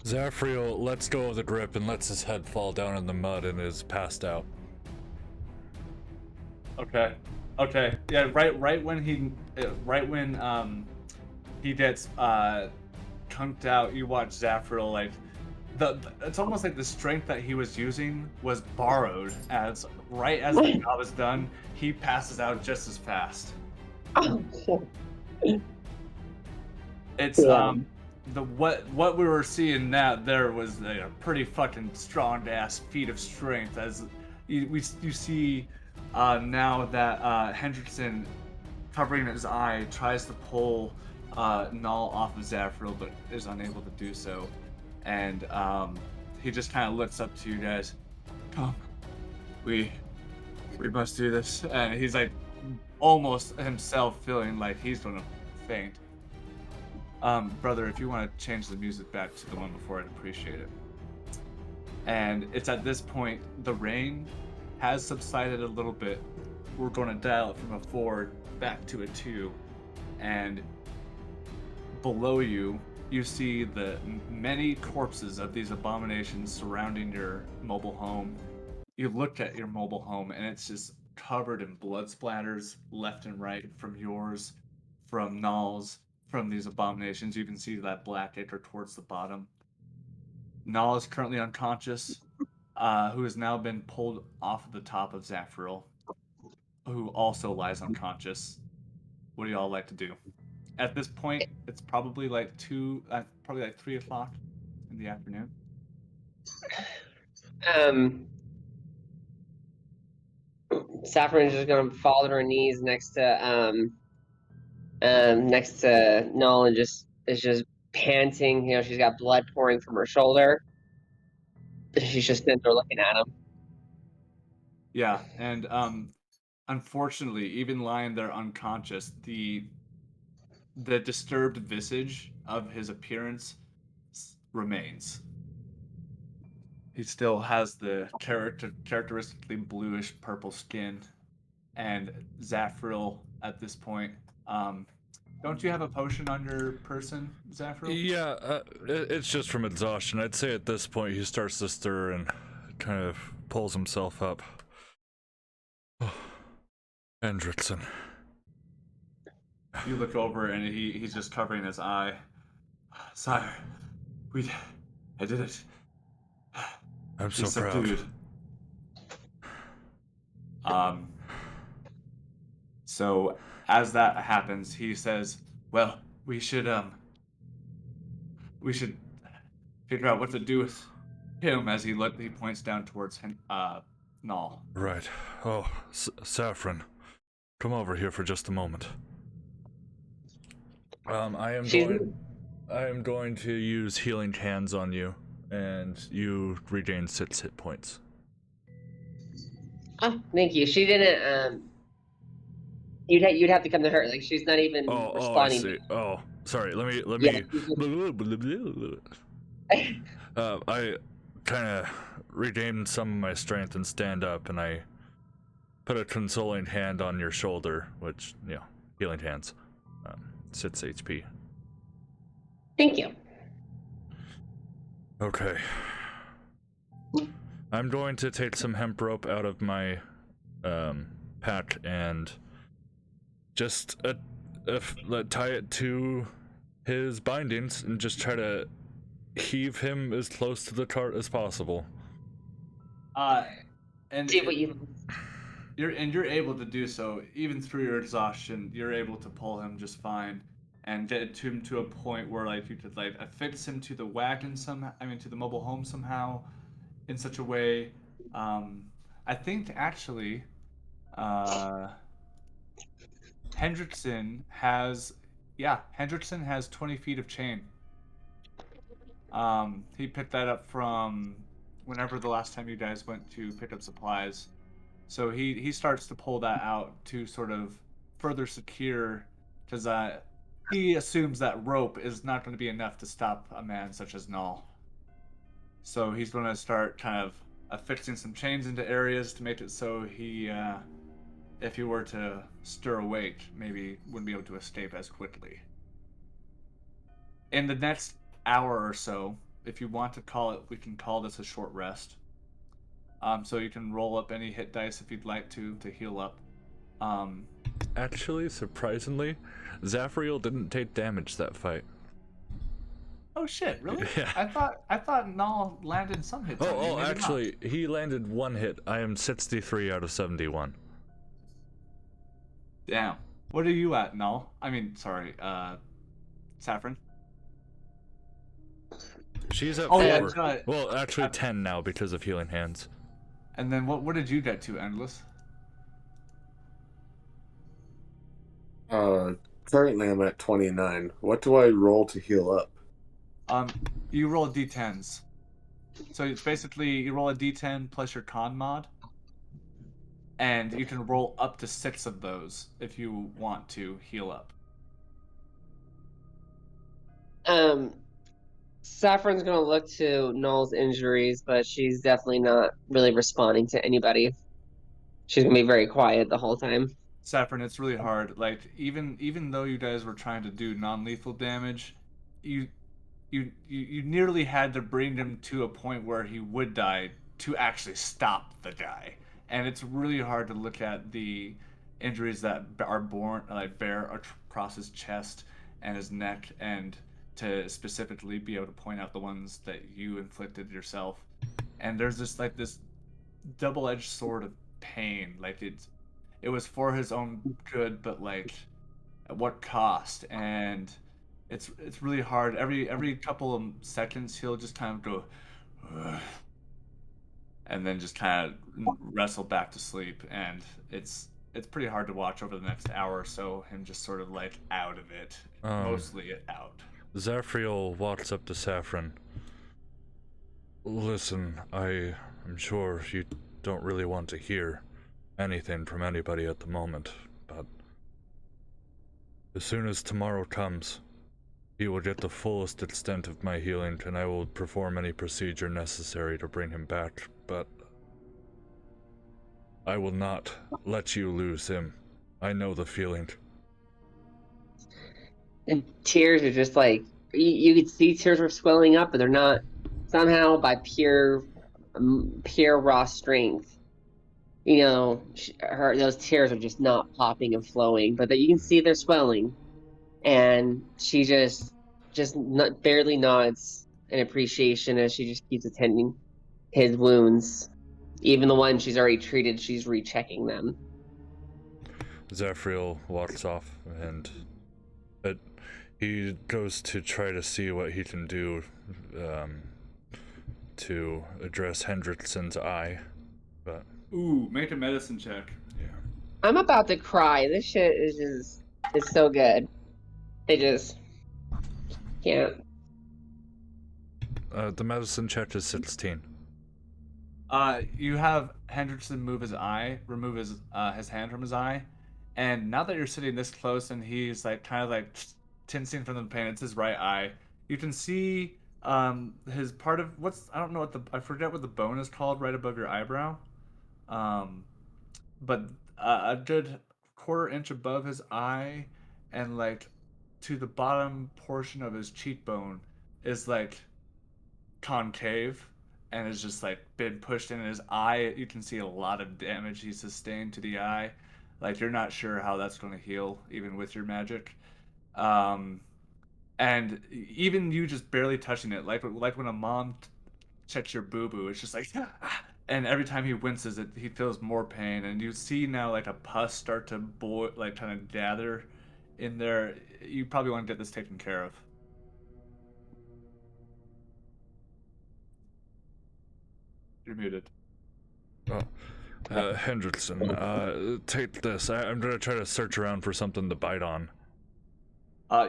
Zafriel lets go of the grip and lets his head fall down in the mud and is passed out. Okay. Yeah. Right when he gets conked out, you watch Zafriel like it's almost like the strength that he was using was borrowed. As right as the job is done, he passes out just as fast. Oh shit! It's what we were seeing there was a pretty fucking strong ass feat of strength. As you see now that Hendrickson, covering his eye, tries to pull Null off of Zafriel, but is unable to do so. And he just kind of looks up to you guys. Come, we must do this. And he's like almost himself feeling like he's gonna faint. Brother, if you want to change the music back to the one before, I'd appreciate it. And it's at this point the rain has subsided a little bit. We're going to dial it from a 4 back to a 2, and below you see the many corpses of these abominations surrounding your mobile home. You look at your mobile home and it's just covered in blood splatters left and right from yours, from Null's, from these abominations. You can see that black ichor towards the bottom. Nal is currently unconscious, who has now been pulled off of the top of Zafriel, who also lies unconscious. What do y'all like to do? At this point, it's probably like 3 o'clock in the afternoon. Saffron's just gonna fall to her knees next to Null and is just panting. You know, she's got blood pouring from her shoulder. She's just sitting there looking at him. Yeah, and unfortunately, even lying there unconscious, the disturbed visage of his appearance remains. He still has the characteristically bluish purple skin, and Zafriel at this point. Don't you have a potion on your person, Zafriel? Yeah, it's just from exhaustion. I'd say at this point he starts to stir and kind of pulls himself up. Hendrickson. You look over and he's just covering his eye. Sire, I did it. I'm so He's proud. subdued. So as that happens, he says, "Well, we should figure out what to do with him." As he points down towards him, Null. Right. Oh, Saffron, come over here for just a moment. I am going to use healing hands on you, and you regain 6 hit points. Oh, thank you. She didn't. You'd have to come to her. Like she's not even responding. I see. Oh, sorry. Let me. Yeah. I kind of regained some of my strength and stand up, and I put a consoling hand on your shoulder, which, healing hands. 6 HP. Thank you. Okay. I'm going to take some hemp rope out of my pack and just tie it to his bindings and just try to heave him as close to the cart as possible. And See what you. you're able to do so even through your exhaustion. You're able to pull him just fine and get him to a point where you could affix him to the wagon somehow. I mean, to the mobile home somehow, in such a way. I think actually, Hendrickson has 20 feet of chain. He picked that up from whenever the last time you guys went to pick up supplies. So he starts to pull that out to sort of further secure, because he assumes that rope is not going to be enough to stop a man such as Null. So he's going to start kind of affixing some chains into areas to make it so he, if he were to stir awake, maybe wouldn't be able to escape as quickly. In the next hour or so, if you want to call it, we can call this a short rest. So you can roll up any hit dice if you'd like to heal up. Actually, surprisingly, Zafriel didn't take damage that fight. Oh shit! Really? Yeah. I thought Null landed some hits. on you, maybe Actually, not. he landed 1 hit. I am 63 out of 71. Damn. What are you at, Null? I mean, sorry, Saffron. She's at Oh, 4. yeah, it's not- Well, actually 10 now because of healing hands. And then what did you get to, Endless? Currently I'm at 29. What do I roll to heal up? You roll d10s. So it's basically you roll a d10 plus your con mod, and you can roll up to 6 of those if you want to heal up. Saffron's gonna look to Null's injuries, but she's definitely not really responding to anybody. She's gonna be very quiet the whole time. Saffron, it's really hard. Even though you guys were trying to do non-lethal damage, you nearly had to bring him to a point where he would die to actually stop the guy. And it's really hard to look at the injuries that are bear across his chest and his neck, and to specifically be able to point out the ones that you inflicted yourself. And there's this double-edged sword of pain. Like it was for his own good, but like at what cost? And it's really hard. Every couple of seconds, he'll just kind of go, "Ugh," and then just kind of wrestle back to sleep. And it's pretty hard to watch over the next hour or so. Him just sort of like out of it, mostly out. Zafriel walks up to Saffron. Listen, I'm sure you don't really want to hear anything from anybody at the moment, but as soon as tomorrow comes, he will get the fullest extent of my healing, and I will perform any procedure necessary to bring him back, but I will not let you lose him. I know the feeling. And tears are just like, you could see tears were swelling up, but they're not, somehow by pure raw strength. You know, those tears are just not popping and flowing, but that you can see they're swelling. And she just barely nods in appreciation as she just keeps attending his wounds. Even the ones she's already treated, she's rechecking them. Zafriel walks off, and he goes to try to see what he can do to address Hendrickson's eye, but... Ooh, make a medicine check. Yeah. I'm about to cry. This shit is so good. I just can't. The medicine check is 16. You have Hendrickson remove his hand from his eye, and now that you're sitting this close and he's like kind of like tensing from the pain, it's his right eye. You can see his part of I forget what the bone is called right above your eyebrow, but a good quarter-inch above his eye, and like to the bottom portion of his cheekbone is like concave and is just like been pushed in his eye. You can see a lot of damage he sustained to the eye. Like you're not sure how that's going to heal even with your magic. And even you just barely touching it, like when a mom checks your boo boo, it's just like and every time he winces he feels more pain, and you see now like a pus start to boil, like kind of gather in there. You probably want to get this taken care of. You're muted. Oh, Hendrickson, take this. I'm gonna try to search around for something to bite on.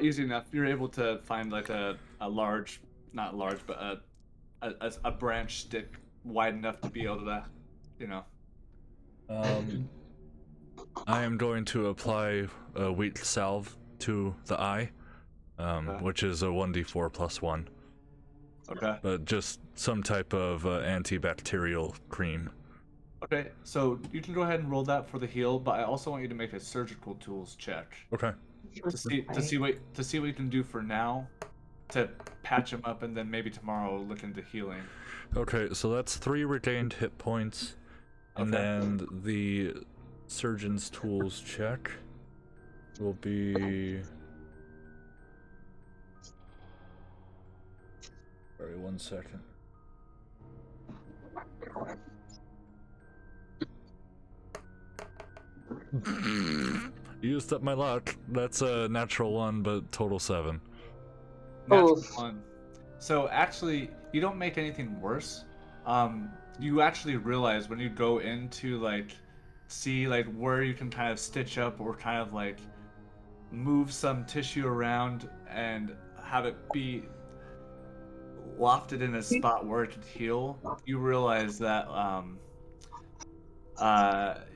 Easy enough. You're able to find like a large, not large, but a branch stick wide enough to be able to, you know. I am going to apply a wheat salve to the eye, which is a 1d4 plus 1. Okay. But just some type of antibacterial cream. Okay, so you can go ahead and roll that for the heal, but I also want you to make a surgical tools check Okay. to see what you can do for now, to patch him up, and then maybe tomorrow look into healing. Okay, so that's 3 regained hit points, and Okay. then the surgeon's tools check will be... Sorry, 1 second. Used up my luck. That's a natural 1, but total 7. Natural 1. So actually, you don't make anything worse. You actually realize when you go into like see like where you can kind of stitch up or kind of like move some tissue around and have it be lofted in a spot where it could heal. You realize that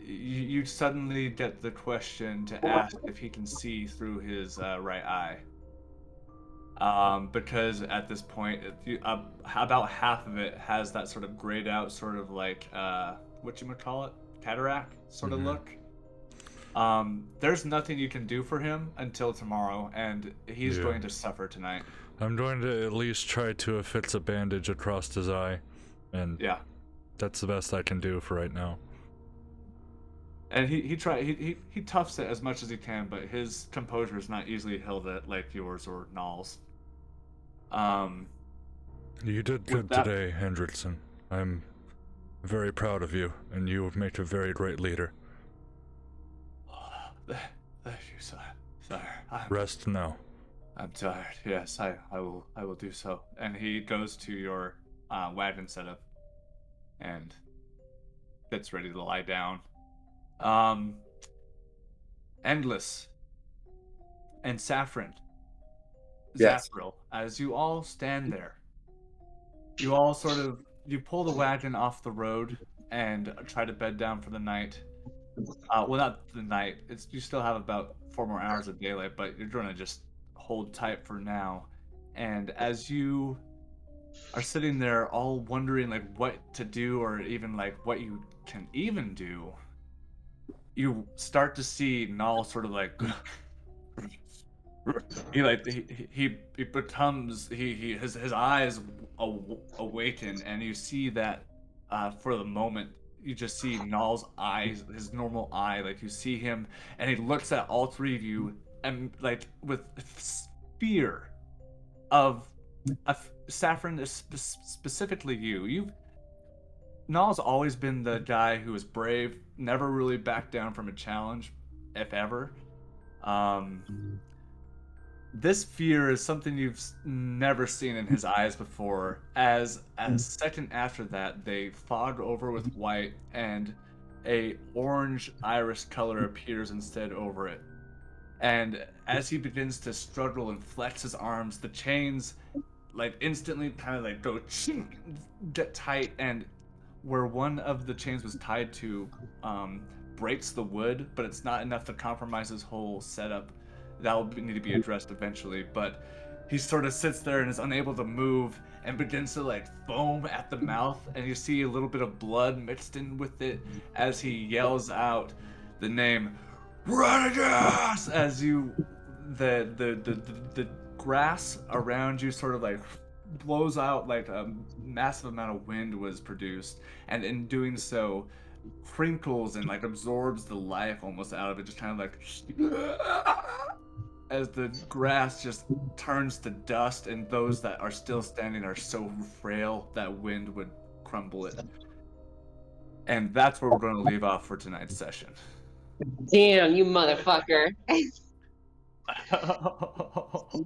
you suddenly get the question to ask if he can see through his right eye. Because at this point, about half of it has that sort of grayed out, sort of like whatchamacallit, cataract sort of look. There's nothing you can do for him until tomorrow, and he's going to suffer tonight. I'm going to at least try to affix a bandage across his eye, and Yeah. that's the best I can do for right now. And he toughs it as much as he can, but his composure is not easily held at like yours or Null's. You did With good that- today, Hendrickson. I'm very proud of you, and you have made a very great leader. Thank you, sire. Rest now. I'm tired. Yes, I will do so. And he goes to your wagon setup and gets ready to lie down. Endless and Saffron, Yes. Zafril, as you all stand there, you all you pull the wagon off the road and try to bed down for the night. Well, not the night. You still have about 4 more hours of daylight, but you're gonna just hold tight for now. And as you are sitting there, all wondering like what to do, or even like what you can even do, you start to see Null sort of like he becomes his eyes awaken, and you see that for the moment you just see Null's eyes, his normal eye, like you see him, and he looks at all three of you and like with fear of Saffron, specifically you. Null's always been the guy who was brave, never really backed down from a challenge, if ever. This fear is something you've never seen in his eyes before. As a second after that, they fog over with white, and a orange iris color appears instead over it. And as he begins to struggle and flex his arms, the chains like instantly kind of like go get tight, and where one of the chains was tied to breaks the wood, but it's not enough to compromise his whole setup. That'll need to be addressed eventually, but he sort of sits there and is unable to move and begins to like foam at the mouth, and you see a little bit of blood mixed in with it as he yells out the name Radagast, as the grass around you sort of like blows out, like a massive amount of wind was produced, and in doing so crinkles and like absorbs the life almost out of it, just kind of like as the grass just turns to dust, and those that are still standing are so frail that wind would crumble it. And that's where we're going to leave off for tonight's session. Damn, you motherfucker.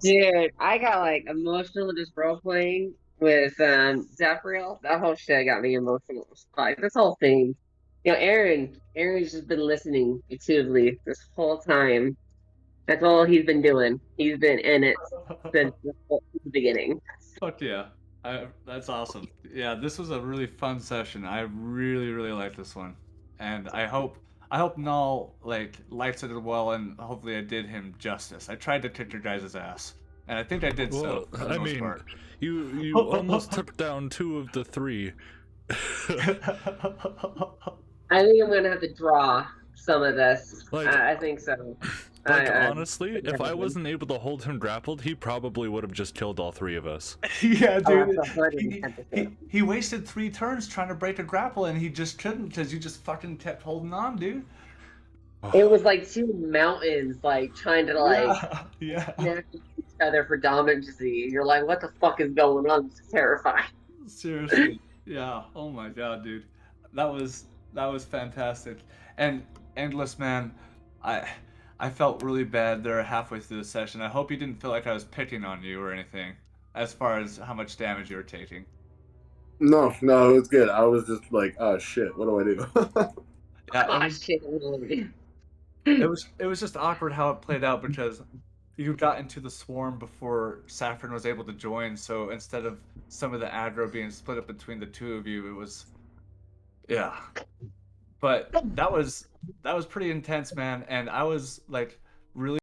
Dude, I got like emotional just role playing with Zafriel. That whole shit got me emotional. Like this whole thing. You know, Aaron's just been listening actively this whole time. That's all he's been doing. He's been in it since the beginning. Fuck yeah. That's awesome. Yeah, this was a really fun session. I really, really like this one. And I hope Null like likes it as well, and hopefully I did him justice. I tried to kick your guys' ass. And I think I did so for the I most mean, part. you almost took down 2 of the 3. I think I'm gonna have to draw some of this. Like- I think so. Honestly, if I wasn't able to hold him grappled, he probably would have just killed all 3 of us. Yeah, Oh, dude. that's 110%. He wasted 3 turns trying to break a grapple, and he just couldn't because you just fucking kept holding on, dude. It was like 2 mountains, like trying to like Yeah. snap each other for dominancy. You're like, what the fuck is going on? It's terrifying. Seriously. Yeah. Oh my god, dude. That was fantastic. And Endless, man, I felt really bad there halfway through the session. I hope you didn't feel like I was picking on you or anything, as far as how much damage you were taking. No, it was good. I was just like, oh shit, what do I do? Yeah, Oh, shit, literally. it was just awkward how it played out, because you got into the swarm before Saffron was able to join, so instead of some of the aggro being split up between the 2 of you, it was, yeah. But that was pretty intense, man, and I was like really